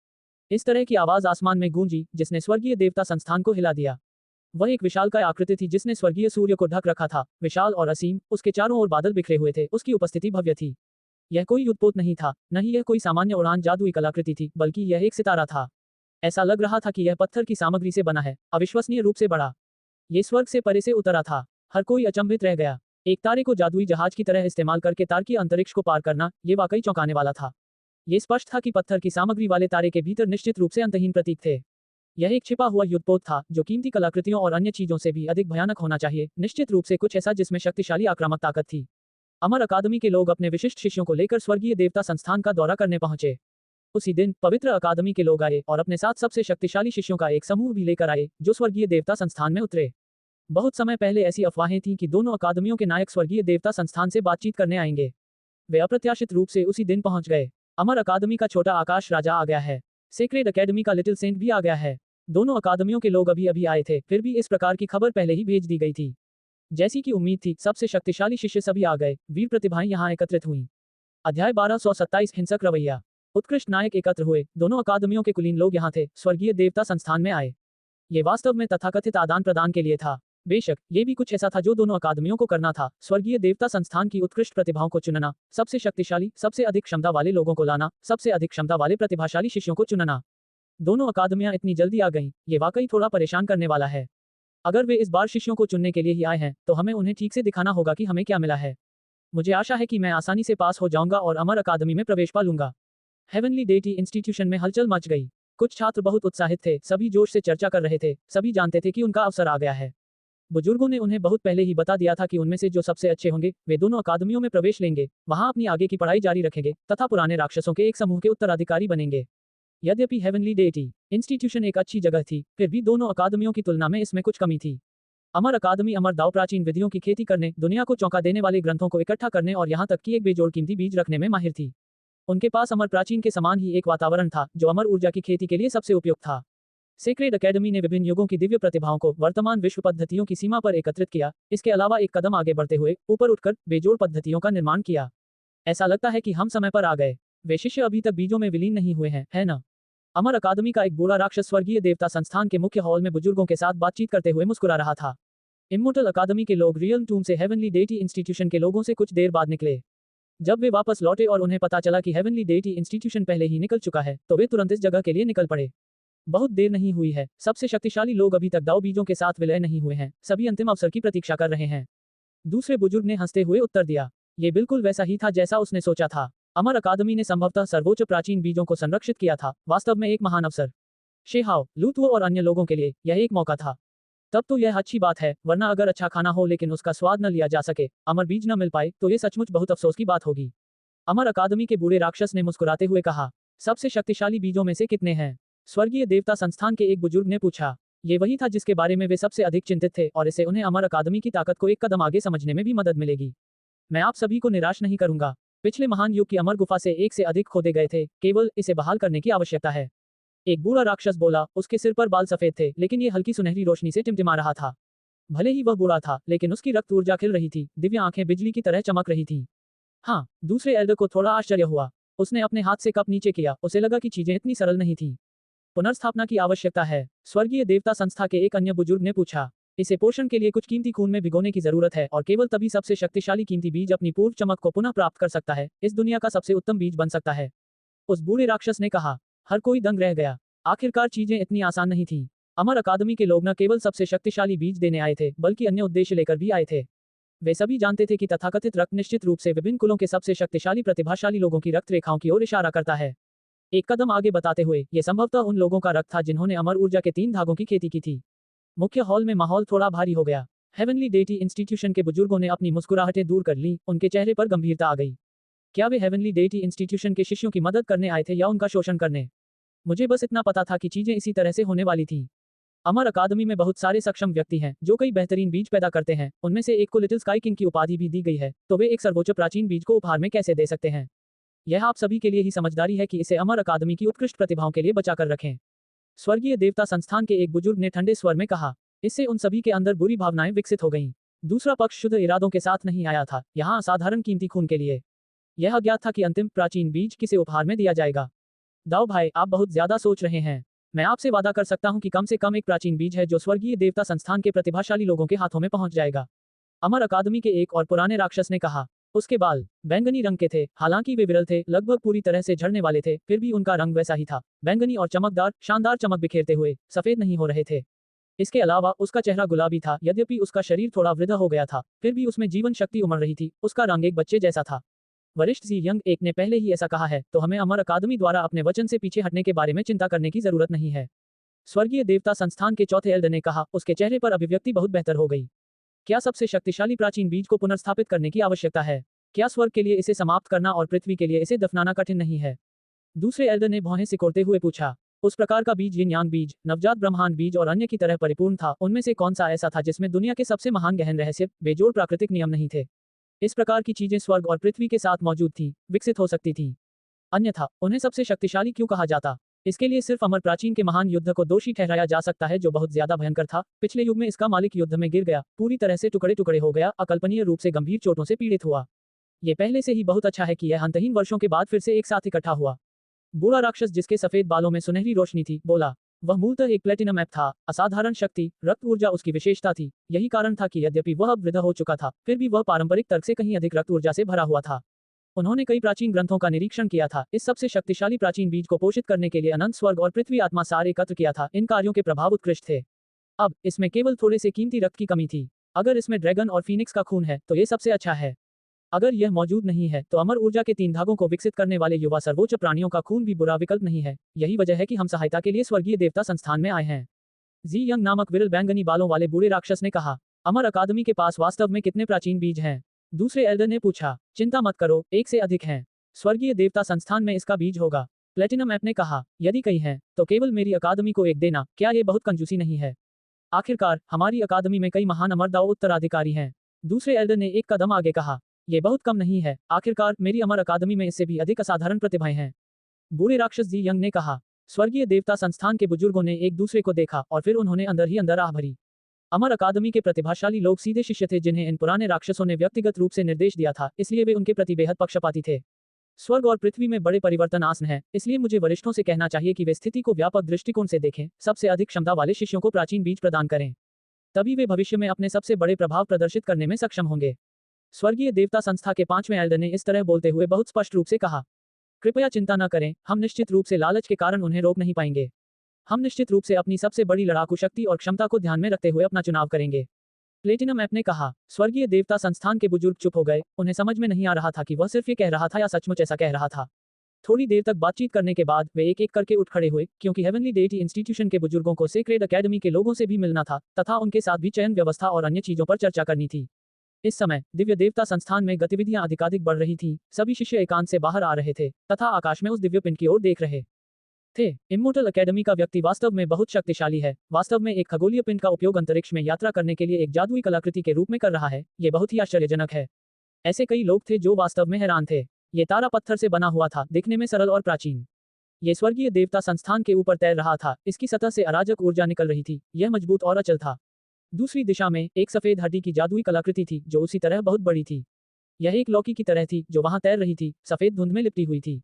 इस तरह की आवाज आसमान में गूंजी जिसने स्वर्गीय देवता संस्थान को हिला दिया। वह एक विशालकाय आकृति थी जिसने स्वर्गीय सूर्य को ढक रखा था, विशाल और असीम, उसके चारों ओर बादल बिखरे हुए थे, उसकी उपस्थिति भव्य थी। यह कोई युद्धपोत नहीं था, न ही यह कोई सामान्य उड़ान जादुई कलाकृति थी, बल्कि यह एक सितारा था। ऐसा लग रहा था कि यह पत्थर की सामग्री से बना है, अविश्वसनीय रूप से बड़ा। ये स्वर्ग से परे से उतरा था। हर कोई अचंभित रह गया। एक तारे को जादुई जहाज की तरह इस्तेमाल करके तारकीय अंतरिक्ष को पार करना, ये वाकई चौंकाने वाला था। ये स्पष्ट था कि पत्थर की सामग्री वाले तारे के भीतर निश्चित रूप से अंतहीन प्रतीक थे। यह एक छिपा हुआ युद्धपोत था जो कीमती कलाकृतियों और अन्य चीजों से भी अधिक भयानक होना चाहिए, निश्चित रूप से कुछ ऐसा जिसमें शक्तिशाली आक्रामक ताकत थी। अमर अकादमी के लोग अपने विशिष्ट शिष्यों को लेकर स्वर्गीय देवता संस्थान का दौरा करने पहुंचे। उसी दिन पवित्र अकादमी के लोग आए और अपने साथ सबसे शक्तिशाली शिष्यों का एक समूह भी लेकर आए जो स्वर्गीय देवता संस्थान में उतरे। बहुत समय पहले ऐसी अफवाहें थीं कि दोनों अकादमियों के नायक स्वर्गीय देवता संस्थान से बातचीत करने आएंगे। वे अप्रत्याशित रूप से उसी दिन पहुंच गए। अमर अकादमी का छोटा आकाश राजा आ गया है। सेक्रेड अकेडमी का लिटिल सेंट भी आ गया है। दोनों अकादमियों के लोग अभी अभी आए थे, फिर भी इस प्रकार की खबर पहले ही भेज दी गई थी। जैसी कि उम्मीद थी, सबसे शक्तिशाली शिष्य सभी आ गए। वीर प्रतिभाएं यहाँ एकत्रित हुईं। अध्याय 1227 हिंसक रवैया। उत्कृष्ट नायक एकत्र हुए। दोनों अकादमियों के कुलीन लोग यहाँ थे, स्वर्गीय देवता संस्थान में आए। ये वास्तव में तथाकथित आदान प्रदान के लिए था। बेशक ये भी कुछ ऐसा था जो दोनों अकादमियों को करना था, स्वर्गीय देवता संस्थान की उत्कृष्ट प्रतिभाओं को चुनना, सबसे शक्तिशाली, सबसे अधिक क्षमता वाले लोगों को लाना, सबसे अधिक क्षमता वाले प्रतिभाशाली शिष्यों को चुनना। दोनों अकादमियां इतनी जल्दी आ गईं, ये वाकई थोड़ा परेशान करने वाला है। अगर वे इस बार शिष्यों को चुनने के लिए ही आए हैं तो हमें उन्हें ठीक से दिखाना होगा कि हमें क्या मिला है। मुझे आशा है कि मैं आसानी से पास हो जाऊंगा और अमर अकादमी में प्रवेश पा लूंगा। हेवनली डेटी इंस्टीट्यूशन में हलचल मच गई। कुछ छात्र बहुत उत्साहित थे, सभी जोश से चर्चा कर रहे थे, सभी जानते थे कि उनका अवसर आ गया है। बुजुर्गों ने उन्हें बहुत पहले ही बता दिया था कि उनमें से जो सबसे अच्छे होंगे वे दोनों अकादमियों में प्रवेश लेंगे, वहां अपनी आगे की पढ़ाई जारी रखेंगे तथा पुराने राक्षसों के एक समूह के उत्तराधिकारी बनेंगे। यद्यपि हेवनली डेटी इंस्टीट्यूशन एक अच्छी जगह थी, फिर भी दोनों अकादमियों की तुलना में इसमें कुछ कमी थी। अमर अकादमी अमर दाव प्राचीन विधियों की खेती करने, दुनिया को चौंका देने वाले ग्रंथों को इकट्ठा करने और यहाँ तक कि एक बेजोड़ कीमती बीज रखने में माहिर थी। उनके पास अमर प्राचीन के समान ही एक वातावरण था जो अमर ऊर्जा की खेती के लिए सबसे उपयुक्त था। सेक्रेड अकेडमी ने विभिन्न युगों की दिव्य प्रतिभाओं को वर्तमान विश्व पद्धतियों की सीमा पर एकत्रित किया। इसके अलावा एक कदम आगे बढ़ते हुए ऊपर उठकर बेजोड़ पद्धतियों का निर्माण किया। ऐसा लगता है कि हम समय पर आ गए। वे शिष्य अभी तक बीजों में विलीन नहीं हुए हैं, है ना? अमर अकादमी का एक बूढ़ा राक्षस स्वर्गीय देवता संस्थान के मुख्य हॉल में बुजुर्गों के साथ बातचीत करते हुए मुस्कुरा रहा था। इमोर्टल अकादमी के लोग रियल टूम से हेवनली डेटी इंस्टीट्यूशन के लोगों से कुछ देर बाद निकले। जब वे वापस लौटे और उन्हें पता चला कि हेवनली डेटी इंस्टीट्यूशन पहले ही निकल चुका है तो वे तुरंत इस जगह के लिए निकल पड़े। बहुत देर नहीं हुई है, सबसे शक्तिशाली लोग अभी तक दाव बीजों के साथ विलय नहीं हुए हैं, सभी अंतिम अवसर की प्रतीक्षा कर रहे हैं। दूसरे बुजुर्ग ने हंसते हुए उत्तर दिया। ये बिल्कुल वैसा ही था जैसा उसने सोचा था। अमर अकादमी ने संभवतः सर्वोच्च प्राचीन बीजों को संरक्षित किया था, वास्तव में एक महान अवसर। शेहाओ, लूतुओ और अन्य लोगों के लिए यह एक मौका था। तब तो यह अच्छी बात है, वरना अगर अच्छा खाना हो लेकिन उसका स्वाद न लिया जा सके, अमर बीज न मिल पाए तो ये सचमुच बहुत अफसोस की बात होगी। अमर अकादमी के बूढ़े राक्षस ने मुस्कुराते हुए कहा, सबसे शक्तिशाली बीजों में से कितने हैं? स्वर्गीय देवता संस्थान के एक बुजुर्ग ने पूछा। ये वही था जिसके बारे में वे सबसे अधिक चिंतित थे और इससे उन्हें अमर अकादमी की ताकत को एक कदम आगे समझने में भी मदद मिलेगी। मैं आप सभी को निराश नहीं करूंगा। पिछले महान युग की अमर गुफा से एक से अधिक खोदे गए थे, केवल इसे बहाल करने की आवश्यकता है। एक बूढ़ा राक्षस बोला, उसके सिर पर बाल सफेद थे लेकिन ये हल्की सुनहरी रोशनी से टिमटिमा रहा था। भले ही वह बूढ़ा था लेकिन उसकी रक्त ऊर्जा खिल रही थी, दिव्य आंखें बिजली की तरह चमक रही थीं। हाँ, दूसरे एल्डर को थोड़ा आश्चर्य हुआ। उसने अपने हाथ से कप नीचे किया, उसे लगा कि चीजें इतनी सरल नहीं थीं। पुनर्स्थापना की आवश्यकता है, स्वर्गीय देवता संस्था के एक अन्य बुजुर्ग ने पूछा। इसे पोषण के लिए कुछ कीमती खून में भिगोने की जरूरत है और केवल तभी सबसे शक्तिशाली कीमती बीज अपनी पूर्व चमक को पुनः प्राप्त कर सकता है, इस दुनिया का सबसे उत्तम बीज बन सकता है। उस बूढ़े राक्षस ने कहा। हर कोई दंग रह गया। आखिरकार चीजें इतनी आसान नहीं थीं। अमर अकादमी के लोग न केवल सबसे शक्तिशाली बीज देने आए थे बल्कि अन्य उद्देश्य लेकर भी आए थे। वे सभी जानते थे कि तथाकथित रक्त निश्चित रूप से विभिन्न कुलों के सबसे शक्तिशाली प्रतिभाशाली लोगों की रक्त रेखाओं की ओर इशारा करता है। एक कदम आगे बताते हुए, यह संभवतः उन लोगों का रक्त था जिन्होंने अमर ऊर्जा के 3 धागों की खेती की थी। मुख्य हॉल में माहौल थोड़ा भारी हो गया। हेवनली डेटी इंस्टीट्यूशन के बुजुर्गों ने अपनी मुस्कुराहटें दूर कर ली, उनके चेहरे पर गंभीरता आ गई। क्या वे हेवनली डेटी इंस्टीट्यूशन के शिष्यों की मदद करने आए थे या उनका शोषण करने? मुझे बस इतना पता था कि चीजें इसी तरह से होने वाली थीं। अमर अकादमी में बहुत सारे सक्षम व्यक्ति हैं जो कई बेहतरीन बीज पैदा करते हैं, उनमें से एक को लिटिल स्काई किंग की उपाधि भी दी गई है, तो वे एक सर्वोच्च प्राचीन बीज को उपहार में कैसे दे सकते हैं? यह आप सभी के लिए ही समझदारी है कि इसे अमर अकादमी की उत्कृष्ट प्रतिभाओं के लिए बचाकर रखें। स्वर्गीय देवता संस्थान के एक बुजुर्ग ने ठंडे स्वर में कहा। इससे उन सभी के अंदर बुरी भावनाएं विकसित हो गईं। दूसरा पक्ष शुद्ध इरादों के साथ नहीं आया था, यहाँ असाधारण कीमती खून के लिए। यह अज्ञात था कि अंतिम प्राचीन बीज किसे उपहार में दिया जाएगा। दाऊ भाई, आप बहुत ज्यादा सोच रहे हैं। मैं आपसे वादा कर सकता हूं कि कम से कम एक प्राचीन बीज है जो स्वर्गीय देवता संस्थान के प्रतिभाशाली लोगों के हाथों में पहुंच जाएगा। अमर अकादमी के एक और पुराने राक्षस ने कहा। उसके बाल बैंगनी रंग के थे, हालांकि वे विरल थे, लगभग पूरी तरह से झड़ने वाले थे, फिर भी उनका रंग वैसा ही था, बैंगनी और चमकदार, शानदार चमक बिखेरते हुए, सफेद नहीं हो रहे थे। इसके अलावा उसका चेहरा गुलाबी था, यद्यपि उसका शरीर थोड़ा वृद्ध हो गया था, फिर भी उसमें जीवन शक्ति उमड़ रही थी, उसका रंग एक बच्चे जैसा था। वरिष्ठ जी यंग एक ने पहले ही ऐसा कहा है, तो हमें अमर अकादमी द्वारा अपने वचन से पीछे हटने के बारे में चिंता करने की जरूरत नहीं है। स्वर्गीय देवता संस्थान के चौथे एल्डर ने कहा, उसके चेहरे पर अभिव्यक्ति बहुत बेहतर हो गई। क्या सबसे शक्तिशाली प्राचीन बीज को पुनर्स्थापित करने की आवश्यकता है? क्या स्वर्ग के लिए इसे समाप्त करना और पृथ्वी के लिए इसे दफनाना कठिन नहीं है? दूसरे एल्डर ने भौहें सिकोड़ते हुए पूछा। उस प्रकार का बीज, यिन यांग बीज, नवजात ब्रह्मांड बीज और अन्य की तरह परिपूर्ण था, उनमें से कौन सा ऐसा था जिसमें दुनिया के सबसे महान गहन रहस्य, बेजोड़ प्राकृतिक नियम नहीं थे? इस प्रकार की चीजें स्वर्ग और पृथ्वी के साथ मौजूद थीं, विकसित हो सकती थीं। अन्यथा उन्हें सबसे शक्तिशाली क्यों कहा जाता? इसके लिए सिर्फ अमर प्राचीन के महान युद्ध को दोषी ठहराया जा सकता है, जो बहुत ज्यादा भयंकर था। पिछले युग में इसका मालिक युद्ध में गिर गया, पूरी तरह से टुकड़े टुकड़े हो गया, अकल्पनीय रूप से गंभीर चोटों से पीड़ित हुआ। ये पहले से ही बहुत अच्छा है कि यह अंतहीन वर्षों के बाद फिर से एक साथ इकट्ठा हुआ। बूढ़ा राक्षस, जिसके सफेद बालों में सुनहरी रोशनी थी, बोला। वह मूलतः एक प्लेटिनम ऐप था, असाधारण शक्ति, रक्त ऊर्जा उसकी विशेषता थी। यही कारण था कि यद्यपि वह अब वृद्ध हो चुका था, फिर भी वह पारंपरिक तर्क से कहीं अधिक रक्त ऊर्जा से भरा हुआ था। उन्होंने कई प्राचीन ग्रंथों का निरीक्षण किया था, इस सबसे शक्तिशाली प्राचीन बीज को पोषित करने के लिए अनंत स्वर्ग और पृथ्वी आत्मा सार एकत्र किया था। इन कार्यों के प्रभाव उत्कृष्ट थे। अब इसमें केवल थोड़े से कीमती रक्त की कमी थी। अगर इसमें ड्रैगन और फीनिक्स का खून है तो ये सबसे अच्छा है। अगर यह मौजूद नहीं है तो अमर ऊर्जा के 3 धागों को विकसित करने वाले युवा सर्वोच्च प्राणियों का खून भी बुरा विकल्प नहीं है। यही वजह है कि हम सहायता के लिए स्वर्गीय देवता संस्थान में आए हैं। जी यंग नामक विरल बैंगनी बालों वाले बूढ़े राक्षस ने कहा। अमर अकादमी के पास वास्तव में कितने प्राचीन बीज हैं? दूसरे एल्डर ने पूछा। चिंता मत करो, एक से अधिक हैं। स्वर्गीय देवता संस्थान में इसका बीज होगा। प्लेटिनम ऐप ने कहा। यदि कई हैं तो केवल मेरी अकादमी को एक देना, क्या ये बहुत कंजूसी नहीं है? आखिरकार हमारी अकादमी में कई महान अमरदाऊ उत्तराधिकारी हैं। दूसरे एल्डर ने एक कदम आगे कहा। ये बहुत कम नहीं है, आखिरकार मेरी अमर अकादमी में इससे भी अधिक असाधारण प्रतिभाएं हैं। बूढ़े राक्षस जी यंग ने कहा। स्वर्गीय देवता संस्थान के बुजुर्गों ने एक दूसरे को देखा और फिर उन्होंने अंदर ही अंदर आह भरी। अमर अकादमी के प्रतिभाशाली लोग सीधे शिष्य थे, जिन्हें इन पुराने राक्षसों ने व्यक्तिगत रूप से निर्देश दिया था, इसलिए वे उनके प्रति बेहद पक्षपाती थे। स्वर्ग और पृथ्वी में बड़े परिवर्तन आसन है, इसलिए मुझे वरिष्ठों से कहना चाहिए कि वे स्थिति को व्यापक दृष्टिकोण से देखें, सबसे अधिक क्षमता वाले शिष्यों को प्राचीन बीज प्रदान करें। तभी वे भविष्य में अपने सबसे बड़े प्रभाव प्रदर्शित करने में सक्षम होंगे। स्वर्गीय देवता संस्था के 5वें एल्डर ने इस तरह बोलते हुए बहुत स्पष्ट रूप से कहा। कृपया चिंता न करें, हम निश्चित रूप से लालच के कारण उन्हें रोक नहीं पाएंगे। हम निश्चित रूप से अपनी सबसे बड़ी लड़ाकू शक्ति और क्षमता को ध्यान में रखते हुए अपना चुनाव करेंगे। प्लेटिनम ऐप ने कहा। स्वर्गीय देवता संस्थान के बुजुर्ग चुप हो गए, उन्हें समझ में नहीं आ रहा था कि वह सिर्फ ये कह रहा था या सचमुच ऐसा कह रहा था। थोड़ी देर तक बातचीत करने के बाद वे एक एक करके उठ खड़े हुए, क्योंकि हेवनली डेटी इंस्टीट्यूशन के बुजुर्गों को सेक्रेड अकेडमी के लोगों से भी मिलना था, तथा उनके साथ भी चयन व्यवस्था और अन्य चीजों पर चर्चा करनी थी। इस समय दिव्य देवता संस्थान में गतिविधियां अधिकाधिक बढ़ रही थीं, सभी शिष्य एकांत से बाहर आ रहे थे तथा आकाश में उस दिव्य पिंड की ओर देख रहे थे। इमोर्टल अकेडमी का व्यक्ति वास्तव में बहुत शक्तिशाली है, वास्तव में एक खगोलीय पिंड का उपयोग अंतरिक्ष में यात्रा करने के लिए एक जादुई कलाकृति के रूप में कर रहा है। ये बहुत ही आश्चर्यजनक है। ऐसे कई लोग थे जो वास्तव में हैरान थे। ये तारा पत्थर से बना हुआ था, दिखने में सरल और प्राचीन। ये स्वर्गीय देवता संस्थान के ऊपर तैर रहा था, इसकी सतह से अराजक ऊर्जा निकल रही थी, यह मजबूत और अचल था। दूसरी दिशा में एक सफेद हड्डी की जादुई कलाकृति थी जो उसी तरह बहुत बड़ी थी। यह एक लौकी की तरह थी जो वहां तैर रही थी, सफेद धुंध में लिपटी हुई थी।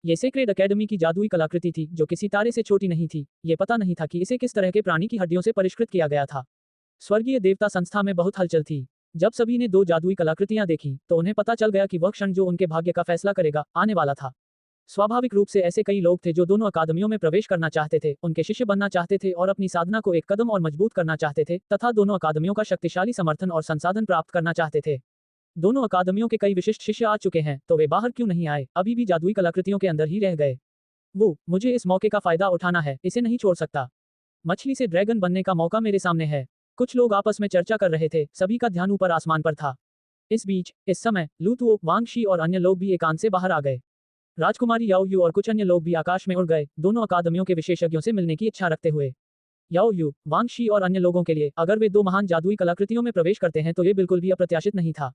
ये सेक्रेड अकेडमी की जादुई कलाकृति थी जो किसी तारे से छोटी नहीं थी। ये पता नहीं था कि इसे किस तरह के प्राणी की हड्डियों से परिष्कृत किया गया था। स्वर्गीय देवता संस्था में बहुत हलचल थी। जब सभी ने 2 जादुई कलाकृतियां देखी तो उन्हें पता चल गया कि वह क्षण जो उनके भाग्य का फैसला करेगा, आने वाला था। स्वाभाविक रूप से ऐसे कई लोग थे जो दोनों अकादमियों में प्रवेश करना चाहते थे, उनके शिष्य बनना चाहते थे और अपनी साधना को एक कदम और मजबूत करना चाहते थे, तथा दोनों अकादमियों का शक्तिशाली समर्थन और संसाधन प्राप्त करना चाहते थे। दोनों अकादमियों के कई विशिष्ट शिष्य आ चुके हैं, तो वे बाहर क्यों नहीं आए, अभी भी जादुई कलाकृतियों के अंदर ही रह गए। मुझे इस मौके का फायदा उठाना है, इसे नहीं छोड़ सकता। मछली से ड्रैगन बनने का मौका मेरे सामने है। कुछ लोग आपस में चर्चा कर रहे थे, सभी का ध्यान ऊपर आसमान पर था। इस बीच इस समय लू तुओ, वांग शी और अन्य लोग भी एकांत से बाहर आ गए। राजकुमारी याओ यू और कुछ अन्य लोग भी आकाश में उड़ गए, दोनों अकादमियों के विशेषज्ञों से मिलने की इच्छा रखते हुए। याओ यू, वांग शी और अन्य लोगों के लिए अगर वे दो महान जादुई कलाकृतियों में प्रवेश करते हैं तो ये बिल्कुल भी अप्रत्याशित नहीं था।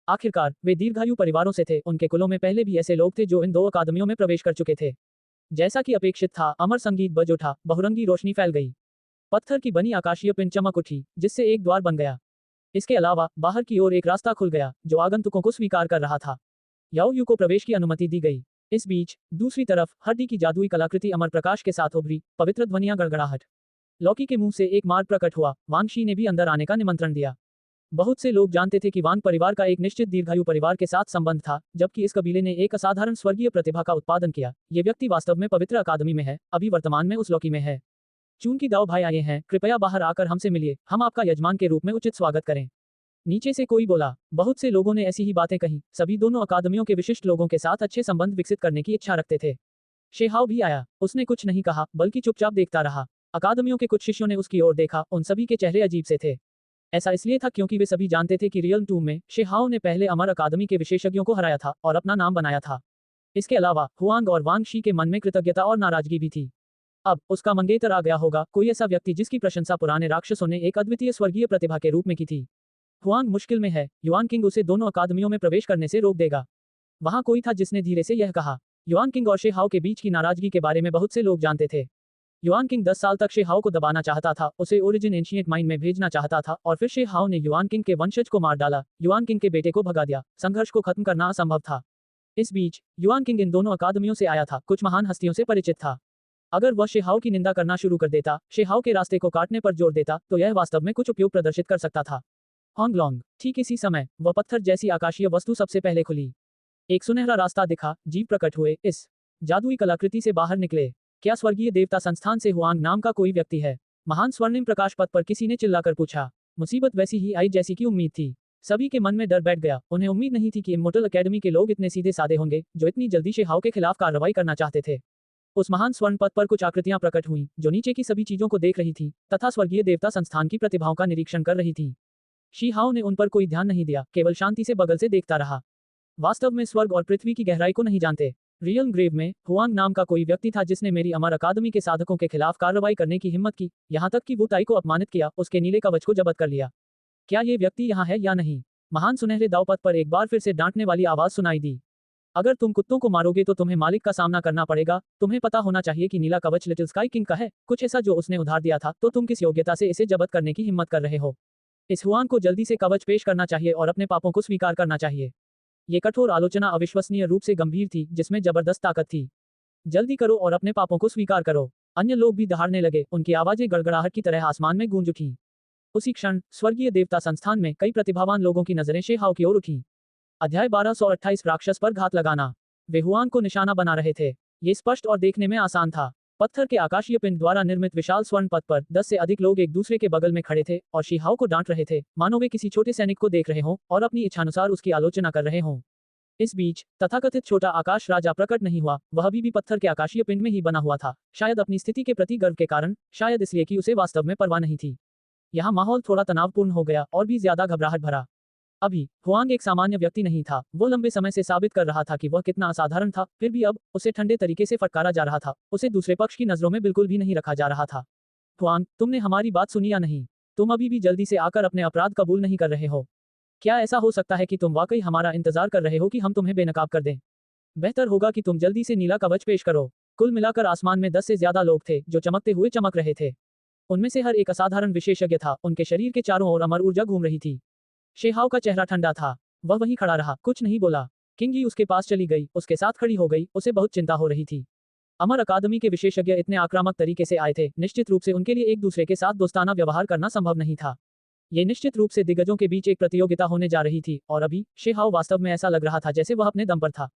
आखिरकार वे दीर्घायु परिवारों से थे, उनके कुलों में पहले भी ऐसे लोग थे जो इन दो अकादमियों में प्रवेश कर चुके थे। जैसा कि अपेक्षित था, अमर संगीत बज उठा, बहुरंगी रोशनी फैल गई। पत्थर की बनी आकाशीय पिंड चमक उठी, जिससे एक द्वार बन गया। इसके अलावा बाहर की ओर एक रास्ता खुल गया, जो आगंतुकों को स्वीकार कर रहा था। याओ यू को प्रवेश की अनुमति दी गई। इस बीच दूसरी तरफ हड्डी की जादुई कलाकृति अमर प्रकाश के साथ उभरी, पवित्र ध्वनियां गड़गड़ाहट। लौकी के मुंह से एक मार्ग प्रकट हुआ, वांग शी ने भी अंदर आने का निमंत्रण दिया। बहुत से लोग जानते थे कि वांग परिवार का एक निश्चित दीर्घायु परिवार के साथ संबंध था, जबकि इस कबीले ने एक असाधारण स्वर्गीय प्रतिभा का उत्पादन किया। ये व्यक्ति वास्तव में पवित्र अकादमी में है, अभी वर्तमान में उस लौकी में है। चूंकि दाओ भाई आए हैं, कृपया बाहर आकर हमसे मिलिए, हम आपका यजमान के रूप में उचित स्वागत करें। नीचे से कोई बोला। बहुत से लोगों ने ऐसी ही बातें कही, सभी दोनों अकादमियों के विशिष्ट लोगों के साथ अच्छे संबंध विकसित करने की इच्छा रखते थे। शेहाओ भी आया, उसने कुछ नहीं कहा, बल्कि चुपचाप देखता रहा। अकादमियों के कुछ शिष्यों ने उसकी ओर देखा, उन सभी के चेहरे अजीब से थे। ऐसा इसलिए था क्योंकि वे सभी जानते थे कि रियल 2 में शेहाओ ने पहले अमर अकादमी के विशेषज्ञों को हराया था और अपना नाम बनाया था। इसके अलावा हुआंग और वांग शी के मन में कृतज्ञता और नाराजगी भी थी। अब उसका मंगेतर आ गया होगा, कोई ऐसा व्यक्ति जिसकी प्रशंसा पुराने राक्षसों ने एक अद्वितीय स्वर्गीय प्रतिभा के रूप में की थी। हुआंग मुश्किल में है, युआन किंग उसे दोनों अकादमियों में प्रवेश करने से रोक देगा। वहां कोई था जिसने धीरे से यह कहा। युआन किंग और शेहाओ के बीच की नाराजगी के बारे में बहुत से लोग जानते थे। युआन किंग 10 साल तक शेहाओ को दबाना चाहता था, उसे ओरिजिन एंशिएंट माइन में भेजना चाहता था और फिर शेहाओ ने युआन किंग के वंशज को मार डाला, युआन किंग के बेटे को भगा दिया। संघर्ष को खत्म करना असंभव था। इस बीच युआन किंग इन दोनों अकादमियों से आया था, कुछ महान हस्तियों से परिचित था। अगर वह शेहाओ की निंदा करना शुरू कर देता, शेहाओ के रास्ते को काटने पर जोर देता, तो यह वास्तव में कुछ उपयोग प्रदर्शित कर सकता था। होंगलोंग। ठीक इसी समय वह पत्थर जैसी आकाशीय वस्तु सबसे पहले खुली। एक सुनहरा रास्ता दिखा, जीव प्रकट हुए, इस जादुई कलाकृति से बाहर निकले। क्या स्वर्गीय देवता संस्थान से हुआंग नाम का कोई व्यक्ति है? महान स्वर्णिम प्रकाश पथ पर किसी ने चिल्लाकर पूछा। मुसीबत वैसी ही आई जैसी की उम्मीद थी। सभी के मन में डर बैठ गया, उन्हें उम्मीद नहीं थी कि इम्मोर्टल एकेडमी के लोग इतने सीधे साधे होंगे, जो इतनी जल्दी शेहाओ के खिलाफ कार्रवाई करना चाहते थे। उस महान स्वर्ण पथ पर कुछ आकृतियां प्रकट हुईं, जो नीचे की सभी चीजों को देख रही थी, तथा स्वर्गीय देवता संस्थान की प्रतिभाओं का निरीक्षण कर रही थी। शीहाओ ने उन पर कोई ध्यान नहीं दिया, केवल शांति से बगल से देखता रहा। वास्तव में स्वर्ग और पृथ्वी की गहराई को नहीं जानते। रियल ग्रेव में हुआंग नाम का कोई व्यक्ति था जिसने मेरी अमर अकादमी के साधकों के खिलाफ कार्रवाई करने की हिम्मत की, यहाँ तक कि वो ताई को अपमानित किया, उसके नीले कवच को जब्त कर लिया। क्या ये व्यक्ति यहाँ है या नहीं? महान सुनहरे दावपथ पर एक बार फिर से डांटने वाली आवाज सुनाई दी। अगर तुम कुत्तों को मारोगे तो तुम्हें मालिक का सामना करना पड़ेगा। तुम्हें पता होना चाहिए कि नीला कवच लिटिल स्काई किंग का है, कुछ ऐसा जो उसने उधार दिया था, तो तुम किस योग्यता से इसे जब्त करने की हिम्मत कर रहे हो? इस हुआंग को जल्दी से कवच पेश करना चाहिए और अपने पापों को स्वीकार करना चाहिए। ये कठोर आलोचना अविश्वसनीय रूप से गंभीर थी, जिसमें जबरदस्त ताकत थी। जल्दी करो और अपने पापों को स्वीकार करो। अन्य लोग भी दहाड़ने लगे, उनकी आवाजें गड़गड़ाहट की तरह आसमान में गूंज उठीं। उसी क्षण स्वर्गीय देवता संस्थान में कई प्रतिभावान लोगों की नजरें शेहाओ की ओर उठीं। अध्याय 1228 राक्षस पर घात लगाना। वे हुआंग को निशाना बना रहे थे। ये स्पष्ट और देखने में आसान था। पत्थर के आकाशीय पिंड द्वारा निर्मित विशाल स्वर्ण पथ पर 10 से अधिक लोग एक दूसरे के बगल में खड़े थे और शीहाओ को डांट रहे थे, मानो वे किसी छोटे सैनिक को देख रहे हों और अपनी इच्छानुसार उसकी आलोचना कर रहे हों। इस बीच तथाकथित छोटा आकाश राजा प्रकट नहीं हुआ, वह अभी भी पत्थर के आकाशीय पिंड में ही बना हुआ था, शायद अपनी स्थिति के प्रति गर्व के कारण, शायद इसलिए कि उसे वास्तव में परवाह नहीं थी। यहाँ माहौल थोड़ा तनावपूर्ण हो गया और भी ज्यादा घबराहट भरा। अभी हुआंग एक सामान्य व्यक्ति नहीं था, वो लंबे समय से साबित कर रहा था कि वह कितना असाधारण था, फिर भी अब उसे ठंडे तरीके से फटकारा जा रहा था, उसे दूसरे पक्ष की नजरों में बिल्कुल भी नहीं रखा जा रहा था। हुआंग, तुमने हमारी बात सुनी या नहीं? तुम अभी भी जल्दी से आकर अपने अपराध कबूल नहीं कर रहे हो। क्या ऐसा हो सकता है कि तुम वाकई हमारा इंतजार कर रहे हो कि हम तुम्हें बेनकाब कर दें? बेहतर होगा कि तुम जल्दी से नीला कवच पेश करो। कुल मिलाकर आसमान में 10 से ज्यादा लोग थे जो चमकते हुए चमक रहे थे। उनमें से हर एक असाधारण विशेषज्ञ था, उनके शरीर के चारों ओर अमर ऊर्जा घूम रही थी। शेहाओ का चेहरा ठंडा था, वह वहीं खड़ा रहा, कुछ नहीं बोला। किंगी उसके पास चली गई, उसके साथ खड़ी हो गई, उसे बहुत चिंता हो रही थी। अमर अकादमी के विशेषज्ञ इतने आक्रामक तरीके से आए थे, निश्चित रूप से उनके लिए एक दूसरे के साथ दोस्ताना व्यवहार करना संभव नहीं था। ये निश्चित रूप से दिग्गजों के बीच एक प्रतियोगिता होने जा रही थी और अभी शेहाओ वास्तव में ऐसा लग रहा था जैसे वह अपने दम पर था।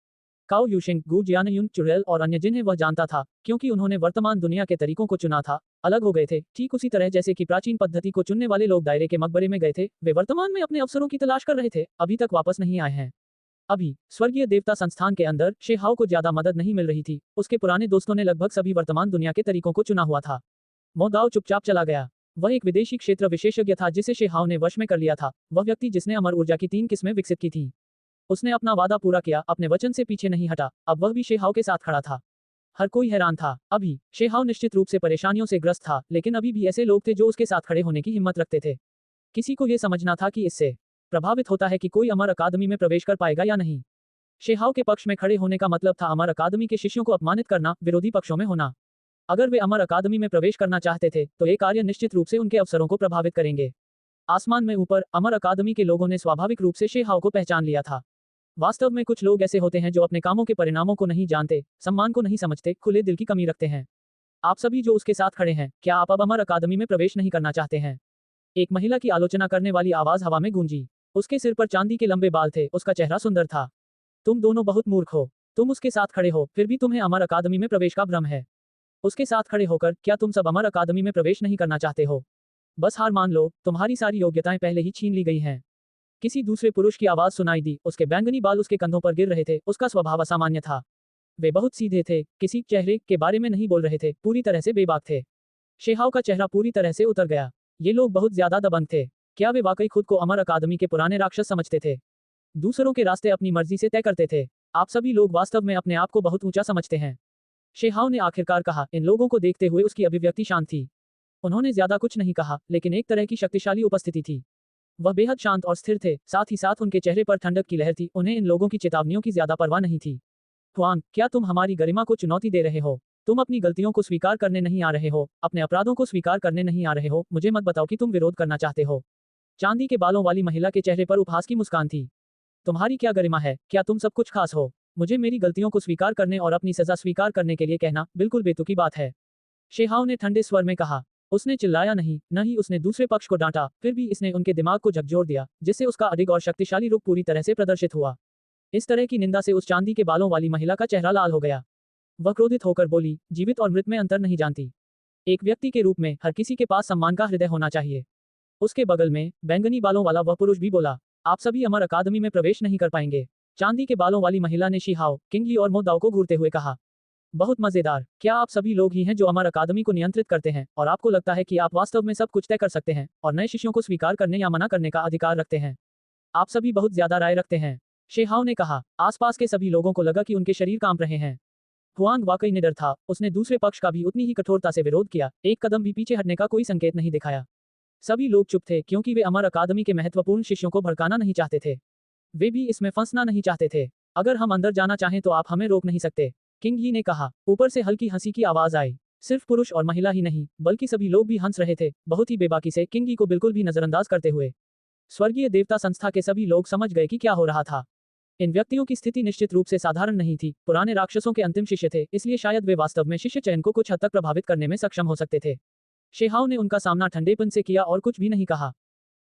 काओ यूशिंग, गु जियानयुन, चुड़ैल और अन्य जिन्हें वह जानता था, क्योंकि उन्होंने वर्तमान दुनिया के तरीकों को चुना था, अलग हो गए थे, ठीक उसी तरह जैसे कि प्राचीन पद्धति को चुनने वाले लोग दायरे के मकबरे में गए थे। वे वर्तमान में अपने अवसरों की तलाश कर रहे थे, अभी तक वापस नहीं आए हैं। अभी स्वर्गीय देवता संस्थान के अंदर शेहाओ को ज्यादा मदद नहीं मिल रही थी, उसके पुराने दोस्तों ने लगभग सभी वर्तमान दुनिया के तरीकों को चुना हुआ था। मोदाओ चुपचाप चला गया। वह एक विदेशी क्षेत्र विशेषज्ञ था जिसे शेहाव ने वश में कर लिया था, वह व्यक्ति जिसने अमर ऊर्जा की 3 किस्में विकसित की थी। उसने अपना वादा पूरा किया, अपने वचन से पीछे नहीं हटा, अब वह भी शेहाव के साथ खड़ा था। हर कोई हैरान था। अभी शेहाव निश्चित रूप से परेशानियों से ग्रस्त था, लेकिन अभी भी ऐसे लोग थे जो उसके साथ खड़े होने की हिम्मत रखते थे। किसी को यह समझना था कि इससे प्रभावित होता है कि कोई अमर अकादमी में प्रवेश कर पाएगा या नहीं। शेहाव के पक्ष में खड़े होने का मतलब था अमर अकादमी के शिष्यों को अपमानित करना, विरोधी पक्षों में होना। अगर वे अमर अकादमी में प्रवेश करना चाहते थे तो ये कार्य निश्चित रूप से उनके अवसरों को प्रभावित करेंगे। आसमान में ऊपर अमर अकादमी के लोगों ने स्वाभाविक रूप से शेहाव को पहचान लिया था। वास्तव में कुछ लोग ऐसे होते हैं जो अपने कामों के परिणामों को नहीं जानते, सम्मान को नहीं समझते, खुले दिल की कमी रखते हैं। आप सभी जो उसके साथ खड़े हैं, क्या आप अब अमर अकादमी में प्रवेश नहीं करना चाहते हैं? एक महिला की आलोचना करने वाली आवाज हवा में गूंजी। उसके सिर पर चांदी के लंबे बाल थे, उसका चेहरा सुंदर था। तुम दोनों बहुत मूर्ख हो। तुम उसके साथ खड़े हो, फिर भी तुम्हें अमर अकादमी में प्रवेश का भ्रम है। उसके साथ खड़े होकर क्या तुम सब अमर अकादमी में प्रवेश नहीं करना चाहते हो? बस हार मान लो, तुम्हारी सारी योग्यताएं पहले ही छीन ली गई हैं। किसी दूसरे पुरुष की आवाज सुनाई दी, उसके बैंगनी बाल उसके कंधों पर गिर रहे थे, उसका स्वभाव असामान्य था। वे बहुत सीधे थे, किसी चेहरे के बारे में नहीं बोल रहे थे, पूरी तरह से बेबाक थे। शेहाव का चेहरा पूरी तरह से उतर गया। ये लोग बहुत ज्यादा दबंग थे। क्या वे वाकई खुद को अमर अकादमी के पुराने राक्षस समझते थे? दूसरों के रास्ते अपनी मर्जी से तय करते थे। आप सभी लोग वास्तव में अपने आप को बहुत ऊंचा समझते हैं। शेहाव ने आखिरकार कहा। इन लोगों को देखते हुए उसकी अभिव्यक्ति शांत थी। उन्होंने ज्यादा कुछ नहीं कहा, लेकिन एक तरह की शक्तिशाली उपस्थिति थी। वह बेहद शांत और स्थिर थे, साथ ही साथ उनके चेहरे पर ठंडक की लहर थी। उन्हें इन लोगों की चेतावनियों की ज्यादा परवाह नहीं थी। हुआंग, क्या तुम हमारी गरिमा को चुनौती दे रहे हो? तुम अपनी गलतियों को स्वीकार करने नहीं आ रहे हो, अपने अपराधों को स्वीकार करने नहीं आ रहे हो। मुझे मत बताओ कि तुम विरोध करना चाहते हो। चांदी के बालों वाली महिला के चेहरे पर उपहास की मुस्कान थी। तुम्हारी क्या गरिमा है? क्या तुम सब कुछ खास हो? मुझे मेरी गलतियों को स्वीकार करने और अपनी सजा स्वीकार करने के लिए कहना बिल्कुल बेतुकी बात है। शेहाव ने ठंडे स्वर में कहा। उसने चिल्लाया नहीं, न ही उसने दूसरे पक्ष को डांटा, फिर भी इसने उनके दिमाग को झकझोर दिया, जिससे उसका अडिग और शक्तिशाली रूप पूरी तरह से प्रदर्शित हुआ। इस तरह की निंदा से उस चांदी के बालों वाली महिला का चेहरा लाल हो गया। वह क्रोधित होकर बोली, जीवित और मृत में अंतर नहीं जानती। एक व्यक्ति के रूप में हर किसी के पास सम्मान का हृदय होना चाहिए। उसके बगल में बैंगनी बालों वाला वह पुरुष भी बोला, आप सभी अमर अकादमी में प्रवेश नहीं कर पाएंगे। चांदी के बालों वाली महिला ने शिहाव, किंगली और मोदाओ को घूरते हुए कहा। बहुत मजेदार। क्या आप सभी लोग ही हैं जो अमर अकादमी को नियंत्रित करते हैं और आपको लगता है कि आप वास्तव में सब कुछ तय कर सकते हैं और नए शिष्यों को स्वीकार करने या मना करने का अधिकार रखते हैं? आप सभी बहुत ज्यादा राय रखते हैं। शेहाव ने कहा। आसपास के सभी लोगों को लगा कि उनके शरीर कांप रहे हैं। हुआंग वाकई निडर था, उसने दूसरे पक्ष का भी उतनी ही कठोरता से विरोध किया, एक कदम भी पीछे हटने का कोई संकेत नहीं दिखाया। सभी लोग चुप थे क्योंकि वे अमर अकादमी के महत्वपूर्ण शिष्यों को भड़काना नहीं चाहते थे। वे भी इसमें फंसना नहीं चाहते थे। अगर हम अंदर जाना चाहें तो आप हमें रोक नहीं सकते, किंग ही ने कहा। ऊपर से हल्की हंसी की आवाज आई। सिर्फ पुरुष और महिला ही नहीं, बल्कि सभी लोग भी हंस रहे थे, बहुत ही बेबाकी से, किंग ही को बिल्कुल भी नजरअंदाज करते हुए। स्वर्गीय देवता संस्था के सभी लोग समझ गए कि क्या हो रहा था। इन व्यक्तियों की स्थिति निश्चित रूप से साधारण नहीं थी। पुराने राक्षसों के अंतिम शिष्य थे, इसलिए शायद वे वास्तव में शिष्य चयन को कुछ हद तक प्रभावित करने में सक्षम हो सकते थे। शेहाव ने उनका सामना ठंडेपन से किया और कुछ भी नहीं कहा।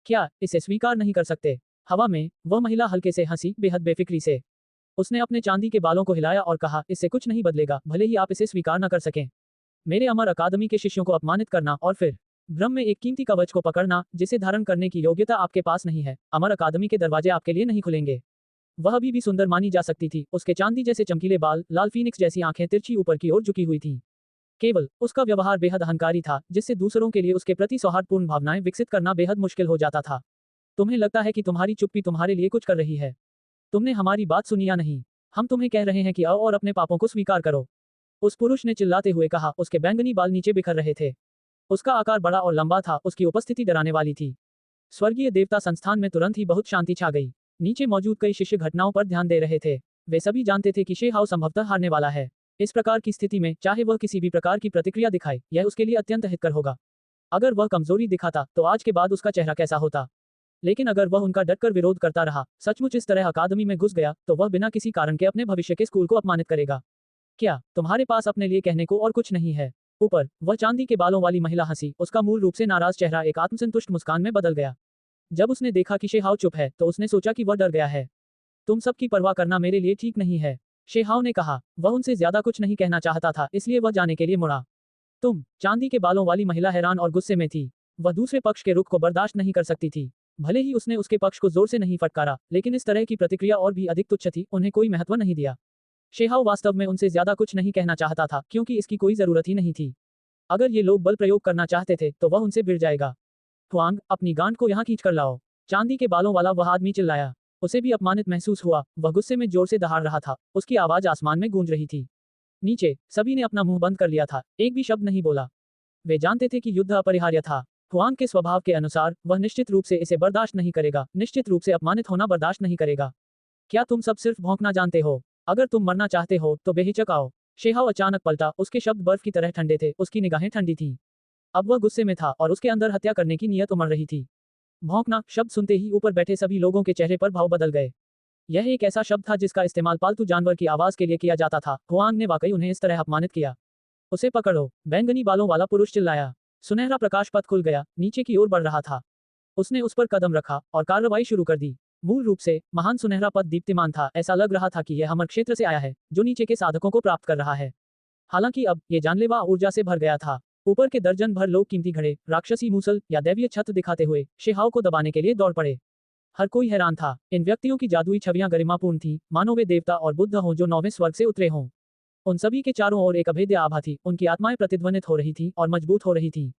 क्या इसे स्वीकार नहीं कर सकते? हवा में वह महिला हल्के से हंसी, बेहद बेफिक्री से। उसने अपने चांदी के बालों को हिलाया और कहा, इससे कुछ नहीं बदलेगा, भले ही आप इसे स्वीकार न कर सकें। मेरे अमर अकादमी के शिष्यों को अपमानित करना और फिर भ्रम में एक कीमती कवच को पकड़ना जिसे धारण करने की योग्यता आपके पास नहीं है। अमर अकादमी के दरवाजे आपके लिए नहीं खुलेंगे। वह अभी भी सुंदर मानी जा सकती थी, उसके चांदी जैसे चमकीले बाल, लाल फीनिक्स जैसी आंखें तिरछी ऊपर की ओर झुकी हुई थीं। केवल उसका व्यवहार बेहद अहंकारी था, जिससे दूसरों के लिए उसके प्रति सौहार्दपूर्ण भावनाएं विकसित करना बेहद मुश्किल हो जाता था। तुम्हें लगता है कि तुम्हारी चुप्पी तुम्हारे लिए कुछ कर रही है? तुमने हमारी बात सुनी या नहीं? हम तुम्हें कह रहे हैं कि आओ और अपने पापों को स्वीकार करो। उस पुरुष ने चिल्लाते हुए कहा, उसके बैंगनी बाल नीचे बिखर रहे थे। उसका आकार बड़ा और लंबा था, उसकी उपस्थिति डराने वाली थी। स्वर्गीय देवता संस्थान में तुरंत ही बहुत शांति छा गई। नीचे मौजूद कई शिष्य घटनाओं पर ध्यान दे रहे थे। वे सभी जानते थे कि शेहाव संभवतः हारने वाला है। इस प्रकार की स्थिति में चाहे वह किसी भी प्रकार की प्रतिक्रिया दिखाए, यह उसके लिए अत्यंत हितकर होगा। अगर वह कमजोरी दिखाता तो आज के बाद उसका चेहरा कैसा होता? लेकिन अगर वह उनका डटकर विरोध करता रहा, सचमुच इस तरह अकादमी में घुस गया, तो वह बिना किसी कारण के अपने भविष्य के स्कूल को अपमानित करेगा। क्या तुम्हारे पास अपने लिए कहने को और कुछ नहीं है? ऊपर वह चांदी के बालों वाली महिला हंसी, उसका मूल रूप से नाराज चेहरा एक आत्मसंतुष्ट मुस्कान में बदल गया। जब उसने देखा कि शेहाव चुप है, तो उसने सोचा कि वह डर गया है। तुम सबकी परवाह करना मेरे लिए ठीक नहीं है, शेहाव ने कहा। वह उनसे ज्यादा कुछ नहीं कहना चाहता था, इसलिए वह जाने के लिए मुड़ा। तुम, चांदी के बालों वाली महिला हैरान और गुस्से में थी। वह दूसरे पक्ष के रुख को बर्दाश्त नहीं कर सकती थी। भले ही उसने उसके पक्ष को जोर से नहीं फटकारा, लेकिन इस तरह की प्रतिक्रिया और भी अधिक तुच्छ थी, उन्हें कोई महत्व नहीं दिया। शेहाव वास्तव में उनसे ज्यादा कुछ नहीं कहना चाहता था, क्योंकि इसकी कोई जरूरत ही नहीं थी। अगर ये लोग बल प्रयोग करना चाहते थे तो वह उनसे भिड़ जाएगा। हुआंग, अपनी गांड को यहाँ खींच कर लाओ। चांदी के बालों वाला वह आदमी चिल्लाया। उसे भी अपमानित महसूस हुआ, वह गुस्से में जोर से दहाड़ रहा था, उसकी आवाज आसमान में गूंज रही थी। नीचे सभी ने अपना मुंह बंद कर लिया था, एक भी शब्द नहीं बोला। वे जानते थे कि युद्ध अपरिहार्य था। हुआंग के स्वभाव के अनुसार वह निश्चित रूप से इसे बर्दाश्त नहीं करेगा, निश्चित रूप से अपमानित होना बर्दाश्त नहीं करेगा। क्या तुम सब सिर्फ भौंकना जानते हो? अगर तुम मरना चाहते हो तो बेहिचक आओ। शेहाओ अचानक पलटा, उसके शब्द बर्फ की तरह ठंडे थे, उसकी निगाहें ठंडी थीं। अब वह गुस्से में था और उसके अंदर हत्या करने की नीयत उमड़ रही थी। भौंकना शब्द सुनते ही ऊपर बैठे सभी लोगों के चेहरे पर भाव बदल गए। यह एक ऐसा शब्द था जिसका इस्तेमाल पालतू जानवर की आवाज के लिए किया जाता था। हुआंग ने वाकई उन्हें इस तरह अपमानित किया। उसे पकड़ो, बैंगनी बालों वाला पुरुष चिल्लाया। सुनहरा प्रकाश पथ खुल गया, नीचे की ओर बढ़ रहा था। उसने उस पर कदम रखा और कार्रवाई शुरू कर दी। मूल रूप से महान सुनहरा पथ दीप्तिमान था, ऐसा लग रहा था कि यह अमर क्षेत्र से आया है जो नीचे के साधकों को प्राप्त कर रहा है। हालांकि अब ये जानलेवा ऊर्जा से भर गया था। ऊपर के दर्जन भर लोग कीमती घड़े, राक्षसी मूसल या दैवीय छत्र दिखाते हुए शेहाओ को दबाने के लिए दौड़ पड़े। हर कोई हैरान था, इन व्यक्तियों की जादुई छवियां गरिमापूर्ण थीं, मानो वे देवता और बुद्ध हों जो 9वें स्वर्ग से उतरे हों। उन सभी के चारों ओर एक अभेद्य आभा थी, उनकी आत्माएं प्रतिध्वनित हो रही थीं और मजबूत हो रही थीं।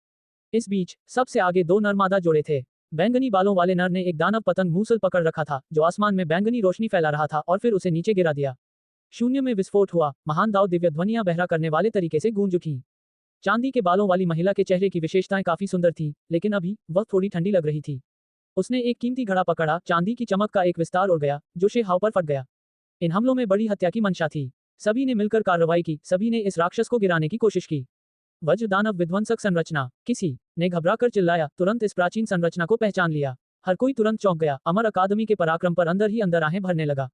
इस बीच सबसे आगे दो नरमादा जोड़े थे। बैंगनी बालों वाले नर ने एक दानव पतंग मूसल पकड़ रखा था जो आसमान में बैंगनी रोशनी फैला रहा था और फिर उसे नीचे गिरा दिया। शून्य में विस्फोट हुआ, महान दाव दिव्य ध्वनियां बहरा करने वाले तरीके से गूंज उठी। चांदी के बालों वाली महिला के चेहरे की विशेषताएं काफी सुंदर थी, लेकिन अभी वह थोड़ी ठंडी लग रही थी। उसने एक कीमती घड़ा पकड़ा, चांदी की चमक का एक विस्तार उड़ गया जो शेहाव पर फट गया। इन हमलों में बड़ी हत्या की मंशा थी। सभी ने मिलकर कार्रवाई की, सभी ने इस राक्षस को गिराने की कोशिश की। वज्र दानव विध्वंसक संरचना, किसी ने घबराकर चिल्लाया, तुरंत इस प्राचीन संरचना को पहचान लिया। हर कोई तुरंत चौंक गया, अमर अकादमी के पराक्रम पर अंदर ही अंदर आहें भरने लगा।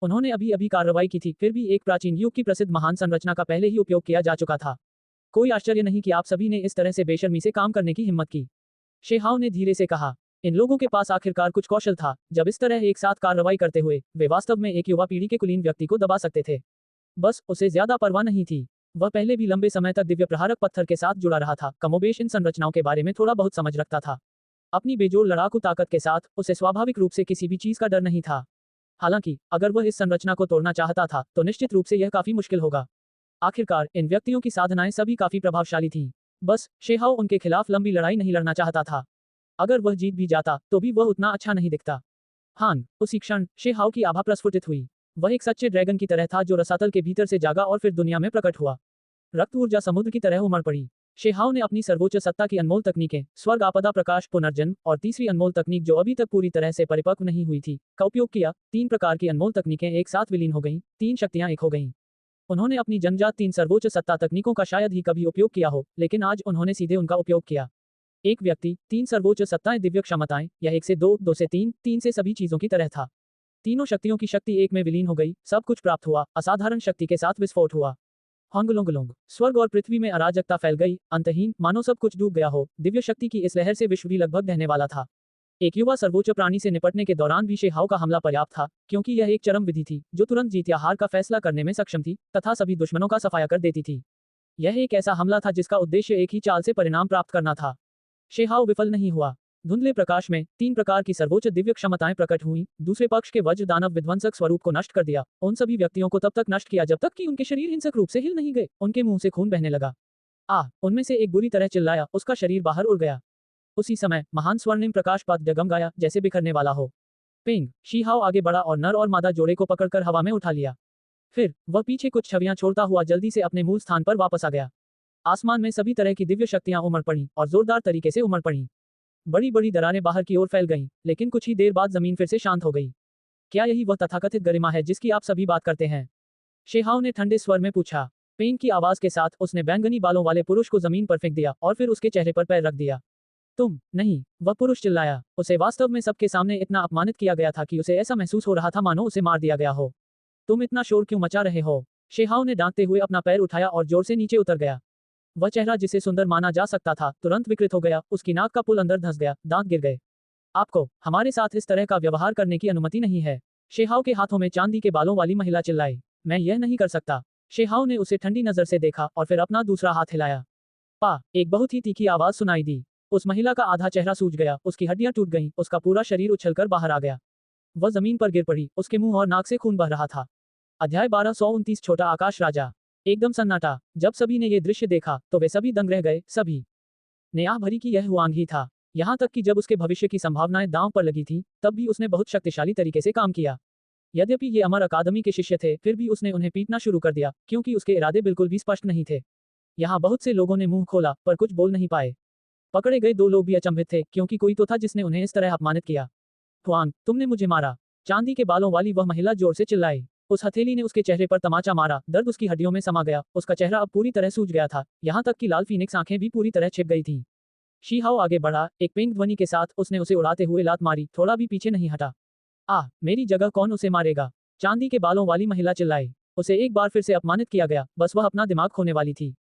उन्होंने अभी अभी कार्रवाई की थी, फिर भी एक प्राचीन युग की प्रसिद्ध महान संरचना का पहले ही उपयोग किया जा चुका था। कोई आश्चर्य नहीं कि आप सभी ने इस तरह से बेशर्मी से काम करने की हिम्मत की। शेहाओ ने धीरे से कहा, इन लोगों के पास आखिरकार कुछ कौशल था, जब इस तरह एक साथ कार्रवाई करते हुए वे वास्तव में एक युवा पीढ़ी के कुलीन व्यक्ति को दबा सकते थे। बस उसे ज्यादा परवाह नहीं थी। वह पहले भी लंबे समय तक दिव्य प्रहारक पत्थर के साथ जुड़ा रहा था, कमोबेश इन संरचनाओं के बारे में थोड़ा बहुत समझ रखता था। अपनी बेजोड़ लड़ाकू ताकत के साथ उसे स्वाभाविक रूप से किसी भी चीज का डर नहीं था। हालांकि अगर वह इस संरचना को तोड़ना चाहता था तो निश्चित रूप से यह काफी मुश्किल होगा। आखिरकार इन व्यक्तियों की साधनाएं सभी काफी प्रभावशाली थीं। बस शेहाओ उनके खिलाफ लंबी लड़ाई नहीं लड़ना चाहता था। अगर वह जीत भी जाता तो भी वह उतना अच्छा नहीं दिखता। हान, उसी क्षण शेहाओ की आभा प्रस्फुटित हुई। वह एक सच्चे ड्रैगन की तरह था जो रसातल के भीतर से जागा और फिर दुनिया में प्रकट हुआ। रक्त ऊर्जा समुद्र की तरह उमड़ पड़ी। शेहाओ ने अपनी सर्वोच्च सत्ता की अनमोल तकनीकें, स्वर्ग आपदा प्रकाश पुनर्जन्म और तीसरी अनमोल तकनीक जो अभी तक पूरी तरह से परिपक्व नहीं हुई थी, का उपयोग किया। 3 प्रकार की अनमोल तकनीकें एक साथ विलीन हो गईं, 3 शक्तियां एक हो गईं। उन्होंने अपनी जन्मजात 3 सर्वोच्च सत्ता तकनीकों का शायद ही कभी उपयोग किया हो, लेकिन आज उन्होंने सीधे उनका उपयोग किया। एक व्यक्ति, 3 सर्वोच्च सत्ताएं, दिव्य क्षमताएं, यह 1 से 2, 2 से 3, 3 से सभी चीजों की तरह था। तीनों शक्तियों की शक्ति एक में विलीन हो गई, सब कुछ प्राप्त हुआ, असाधारण शक्ति के साथ विस्फोट हुआ। होंगलोंगलोंग, स्वर्ग और पृथ्वी में अराजकता फैल गई, अंतहीन, मानो सब कुछ डूब गया हो। दिव्य शक्ति की इस लहर से विश्व भी लगभग बहने वाला था। एक युवा सर्वोच्च प्राणी से निपटने के दौरान भी शेहाओ का हमला पर्याप्त था, क्योंकि यह एक चरम विधि थी जो तुरंत जीत या हार का फैसला करने में सक्षम थी तथा सभी दुश्मनों का सफाया कर देती थी। यह एक ऐसा हमला था जिसका उद्देश्य एक ही चाल से परिणाम प्राप्त करना था। शेहाओ विफल नहीं हुआ। धुंधले प्रकाश में 3 प्रकार की सर्वोच्च दिव्य क्षमताएं प्रकट हुईं, दूसरे पक्ष के वज्र दानव विध्वंसक स्वरूप को नष्ट कर दिया। उन सभी व्यक्तियों को तब तक नष्ट किया जब तक कि उनके शरीर हिंसक रूप से हिल नहीं गए, उनके मुंह से खून बहने लगा। उनमें से एक बुरी तरह चिल्लाया, उसका शरीर बाहर उड़ गया। उसी समय महान स्वर्णिम प्रकाश पथ जगमगाया जैसे बिखरने वाला हो। पेंग, शीहाओ आगे बढ़ा और नर और मादा जोड़े को पकड़कर हवा में उठा लिया। फिर वह पीछे कुछ छवियां छोड़ता हुआ जल्दी से अपने मूल स्थान पर वापस आ गया। आसमान में सभी तरह की दिव्य शक्तियां उमड़ पड़ी और जोरदार तरीके से उमड़ पड़ी। बड़ी बड़ी दरारें बाहर की ओर फैल गईं, लेकिन कुछ ही देर बाद जमीन फिर से शांत हो गई। क्या यही वह तथाकथित गरिमा है जिसकी आप सभी बात करते हैं? शेहाओ ने ठंडे स्वर में पूछा। पेंग की आवाज के साथ उसने बैंगनी बालों वाले पुरुष को जमीन पर फेंक दिया और फिर उसके चेहरे पर पैर रख दिया। तुम नहीं, वह पुरुष चिल्लाया। उसे वास्तव में सबके सामने इतना अपमानित किया गया था कि उसे ऐसा महसूस हो रहा था मानो उसे मार दिया गया हो। तुम इतना शोर क्यों मचा रहे हो? शेहाओ ने डांटते हुए अपना पैर उठाया और जोर से नीचे उतर गया। वह चेहरा जिसे सुंदर माना जा सकता था तुरंत विकृत हो गया, उसकी नाक का पुल अंदर धंस गया, दांत गिर गए। आपको हमारे साथ इस तरह का व्यवहार करने की अनुमति नहीं है। शेहाओ के हाथों में चांदी के बालों वाली महिला चिल्लाई। मैं यह नहीं कर सकता। शेहाओ ने उसे ठंडी नजर से देखा और फिर अपना दूसरा हाथ हिलाया। एक बहुत ही तीखी आवाज सुनाई दी। उस महिला का आधा चेहरा सूज गया, उसकी हड्डियां टूट गईं, उसका पूरा शरीर उछलकर बाहर आ गया। वह जमीन पर गिर पड़ी, उसके मुंह और नाक से खून बह रहा था। अध्याय 1229 छोटा आकाश राजा। एकदम सन्नाटा। जब सभी ने ये दृश्य देखा तो वे सभी दंग रह गए। सभी ने आह भरी कि यह हुआंग ही था। यहाँ तक कि जब उसके भविष्य की संभावनाएं दांव पर लगी थीं, तब भी उसने बहुत शक्तिशाली तरीके से काम किया। यद्यपि ये अमर अकादमी के शिष्य थे, फिर भी उसने उन्हें पीटना शुरू कर दिया, क्योंकि उसके इरादे बिल्कुल भी स्पष्ट नहीं थे। यहाँ बहुत से लोगों ने मुंह खोला, पर कुछ बोल नहीं पाए। पकड़े गए 2 लोग भी अचंभित थे, क्योंकि कोई तो था जिसने उन्हें इस तरह अपमानित किया। हुआंग, तुमने मुझे मारा। चांदी के बालों वाली वह महिला जोर से चिल्लाई। उस हथेली ने उसके चेहरे पर तमाचा मारा, दर्द उसकी हड्डियों में समा गया, उसका चेहरा अब पूरी तरह सूज गया था, यहाँ तक कि लाल फीनिक्स आंखें भी पूरी तरह छिप गई थीं। शी हाओ आगे बढ़ा, एक पेंग ध्वनि के साथ उसने उसे उड़ाते हुए लात मारी, थोड़ा भी पीछे नहीं हटा। मेरी जगह कौन उसे मारेगा? चांदी के बालों वाली महिला चिल्लाई। उसे एक बार फिर से अपमानित किया गया, बस वह अपना दिमाग खोने वाली थी।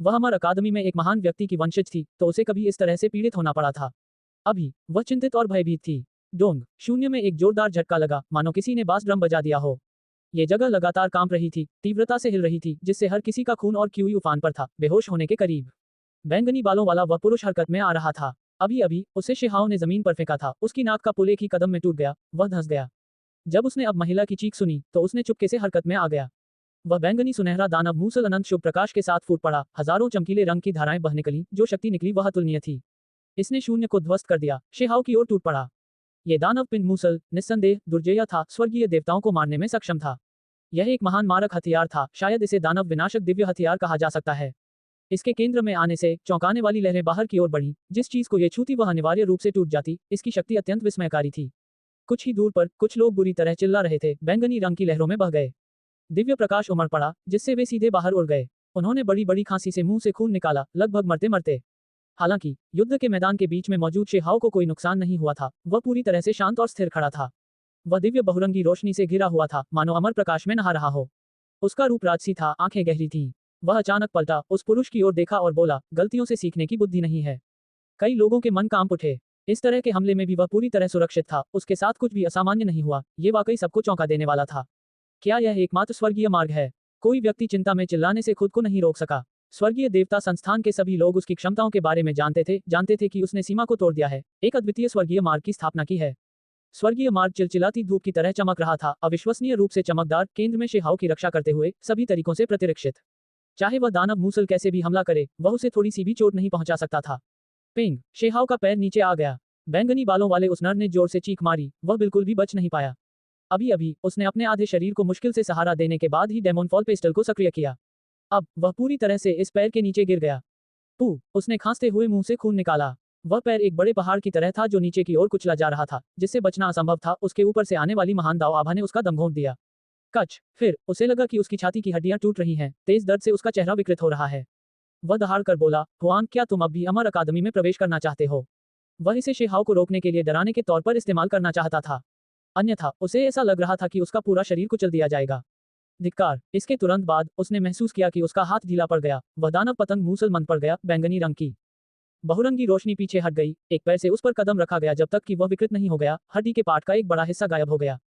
वह अमर अकादमी में एक महान व्यक्ति की वंशज थी, तो उसे कभी इस तरह से पीड़ित होना पड़ा था। अभी वह चिंतित और भयभीत थी। डोंग, शून्य में एक जोरदार झटका लगा, मानो किसी ने बास ड्रम बजा दिया हो। ये जगह लगातार कांप रही थी, तीव्रता से हिल रही थी, जिससे हर किसी का खून और क्यूई उफान पर था, बेहोश होने के करीब। बैंगनी बालों वाला वह पुरुष हरकत में आ रहा था। अभी अभी उसे शिहाओ ने जमीन पर फेंका था, उसकी नाक का पुल एक ही कदम में टूट गया, वह धंस गया। जब उसने अब महिला की चीख सुनी, तो उसने चुपके से हरकत में आ गया। वह बैंगनी सुनहरा दानव मूसल अनंत शुभ प्रकाश के साथ फूट पड़ा, हजारों चमकीले रंग की धाराएं बह निकली, जो शक्ति निकली वह अतुलनीय थी। इसने शून्य को ध्वस्त कर दिया, शिहाओ की ओर टूट पड़ा। ये दानव पिंड मूसल निस्संदेह दुर्जय था, स्वर्गीय देवताओं को मारने में सक्षम था। यह एक महान मारक हथियार था, शायद इसे दानव विनाशक दिव्य हथियार कहा जा सकता है। इसके केंद्र में आने से चौंकाने वाली लहरें बाहर की ओर बढ़ीं, जिस चीज को ये छूती वह अनिवार्य रूप से टूट जाती, इसकी शक्ति अत्यंत विस्मयकारी थी। कुछ ही दूर पर कुछ लोग बुरी तरह चिल्ला रहे थे, बैंगनी रंग की लहरों में बह गए। दिव्य प्रकाश उमड़ पड़ा, जिससे वे सीधे बाहर उड़ गए। उन्होंने बड़ी बड़ी खांसी से मुंह से खून निकाला, लगभग मरते मरते। हालांकि युद्ध के मैदान के बीच में मौजूद शिहाओ को कोई नुकसान नहीं हुआ था, वह पूरी तरह से शांत और स्थिर खड़ा था। वह दिव्य बहुरंगी रोशनी से घिरा हुआ था, मानो अमर प्रकाश में नहा रहा हो। उसका रूप राजसी था, आंखें गहरी थीं। वह अचानक पलटा, उस पुरुष की ओर देखा और बोला, गलतियों से सीखने की बुद्धि नहीं है। कई लोगों के मन कांप उठे। इस तरह के हमले में भी वह पूरी तरह सुरक्षित था, उसके साथ कुछ भी असामान्य नहीं हुआ, ये वाकई सबको चौंका देने वाला था। क्या यह एकमात्र स्वर्गीय मार्ग है? कोई व्यक्ति चिंता में चिल्लाने से खुद को नहीं रोक सका। स्वर्गीय देवता संस्थान के सभी लोग उसकी क्षमताओं के बारे में जानते थे कि उसने सीमा को तोड़ दिया है, एक अद्वितीय स्वर्गीय मार्ग की स्थापना की है। स्वर्गीय मार्ग चिलचिलाती धूप की तरह चमक रहा था, अविश्वसनीय रूप से चमकदार, केंद्र में शिहाओ की रक्षा करते हुए, सभी तरीकों से प्रतिरक्षित। चाहे वह दानव मूसल कैसे भी हमला करे, वह उसे थोड़ी सी भी चोट नहीं पहुंचा सकता था। पिंग, शिहाओ का पैर नीचे आ गया। बैंगनी बालों वाले उस नर ने जोर से चीख मारी, वह बिल्कुल भी बच नहीं पाया। अभी अभी उसने अपने आधे शरीर को मुश्किल से सहारा देने के बाद ही डेमोनफॉल पेस्टल को सक्रिय किया। अब वह पूरी तरह से इस पैर के नीचे गिर गया। उसने खांसते हुए मुंह से खून निकाला। वह पैर एक बड़े पहाड़ की तरह था जो नीचे की ओर कुचला जा रहा था, जिससे बचना असंभव था। उसके ऊपर से आने वाली महान दाव आभा ने उसका दम घोंट दिया। कच, फिर उसे लगा कि उसकी छाती की हड्डियां टूट रही हैं, तेज दर्द से उसका चेहरा विकृत हो रहा है। वह दहाड़ कर बोला, हुआंग, क्या तुम अब भी अमर अकादमी में प्रवेश करना चाहते हो? वह इसे शिहाओ को रोकने के लिए डराने के तौर पर इस्तेमाल करना चाहता था, अन्यथा उसे ऐसा लग रहा था कि उसका पूरा शरीर कुचल दिया जाएगा। धिक्कार। इसके तुरंत बाद उसने महसूस किया कि उसका हाथ ढीला पड़ गया। वह दानव पतंग मूसल मन पड़ गया, बैंगनी रंग की बहुरंगी रोशनी पीछे हट गई। एक पैर से उस पर कदम रखा गया जब तक कि वह विकृत नहीं हो गया, हड्डी के पार्ट का एक बड़ा हिस्सा गायब हो गया।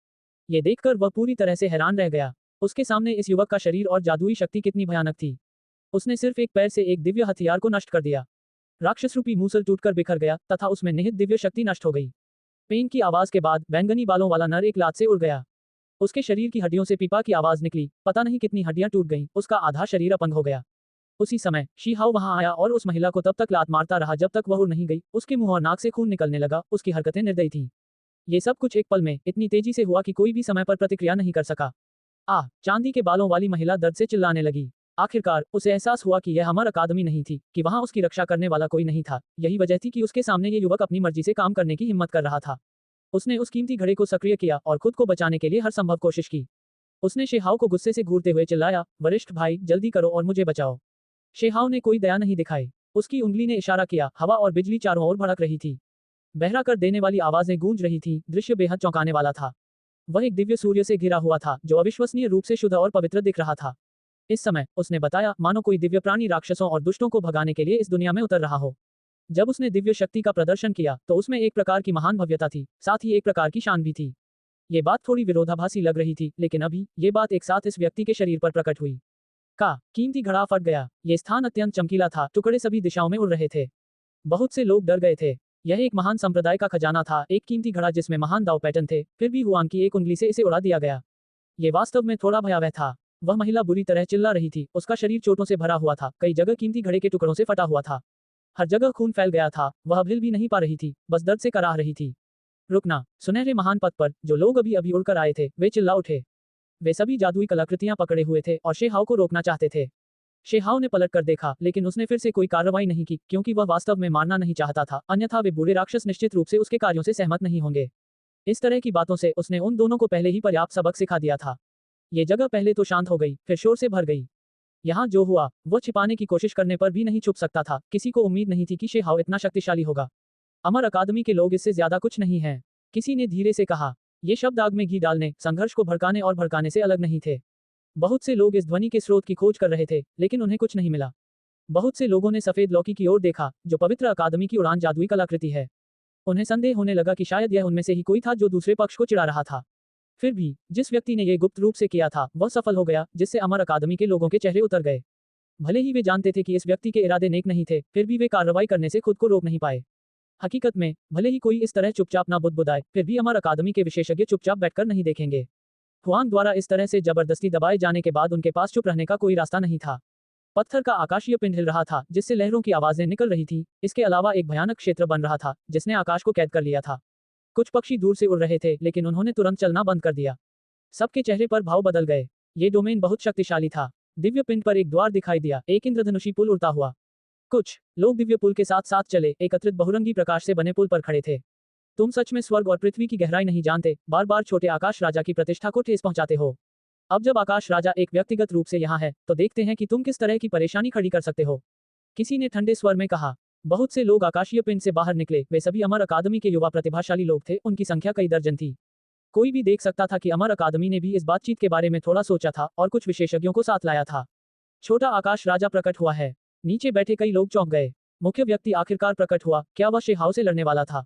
ये देखकर वह पूरी तरह से हैरान रह गया। उसके सामने इस युवक का शरीर और जादुई शक्ति कितनी भयानक थी। उसने सिर्फ एक पैर से एक दिव्य हथियार को नष्ट कर दिया। राक्षस रूपी मूसल टूटकर बिखर गया तथा उसमें निहित दिव्य शक्ति नष्ट हो गई। पेन की आवाज के बाद बैंगनी बालों वाला नर एक लात से उड़ गया। उसके शरीर की हड्डियों से पीपा की आवाज निकली, पता नहीं कितनी हड्डियां टूट गईं, उसका आधा शरीर अपंग हो गया। उसी समय शिहाओ वहां आया और उस महिला को तब तक लात मारता रहा जब तक वह उड़ नहीं गई। उसके मुंह और नाक से खून निकलने लगा, उसकी हरकतें निर्दयी थीं। ये सब कुछ एक पल में इतनी तेजी से हुआ कि कोई भी समय पर प्रतिक्रिया नहीं कर सका। चांदी के बालों वाली महिला दर्द से चिल्लाने लगी। आखिरकार उसे एहसास हुआ कि यह अमर अकादमी नहीं थी, कि वहां उसकी रक्षा करने वाला कोई नहीं था। यही वजह थी कि उसके सामने ये युवक अपनी मर्जी से काम करने की हिम्मत कर रहा था। उसने उस कीमती घड़े को सक्रिय किया और खुद को बचाने के लिए हर संभव कोशिश की। उसने शिहाओ को गुस्से से घूरते हुए चिल्लाया, वरिष्ठ भाई, जल्दी करो और मुझे बचाओ। शिहाओ ने कोई दया नहीं दिखाई। उसकी उंगली ने इशारा किया, हवा और बिजली चारों ओर भड़क रही थी। बहरा कर देने वाली आवाजें गूंज रही थीं। दृश्य बेहद चौंकाने वाला था। वह एक दिव्य सूर्य से घिरा हुआ था, जो अविश्वसनीय रूप से शुद्ध और पवित्र दिख रहा था। इस समय उसने बताया, मानो कोई दिव्य प्राणी राक्षसों और दुष्टों को भगाने के लिए इस दुनिया में उतर रहा हो। जब उसने दिव्य शक्ति का प्रदर्शन किया तो उसमें एक प्रकार की महान भव्यता थी, साथ ही एक प्रकार की शान भी थी। ये बात थोड़ी विरोधाभासी लग रही थी, लेकिन अभी ये बात एक साथ इस व्यक्ति के शरीर पर प्रकट हुई। कीमती घड़ा फट गया। ये स्थान अत्यंत चमकीला था, टुकड़े सभी दिशाओं में उड़ रहे थे। बहुत से लोग डर गए थे। यह एक महान संप्रदाय का खजाना था, एक कीमती घड़ा जिसमें महान दाव पैटर्न थे, फिर भी हुआंग की एक उंगली से इसे उड़ा दिया गया। ये वास्तव में थोड़ा भयावह था। वह महिला बुरी तरह चिल्ला रही थी, उसका शरीर चोटों से भरा हुआ था, कई जगह कीमती घड़े के टुकड़ों से फटा हुआ था। हर जगह खून फैल गया था, वह अब हिल भी नहीं पा रही थी, बस दर्द से कराह रही थी। रुकना! सुनहरे महान पथ पर, जो लोग अभी अभी उड़कर आए थे, वे चिल्ला उठे। वे सभी जादुई कलाकृतियां पकड़े हुए थे और शेहाओ को रोकना चाहते थे। शेहाओ ने पलट कर देखा, लेकिन उसने फिर से कोई कार्रवाई नहीं की, क्योंकि वह वास्तव में मारना नहीं चाहता था, अन्यथा वे बूढ़े राक्षस निश्चित रूप से उसके कार्यों से सहमत नहीं होंगे। इस तरह की बातों से उसने उन दोनों को पहले ही पर्याप्त सबक सिखा दिया था। ये जगह पहले तो शांत हो गई, फिर शोर से भर गई। यहाँ जो हुआ, वह छिपाने की कोशिश करने पर भी नहीं छुप सकता था, किसी को उम्मीद नहीं थी कि शेहाओ इतना शक्तिशाली होगा। अमर अकादमी के लोग इससे ज्यादा कुछ नहीं हैं, किसी ने धीरे से कहा। ये शब्द आग में घी डालने, संघर्ष को भड़काने और भड़काने से अलग नहीं थे। बहुत से लोग इस ध्वनि के स्रोत की खोज कर रहे थे, लेकिन उन्हें कुछ नहीं मिला। बहुत से लोगों ने सफेद लौकी की ओर देखा, जो पवित्र अकादमी की उड़ान जादुई कलाकृति है। उन्हें संदेह होने लगा कि शायद यह उनमें से ही कोई था जो दूसरे पक्ष को चिढ़ा रहा था। फिर भी, जिस व्यक्ति ने यह गुप्त रूप से किया था, वह सफल हो गया, जिससे अमर अकादमी के लोगों के चेहरे उतर गए। भले ही वे जानते थे कि इस व्यक्ति के इरादे नेक नहीं थे, फिर भी वे कार्रवाई करने से खुद को रोक नहीं पाए। हकीकत में, भले ही कोई इस तरह चुपचाप ना बुदबुदाए, फिर भी अमर अकादमी के विशेषज्ञ चुपचाप बैठकर नहीं देखेंगे। हुआंग द्वारा इस तरह से जबरदस्ती दबाए जाने के बाद उनके पास चुप रहने का कोई रास्ता नहीं था। पत्थर का आकाशीय पिंड हिल रहा था, जिससे लहरों की आवाजें निकल रही थी। इसके अलावा एक भयानक क्षेत्र बन रहा था, जिसने आकाश को कैद कर लिया था। कुछ पक्षी दूर से उड़ रहे थे, लेकिन उन्होंने तुरंत चलना बंद कर दिया। सबके चेहरे पर भाव बदल गए। ये डोमेन बहुत शक्तिशाली था। दिव्य पिंड पर एक द्वार दिखाई दिया, एक इंद्रधनुषी पुल उड़ता हुआ। कुछ लोग दिव्य पुल के साथ साथ चले, एकत्रित बहुरंगी प्रकाश से बने पुल पर खड़े थे। तुम सच में स्वर्ग और पृथ्वी की गहराई नहीं जानते, बार बार छोटे आकाश राजा की प्रतिष्ठा को ठेस पहुंचाते हो। अब जब आकाश राजा एक व्यक्तिगत रूप से यहाँ है, तो देखते हैं कि तुम किस तरह की परेशानी खड़ी कर सकते हो। किसी ने ठंडे स्वर में कहा। बहुत से लोग आकाशीय पिंड से बाहर निकले, वे सभी अमर अकादमी के युवा प्रतिभाशाली लोग थे, उनकी संख्या कई दर्जन थी। कोई भी देख सकता था कि अमर अकादमी ने भी इस बातचीत के बारे में थोड़ा सोचा था और कुछ विशेषज्ञों को साथ लाया था। छोटा आकाश राजा प्रकट हुआ है। नीचे बैठे कई लोग चौंक गए। मुख्य व्यक्ति आखिरकार प्रकट हुआ, क्या वह शेहाओ से लड़ने वाला था?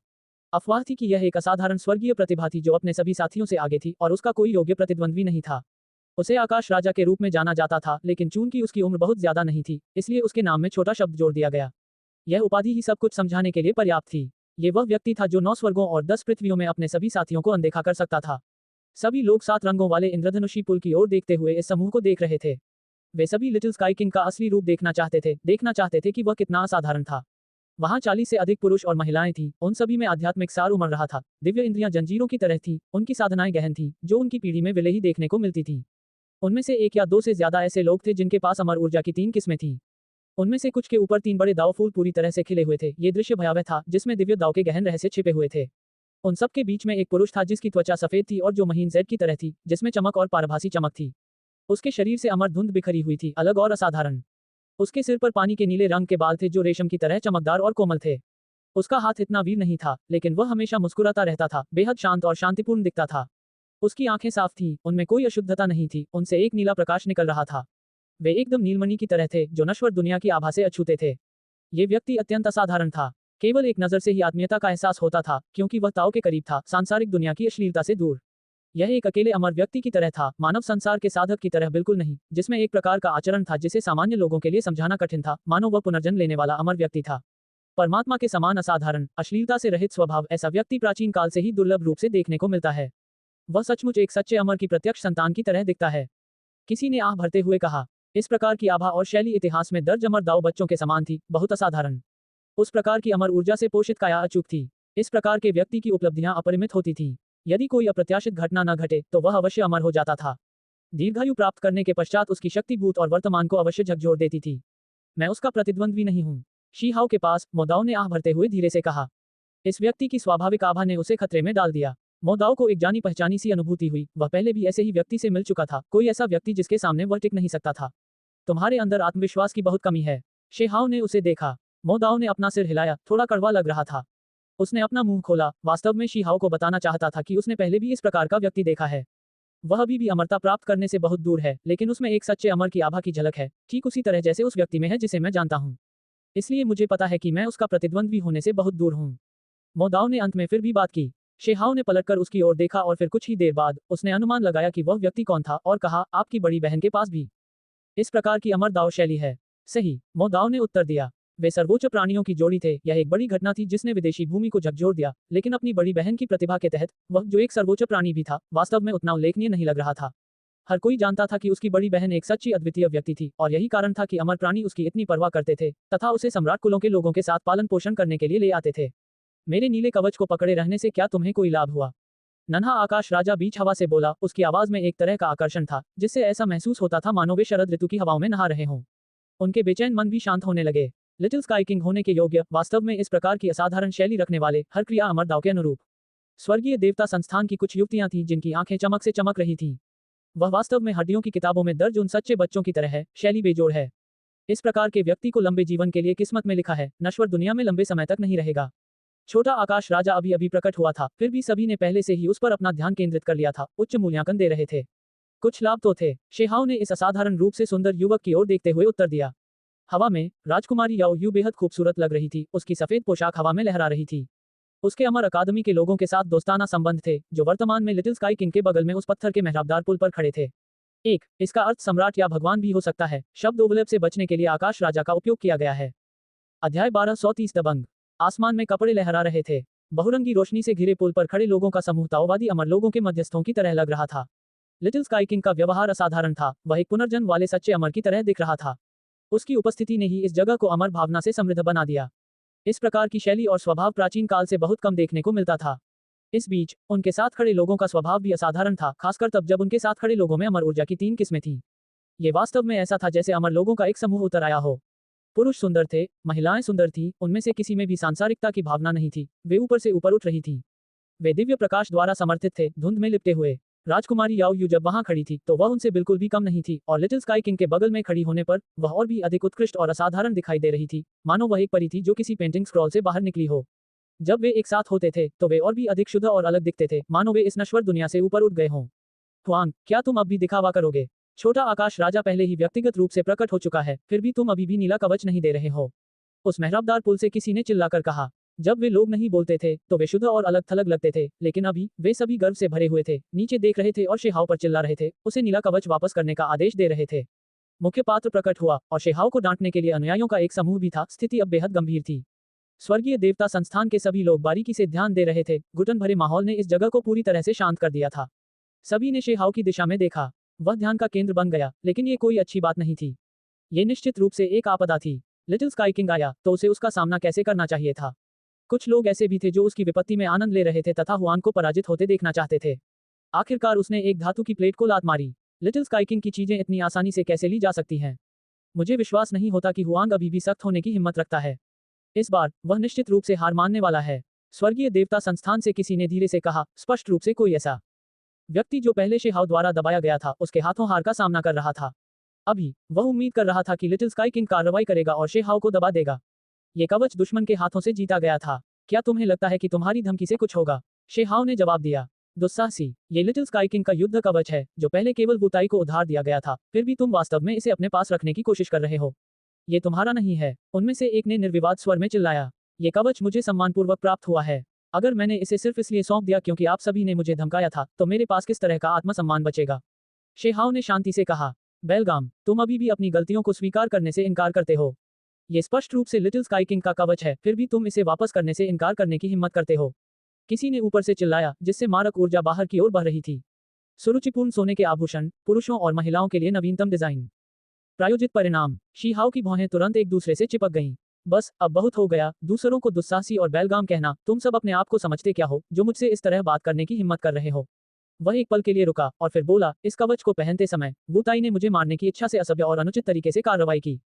अफवाह थी कि यह एक असाधारण स्वर्गीय प्रतिभा थी जो अपने सभी साथियों से आगे थी और उसका कोई योग्य प्रतिद्वंद्वी नहीं था। उसे आकाश राजा के रूप में जाना जाता था, लेकिन चूंकि उसकी उम्र बहुत ज्यादा नहीं थी, इसलिए उसके नाम में छोटा शब्द जोड़ दिया गया। यह उपाधि ही सब कुछ समझाने के लिए पर्याप्त थी। ये वह व्यक्ति था जो 9 स्वर्गों और 10 पृथ्वियों में अपने सभी साथियों को अनदेखा कर सकता था। सभी लोग 7 रंगों वाले इंद्रधनुषी पुल की ओर देखते हुए इस समूह को देख रहे थे। वे सभी लिटिल स्काई किंग का असली रूप देखना चाहते थे कि वह कितना असाधारण था। वहां 40 से अधिक पुरुष और महिलाएं थी, उन सभी में आध्यात्मिक सार उमड़ रहा था। दिव्य इंद्रियां जंजीरों की तरह थी, उनकी साधनाएं गहन थी, जो उनकी पीढ़ी में विलेही देखने को मिलती थी। उनमें से 1 या 2 से ज्यादा ऐसे लोग थे जिनके पास अमर ऊर्जा की 3 किस्में थी। उनमें से कुछ के ऊपर 3 बड़े दाव फूल पूरी तरह से खिले हुए थे। ये दृश्य भयावह था, जिसमें दिव्य दाव के गहन रहस्य छिपे हुए थे। उन सब के बीच में एक पुरुष था जिसकी त्वचा सफेद थी और जो महीन जेड की तरह थी, जिसमें चमक और पारभासी चमक थी। उसके शरीर से अमर धुंध बिखरी हुई थी, अलग और असाधारण। उसके सिर पर पानी के नीले रंग के बाल थे जो रेशम की तरह चमकदार और कोमल थे। उसका हाथ इतना वीर नहीं था, लेकिन वह हमेशा मुस्कुराता रहता था, बेहद शांत और शांतिपूर्ण दिखता था। उसकी आंखें साफ थीं, उनमें कोई अशुद्धता नहीं थी, उनसे एक नीला प्रकाश निकल रहा था। वे एकदम नीलमणि की तरह थे, जो नश्वर दुनिया की आभा से अछूते थे। ये व्यक्ति अत्यंत असाधारण था। केवल एक नजर से ही आत्मीयता का एहसास होता था, क्योंकि वह ताओ के करीब था, सांसारिक दुनिया की अश्लीलता से दूर। यह एक अकेले अमर व्यक्ति की तरह था, मानव संसार के साधक की तरह बिल्कुल नहीं, जिसमें एक प्रकार का आचरण था जिसे सामान्य लोगों के लिए समझाना कठिन था, मानो वह पुनर्जन्म लेने वाला अमर व्यक्ति था। परमात्मा के समान असाधारण, अश्लीलता से रहित स्वभाव, ऐसा व्यक्ति प्राचीन काल से ही दुर्लभ रूप से देखने को मिलता है। वह सचमुच एक सच्चे अमर की प्रत्यक्ष संतान की तरह दिखता है। किसी ने आह भरते हुए कहा। इस प्रकार की आभा और शैली इतिहास में दर्ज अमर दाव बच्चों के समान थी, बहुत असाधारण। उस प्रकार की अमर ऊर्जा से पोषित काया अचूक थी। इस प्रकार के व्यक्ति की उपलब्धियां अपरिमित होती थीं। यदि कोई अप्रत्याशित घटना न घटे, तो वह अवश्य अमर हो जाता था। दीर्घायु प्राप्त करने के पश्चात उसकी शक्ति भूत और वर्तमान को अवश्य झकझोर देती थी। मैं उसका प्रतिद्वंद्वी नहीं हूँ। शीहाओ के पास, मोदाओ ने आह भरते हुए धीरे से कहा। इस व्यक्ति की स्वाभाविक आभा ने उसे खतरे में डाल दिया। मोदाओ को एक जानी पहचानी सी अनुभूति हुई, वह पहले भी ऐसे ही व्यक्ति से मिल चुका था, कोई ऐसा व्यक्ति जिसके सामने वह टिक नहीं सकता था। तुम्हारे अंदर आत्मविश्वास की बहुत कमी है। शेहाओ ने उसे देखा। मोदाओ ने अपना सिर हिलाया, थोड़ा कड़वा लग रहा था। उसने अपना मुंह खोला, वास्तव में शीहाओ को बताना चाहता था कि उसने पहले भी इस प्रकार का व्यक्ति देखा है। वह अभी भी अमरता प्राप्त करने से बहुत दूर है, लेकिन उसमें एक सच्चे अमर की आभा की झलक है, ठीक उसी तरह जैसे उस व्यक्ति में है जिसे मैं जानता हूँ। इसलिए मुझे पता है कि मैं उसका प्रतिद्वंद्वी होने से बहुत दूर हूँ। मोदाओ ने अंत में फिर भी बात की। शेहाओ ने पलटकर उसकी ओर देखा और फिर कुछ ही देर बाद उसने अनुमान लगाया कि वह व्यक्ति कौन था और कहा, आपकी बड़ी बहन के पास भी इस प्रकार की अमर दाव शैली है। सही, मोदाओ ने उत्तर दिया। वे सर्वोच्च प्राणियों की जोड़ी थे। यह एक बड़ी घटना थी जिसने विदेशी भूमि को झकझोर दिया, लेकिन अपनी बड़ी बहन की प्रतिभा के तहत वह, जो एक सर्वोच्च प्राणी भी था, वास्तव में उतना उल्लेखनीय नहीं लग रहा था। हर कोई जानता था कि उसकी बड़ी बहन एक सच्ची अद्वितीय व्यक्ति थी और यही कारण था कि अमर प्राणी उसकी इतनी परवाह करते थे तथा उसे सम्राट कुलों के लोगों के साथ पालन पोषण करने के लिए ले आते थे। मेरे नीले कवच को पकड़े रहने से क्या तुम्हें कोई लाभ हुआ? नन्हा आकाश राजा बीच हवा से बोला, उसकी आवाज में एक तरह का आकर्षण था जिससे ऐसा महसूस होता था मानो वे शरद ऋतु की हवाओं में नहा रहे हों। उनके बेचैन मन भी शांत होने लगे। लिटिल स्काई किंग होने के योग्य, वास्तव में इस प्रकार की असाधारण शैली रखने वाले, हर क्रिया अमर दाव के अनुरूप। स्वर्गीय देवता संस्थान की कुछ युवतियां थीं जिनकी आंखें चमक से चमक रही थीं। वह वास्तव में हड्डियों की किताबों में दर्ज उन सच्चे बच्चों की तरह है, शैली बेजोड़ है। इस प्रकार के व्यक्ति को लंबे जीवन के लिए किस्मत में लिखा है, नश्वर दुनिया में लंबे समय तक नहीं रहेगा। छोटा आकाश राजा अभी अभी प्रकट हुआ था, फिर भी सभी ने पहले से ही उस पर अपना ध्यान केंद्रित कर लिया था, उच्च मूल्यांकन दे रहे थे। कुछ लाभ तो थे। शेहाओ ने इस असाधारण रूप से सुंदर युवक की ओर देखते हुए उत्तर दिया। हवा में राजकुमारी याओ यू बेहद खूबसूरत लग रही थी, उसकी सफेद पोशाक हवा में लहरा रही थी। उसके अमर अकादमी के लोगों के साथ दोस्ताना संबंध थे, जो वर्तमान में लिटिल स्काई किंग के बगल में उस पत्थर के मेहराबदार पुल पर खड़े थे। एक, इसका अर्थ सम्राट या भगवान भी हो सकता है। शब्द ओवरलैप से बचने के लिए आकाश राजा का उपयोग किया गया है। अध्याय 1230 दबंग। आसमान में कपड़े लहरा रहे थे। बहुरंगी रोशनी से घिरे पुल पर खड़े लोगों का समूह ताओवादी अमर लोगों के मध्यस्थों की तरह लग रहा था। लिटिल स्काई किंग का व्यवहार असाधारण था, वह एक पुनर्जन्म वाले सच्चे अमर की तरह दिख रहा था। उसकी उपस्थिति ने ही इस जगह को अमर भावना से समृद्ध बना दिया। इस प्रकार की शैली और स्वभाव प्राचीन काल से बहुत कम देखने को मिलता था। इस बीच उनके साथ खड़े लोगों का स्वभाव भी असाधारण था, खासकर तब जब उनके साथ खड़े लोगों में अमर ऊर्जा की 3 किस्में थीं। ये वास्तव में ऐसा था जैसे अमर लोगों का एक समूह उतर आया हो। पुरुष सुंदर थे, महिलाएं सुंदर थीं, उनमें से किसी में भी सांसारिकता की भावना नहीं थी, वे ऊपर से ऊपर उठ रही थीं। वे दिव्य प्रकाश द्वारा समर्थित थे, धुंध में लिपटे हुए। राजकुमारी याओ यू जब वहां खड़ी थी तो वह उनसे बिल्कुल भी कम नहीं थी, और लिटिल स्काई किंग के बगल में खड़ी होने पर वह और भी अधिक उत्कृष्ट और असाधारण दिखाई दे रही थी, मानो वह एक परी थी जो किसी पेंटिंग स्क्रॉल से बाहर निकली हो। जब वे एक साथ होते थे तो वे और भी अधिक शुद्ध और अलग दिखते थे, मानो वे इस नश्वर दुनिया से ऊपर उठ गए हों। हुआंग, क्या तुम अब भी दिखावा करोगे? छोटा आकाश राजा पहले ही व्यक्तिगत रूप से प्रकट हो चुका है, फिर भी तुम अभी भी नीला कवच नहीं दे रहे हो। उस मेहराबदार पुल से किसी ने चिल्लाकर कहा। जब वे लोग नहीं बोलते थे तो वे शुद्ध और अलग थलग लगते थे, लेकिन अभी वे सभी गर्व से भरे हुए थे, नीचे देख रहे थे और शेहाव पर चिल्ला रहे थे, उसे नीला कवच वापस करने का आदेश दे रहे थे। मुख्य पात्र प्रकट हुआ और शेहाव को डांटने के लिए अनुयायियों का एक समूह भी था। स्थिति अब बेहद गंभीर थी। स्वर्गीय देवता संस्थान के सभी लोग बारीकी से ध्यान दे रहे थे। घुटन भरे माहौल ने इस जगह को पूरी तरह से शांत कर दिया था। सभी ने शेहाव की दिशा में देखा। वह ध्यान का केंद्र बन गया, लेकिन ये कोई अच्छी बात नहीं थी। ये निश्चित रूप से एक आपदा थी। लिटिल स्काई किंग आया तो उसे उसका सामना कैसे करना चाहिए था? कुछ लोग ऐसे भी थे जो उसकी विपत्ति में आनंद ले रहे थे तथा हुआन को पराजित होते देखना चाहते थे। आखिरकार उसने एक धातु की प्लेट को लात मारी। लिटिल स्काई किंग की चीजें इतनी आसानी से कैसे ली जा सकती हैं? मुझे विश्वास नहीं होता कि हुआंग अभी भी सख्त होने की हिम्मत रखता है। इस बार वह निश्चित रूप से हार मानने वाला है। स्वर्गीय देवता संस्थान से किसी ने धीरे से कहा, स्पष्ट रूप से कोई ऐसा व्यक्ति जो पहले शेहाव द्वारा दबाया गया था उसके हाथों हार का सामना कर रहा था। अभी वह उम्मीद कर रहा था कि लिटिल स्काई किंग कार्रवाई करेगा और शेहाव को दबा देगा। ये कवच दुश्मन के हाथों से जीता गया था। क्या तुम्हें लगता है कि तुम्हारी धमकी से कुछ होगा? शेहाव ने जवाब दिया। दुस्साहसी, ये लिटिल स्काई किंग का युद्ध कवच है जो पहले केवल बुताई को उधार दिया गया था, फिर भी तुम वास्तव में इसे अपने पास रखने की कोशिश कर रहे हो। ये तुम्हारा नहीं है, उनमें से एक ने निर्विवाद स्वर में चिल्लाया। ये कवच मुझे सम्मानपूर्वक प्राप्त हुआ है। अगर मैंने इसे सिर्फ इसलिए सौंप दिया क्योंकि आप सभी ने मुझे धमकाया था तो मेरे पास किस तरह का आत्मसम्मान बचेगा? शेहाव ने शांति से कहा। बेलगाम, तुम अभी भी अपनी गलतियों को स्वीकार करने से इनकार करते हो। ये स्पष्ट रूप से लिटिल स्काई किंग का कवच है, फिर भी तुम इसे वापस करने से इनकार करने की हिम्मत करते हो। किसी ने ऊपर से चिल्लाया, जिससे मारक ऊर्जा बाहर की ओर बह रही थी। सुरुचिपूर्ण सोने के आभूषण, पुरुषों और महिलाओं के लिए नवीनतम डिजाइन। प्रायोजित परिणाम, शीहाव की भौहें तुरंत एक दूसरे से चिपक गईं। बस अब बहुत हो गया, दूसरों को दुस्साहसी और बैलगाम कहना। तुम सब अपने आप को समझते क्या हो जो मुझसे इस तरह बात करने की हिम्मत कर रहे हो? वह एक पल के लिए रुका और फिर बोला, इस कवच को पहनते समय वुताई ने मुझे मारने की इच्छा से असभ्य और अनुचित तरीके से कार्रवाई की।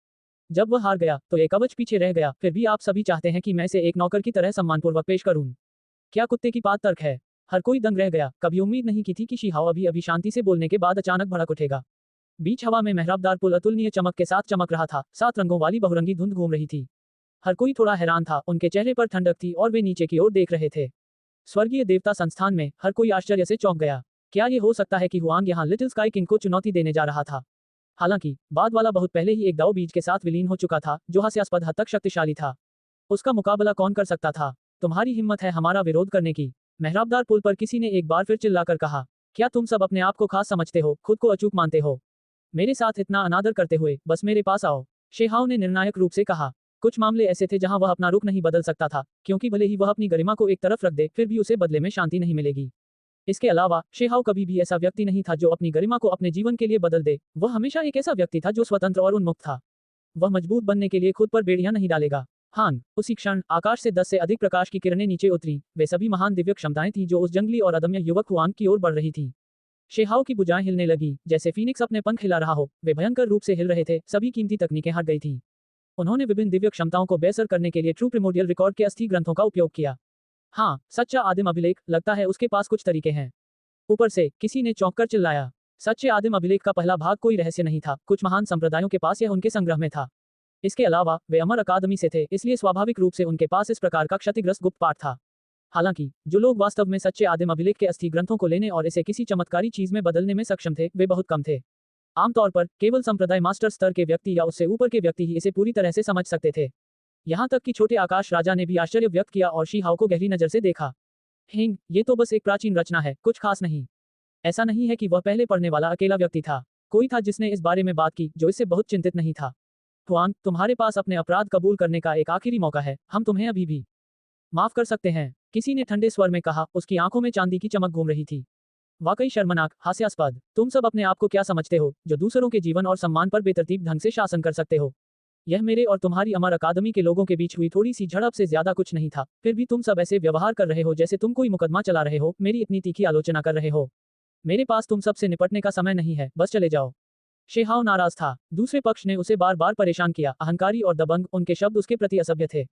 जब वह हार गया तो ये कवच पीछे रह गया, फिर भी आप सभी चाहते हैं कि मैं इसे एक नौकर की तरह सम्मानपूर्वक पेश करूं। क्या कुत्ते की बात तर्क है? हर कोई दंग रह गया। कभी उम्मीद नहीं की थी कि शीहाव अभी शांति से बोलने के बाद अचानक भड़क उठेगा। बीच हवा में मेहराबदार पुल अतुलनीय चमक के साथ चमक रहा था, 7 रंगों वाली बहुरंगी धुंध घूम रही थी। हर कोई थोड़ा हैरान था, उनके चेहरे पर ठंडक थी और वे नीचे की ओर देख रहे थे। स्वर्गीय देवता संस्थान में हर कोई आश्चर्य से चौंक गया। क्या ये हो सकता है कि हुआंग यहाँ लिटिल स्काई किंग को चुनौती देने जा रहा था? हालांकि बाद वाला बहुत पहले ही एक दाव बीज के साथ विलीन हो चुका था, जो हास्यास्पद हद तक शक्तिशाली था। उसका मुकाबला कौन कर सकता था? तुम्हारी हिम्मत है हमारा विरोध करने की? मेहराबदार पुल पर किसी ने एक बार फिर चिल्लाकर कहा। क्या तुम सब अपने आप को खास समझते हो, खुद को अचूक मानते हो? मेरे साथ इतना अनादर करते हुए बस मेरे पास आओ, शेहाव ने निर्णायक रूप से कहा। कुछ मामले ऐसे थे जहां वह अपना रुख नहीं बदल सकता था, क्योंकि भले ही वह अपनी गरिमा को एक तरफ रख दे, फिर भी उसे बदले में शांति नहीं मिलेगी। इसके अलावा शेहाओ कभी भी ऐसा व्यक्ति नहीं था जो अपनी गरिमा को अपने जीवन के लिए बदल दे। वह हमेशा एक ऐसा व्यक्ति था जो स्वतंत्र और उन्मुक्त था। वह मजबूत बनने के लिए खुद पर बेड़ियां नहीं डालेगा। हान, उसी क्षण आकाश से 10 से अधिक प्रकाश की किरणें नीचे उतरी। वे सभी महान दिव्य क्षमताएं थीं जो उस जंगली और अदम्य युवक हुआंग की ओर बढ़ रही थीं। शेहाओ की भुजाएं हिलने लगी, जैसे फीनिक्स अपने पंख हिला रहा हो। वे भयंकर रूप से हिल रहे थे, सभी कीमती तकनीकें हट गई थीं। उन्होंने विभिन्न दिव्य क्षमताओं को बेअसर करने के लिए ट्रू प्रिमोडियल रिकॉर्ड के अस्थि ग्रंथों का उपयोग किया। हाँ, सच्चा आदिम अभिलेख, लगता है उसके पास कुछ तरीके हैं। ऊपर से किसी ने चौंककर चिल्लाया। सच्चे आदिम अभिलेख का पहला भाग कोई रहस्य नहीं था, कुछ महान संप्रदायों के पास यह उनके संग्रह में था। इसके अलावा वे अमर अकादमी से थे, इसलिए स्वाभाविक रूप से उनके पास इस प्रकार का क्षतिग्रस्त गुप्त पाठ था। हालांकि जो लोग वास्तव में सच्चे आदिम अभिलेख के अस्थि ग्रंथों को लेने और इसे किसी चमत्कारी चीज में बदलने में सक्षम थे, वे बहुत कम थे। आमतौर पर केवल संप्रदाय मास्टर स्तर के व्यक्ति या उससे ऊपर के व्यक्ति ही इसे पूरी तरह से समझ सकते थे। यहाँ तक कि छोटे आकाश राजा ने भी आश्चर्य व्यक्त किया और शी हाओ को गहरी नजर से देखा। हिंग, ये तो बस एक प्राचीन रचना है, कुछ खास नहीं। ऐसा नहीं है कि वह पहले पढ़ने वाला अकेला व्यक्ति था। कोई था जिसने इस बारे में बात की जो इससे बहुत चिंतित नहीं था। हुआंग, तुम्हारे पास अपने अपराध कबूल करने का एक आखिरी मौका है, हम तुम्हें अभी भी माफ कर सकते हैं, किसी ने ठंडे स्वर में कहा। उसकी आंखों में चांदी की चमक घूम रही थी। वाकई शर्मनाक, हास्यास्पद। तुम सब अपने आप को क्या समझते हो, जो दूसरों के जीवन और सम्मान पर बेतरतीब ढंग से शासन कर सकते हो? यह मेरे और तुम्हारी अमर अकादमी के लोगों के बीच हुई थोड़ी सी झड़प से ज्यादा कुछ नहीं था, फिर भी तुम सब ऐसे व्यवहार कर रहे हो जैसे तुम कोई मुकदमा चला रहे हो, मेरी इतनी तीखी आलोचना कर रहे हो। मेरे पास तुम सबसे निपटने का समय नहीं है, बस चले जाओ। शेहाओ नाराज था। दूसरे पक्ष ने उसे बार बार परेशान किया। अहंकारी और दबंग, उनके शब्द उसके प्रति असभ्य थे।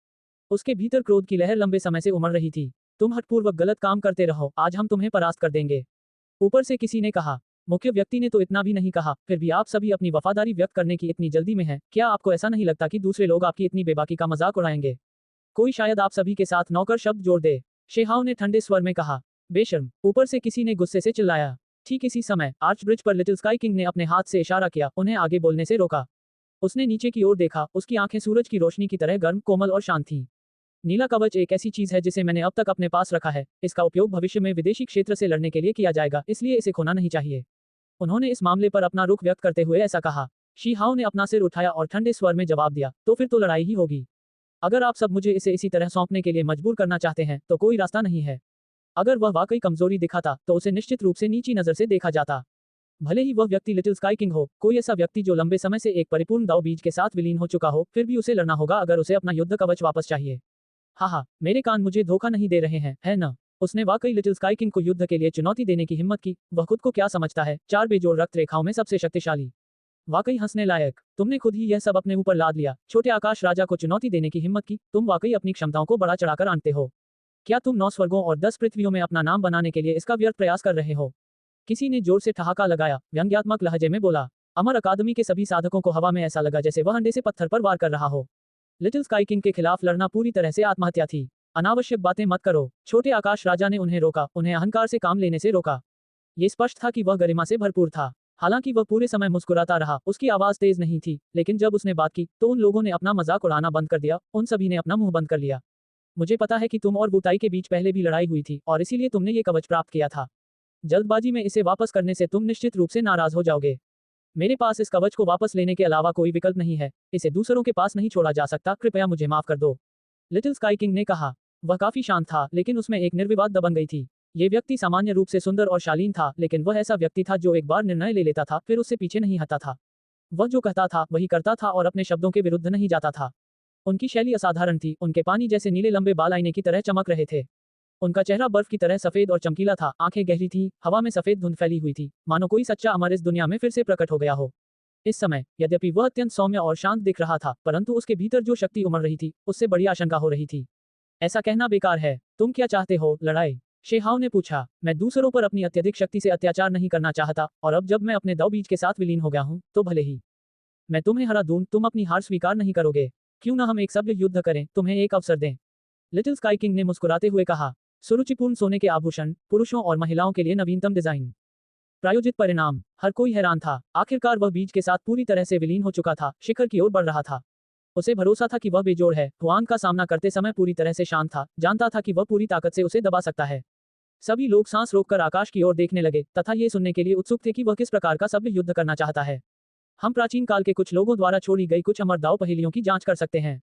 उसके भीतर क्रोध की लहर लंबे समय से उमड़ रही थी। तुम हठपूर्वक गलत काम करते रहो, आज हम तुम्हें परास्त कर देंगे, ऊपर से किसी ने कहा। मुख्य व्यक्ति ने तो इतना भी नहीं कहा, फिर भी आप सभी अपनी वफादारी व्यक्त करने की इतनी जल्दी में हैं, क्या आपको ऐसा नहीं लगता कि दूसरे लोग आपकी इतनी बेबाकी का मजाक उड़ाएंगे? कोई शायद आप सभी के साथ नौकर शब्द जोड़ दे, शेहाओ ने ठंडे स्वर में कहा। बेशर्म, ऊपर से किसी ने गुस्से से चिल्लाया। ठीक इसी समय आर्च ब्रिज पर लिटिल स्काई किंग ने अपने हाथ से इशारा किया, उन्हें आगे बोलने से रोका। उसने नीचे की ओर देखा, उसकी आंखें सूरज की रोशनी की तरह गर्म, कोमल और शांत थीं। नीला कवच एक ऐसी चीज है जिसे मैंने अब तक अपने पास रखा है। इसका उपयोग भविष्य में विदेशी क्षेत्र से लड़ने के लिए किया जाएगा, इसलिए इसे खोना नहीं चाहिए। उन्होंने इस मामले पर अपना रुख व्यक्त करते हुए ऐसा कहा। शी हाओ ने अपना सिर उठाया और ठंडे स्वर में जवाब दिया, तो फिर तो लड़ाई ही होगी। अगर आप सब मुझे इसे इसी तरह सौंपने के लिए मजबूर करना चाहते हैं तो कोई रास्ता नहीं है। अगर वह वाकई कमजोरी दिखाता तो उसे निश्चित रूप से नीची नजर से देखा जाता। भले ही वह व्यक्ति लिटिल स्काई किंग हो, कोई ऐसा व्यक्ति जो लंबे समय से एक परिपूर्ण दाव बीज के साथ विलीन हो चुका हो, फिर भी उसे लड़ना होगा अगर उसे अपना युद्ध कवच वापस चाहिए। हाँ, मेरे कान मुझे धोखा नहीं दे रहे हैं, है न? उसने वाकई लिटिल स्काई किंग को युद्ध के लिए चुनौती देने की हिम्मत की। वह खुद को क्या समझता है, 4 बेजोड़ रक्त रेखाओं में सबसे शक्तिशाली। वाकई हंसने लायक। तुमने खुद ही यह सब अपने ऊपर लाद लिया, छोटे आकाश राजा को चुनौती देने की हिम्मत की। तुम वाकई अपनी क्षमताओं को बढ़ा चढ़ाकर आंटते हो। क्या तुम 9 स्वर्गों और 10 पृथ्वियों में अपना नाम बनाने के लिए इसका व्यर्थ प्रयास कर रहे हो? किसी ने जोर से ठहाका लगाया, व्यंग्यात्मक लहजे में बोला। अमर अकादमी के सभी साधकों को हवा में ऐसा लगा जैसे वह अंडे से पत्थर पर वार कर रहा हो। लिटिल स्काई किंग के खिलाफ लड़ना पूरी तरह से आत्महत्या थी। अनावश्यक बातें मत करो। छोटे आकाश राजा ने उन्हें रोका, उन्हें अहंकार से काम लेने से रोका। ये स्पष्ट था कि वह गरिमा से भरपूर था। हालांकि वह पूरे समय मुस्कुराता रहा, उसकी आवाज तेज नहीं थी, लेकिन जब उसने बात की तो उन लोगों ने अपना मजाक उड़ाना बंद कर दिया, उन सभी ने अपना मुंह बंद कर लिया। मुझे पता है कि तुम और बुताई के बीच पहले भी लड़ाई हुई थी और इसीलिए तुमने ये कवच प्राप्त किया था। जल्दबाजी में इसे वापस करने से तुम निश्चित रूप से नाराज हो जाओगे। मेरे पास इस कवच को वापस लेने के अलावा कोई विकल्प नहीं है। इसे दूसरों के पास नहीं छोड़ा जा सकता, कृपया मुझे माफ कर दो, लिटिल स्काई किंग ने कहा। वह काफी शांत था, लेकिन उसमें एक निर्विवाद दबंग गई थी। ये व्यक्ति सामान्य रूप से सुंदर और शालीन था, लेकिन वह ऐसा व्यक्ति था जो एक बार निर्णय ले लेता था, फिर उससे पीछे नहीं हटता था। वह जो कहता था वही करता था और अपने शब्दों के विरुद्ध नहीं जाता था। उनकी शैली असाधारण थी, उनके पानी जैसे नीले लंबे बाल आईने की तरह चमक रहे थे। उनका चेहरा बर्फ की तरह सफेद और चमकीला था, आंखें गहरी थीं, हवा में सफेद धुंध फैली हुई थी, मानो कोई सच्चा अमर इस दुनिया में फिर से प्रकट हो गया हो। इस समय यद्यपि वह अत्यंत सौम्य और शांत दिख रहा था, परंतु उसके भीतर जो शक्ति उमड़ रही थी उससे बड़ी आशंका हो रही थी। ऐसा कहना बेकार है। तुम क्या चाहते हो, लड़ाई? शेहाओ ने पूछा। मैं दूसरों पर अपनी अत्यधिक शक्ति से अत्याचार नहीं करना चाहता, और अब जब मैं अपने दाव बीज के साथ विलीन हो गया हूं, तो भले ही मैं तुम्हें हरा दूं, तुम अपनी हार स्वीकार नहीं करोगे। क्यों न हम एक सभ्य युद्ध करें, तुम्हें एक अवसर दें, लिटिल स्काई किंग ने मुस्कुराते हुए कहा। सुरुचिपूर्ण सोने के आभूषण, पुरुषों और महिलाओं के लिए नवीनतम डिजाइन, प्रायोजित परिणाम। हर कोई हैरान था। आखिरकार वह बीज के साथ पूरी तरह से विलीन हो चुका था, शिखर की ओर बढ़ रहा था। उसे भरोसा था कि वह बेजोड़ है। हुआंग का सामना करते समय पूरी तरह से शांत था, जानता था कि वह पूरी ताकत से उसे दबा सकता है। सभी लोग सांस रोककर आकाश की ओर देखने लगे, तथा ये सुनने के लिए उत्सुक थे कि वह किस प्रकार का सभ्य युद्ध करना चाहता है। हम प्राचीन काल के कुछ लोगों द्वारा छोड़ी गई कुछ अमर दाव पहेलियों की जांच कर सकते हैं।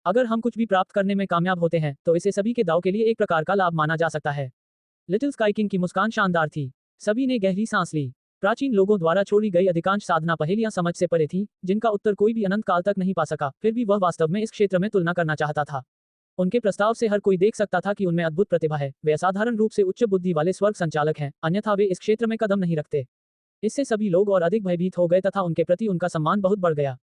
अगर हम कुछ भी प्राप्त करने में कामयाब होते हैं तो इसे सभी के दाव के लिए एक प्रकार का लाभ माना जा सकता है। लिटिल स्काई किंग की मुस्कान शानदार थी। सभी ने गहरी सांस ली। प्राचीन लोगों द्वारा छोड़ी गई अधिकांश साधना पहेलियां समझ से परे थीं, जिनका उत्तर कोई भी अनंत काल तक नहीं पा सका। फिर भी वह वास्तव में इस क्षेत्र में तुलना करना चाहता था। उनके प्रस्ताव से हर कोई देख सकता था कि उनमें अद्भुत प्रतिभा है। वे असाधारण रूप से उच्च बुद्धि वाले स्वर्ग संचालक हैं, अन्यथा वे इस क्षेत्र में कदम नहीं रखते। इससे सभी लोग और अधिक भयभीत हो गए तथा उनके प्रति उनका सम्मान बहुत बढ़ गया।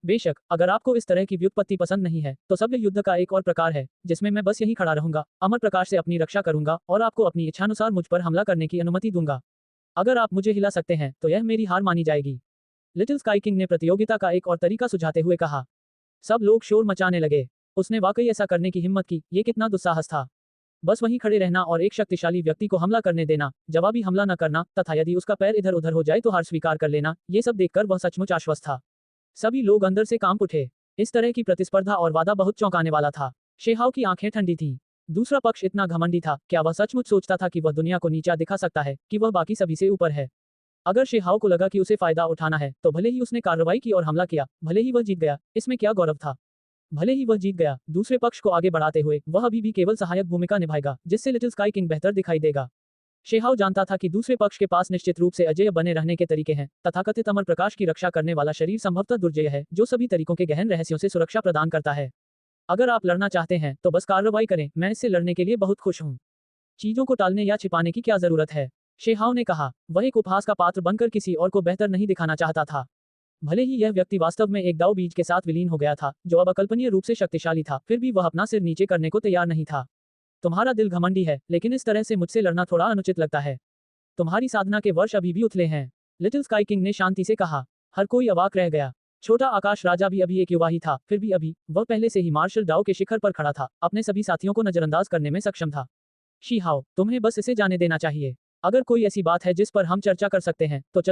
बेशक, अगर आपको इस तरह की व्युत्पत्ति पसंद नहीं है, तो सभ्य युद्ध का एक और प्रकार है, जिसमें मैं बस यहीं खड़ा रहूंगा, अमर प्रकाश से अपनी रक्षा करूंगा और आपको अपनी इच्छानुसार मुझ पर हमला करने की अनुमति दूंगा। अगर आप मुझे हिला सकते हैं, तो यह मेरी हार मानी जाएगी। लिटिल स्काई किंग ने प्रतियोगिता का एक और तरीका सुझाते हुए कहा। सब लोग शोर मचाने लगे। उसने वाकई ऐसा करने की हिम्मत की, ये कितना दुस्साहस था। बस वहीं खड़े रहना और एक शक्तिशाली व्यक्ति को हमला करने देना, जवाबी हमला न करना, तथा यदि उसका पैर इधर उधर हो जाए तो हार स्वीकार कर लेना, ये सब देखकर वह सचमुच आश्वस्त था। सभी लोग अंदर से कांप उठे। इस तरह की प्रतिस्पर्धा और वादा बहुत चौंकाने वाला था। शेहाव की आंखें ठंडी थीं। दूसरा पक्ष इतना घमंडी था, क्या वह सचमुच सोचता था कि वह दुनिया को नीचा दिखा सकता है, कि वह बाकी सभी से ऊपर है। अगर शेहाव को लगा कि उसे फायदा उठाना है, तो भले ही उसने कार्रवाई की और हमला किया, भले ही वह जीत गया, इसमें क्या गौरव था। भले ही वह जीत गया, दूसरे पक्ष को आगे बढ़ाते हुए वह अभी भी केवल सहायक भूमिका निभाएगा, जिससे लिटिल स्काई किंग बेहतर दिखाई देगा। शेहाव जानता था कि दूसरे पक्ष के पास निश्चित रूप से अजेय बने रहने के तरीके हैं। तथाकथित अमर प्रकाश की रक्षा करने वाला शरीर संभवतः दुर्जेय है, जो सभी तरीकों के गहन रहस्यों से सुरक्षा प्रदान करता है। अगर आप लड़ना चाहते हैं, तो बस कार्रवाई करें, मैं इससे लड़ने के लिए बहुत खुश हूँ। चीजों को टालने या छिपाने की क्या जरूरत है, शेहाव ने कहा। वह एक उपहास का पात्र बनकर किसी और को बेहतर नहीं दिखाना चाहता था। भले ही यह व्यक्ति वास्तव में एक दाव बीज के साथ विलीन हो गया था, जो अब अकल्पनीय रूप से शक्तिशाली था, फिर भी वह अपना सिर नीचे करने को तैयार नहीं था। तुम्हारा दिल घमंडी है, लेकिन इस तरह से मुझसे लड़ना थोड़ा अनुचित लगता है। तुम्हारी साधना के वर्ष अभी भी उथले हैं, लिटिल स्काई किंग ने शांति से कहा। हर कोई अवाक रह गया। छोटा आकाश राजा भी अभी एक युवा ही था, फिर भी अभी वह पहले से ही मार्शल डाउ के शिखर पर खड़ा था, अपने सभी साथियों को नजरअंदाज करने में सक्षम था। शीहाओ, तुम्हें बस इसे जाने देना चाहिए। अगर कोई ऐसी बात है जिस पर हम चर्चा कर सकते हैं, तो चलो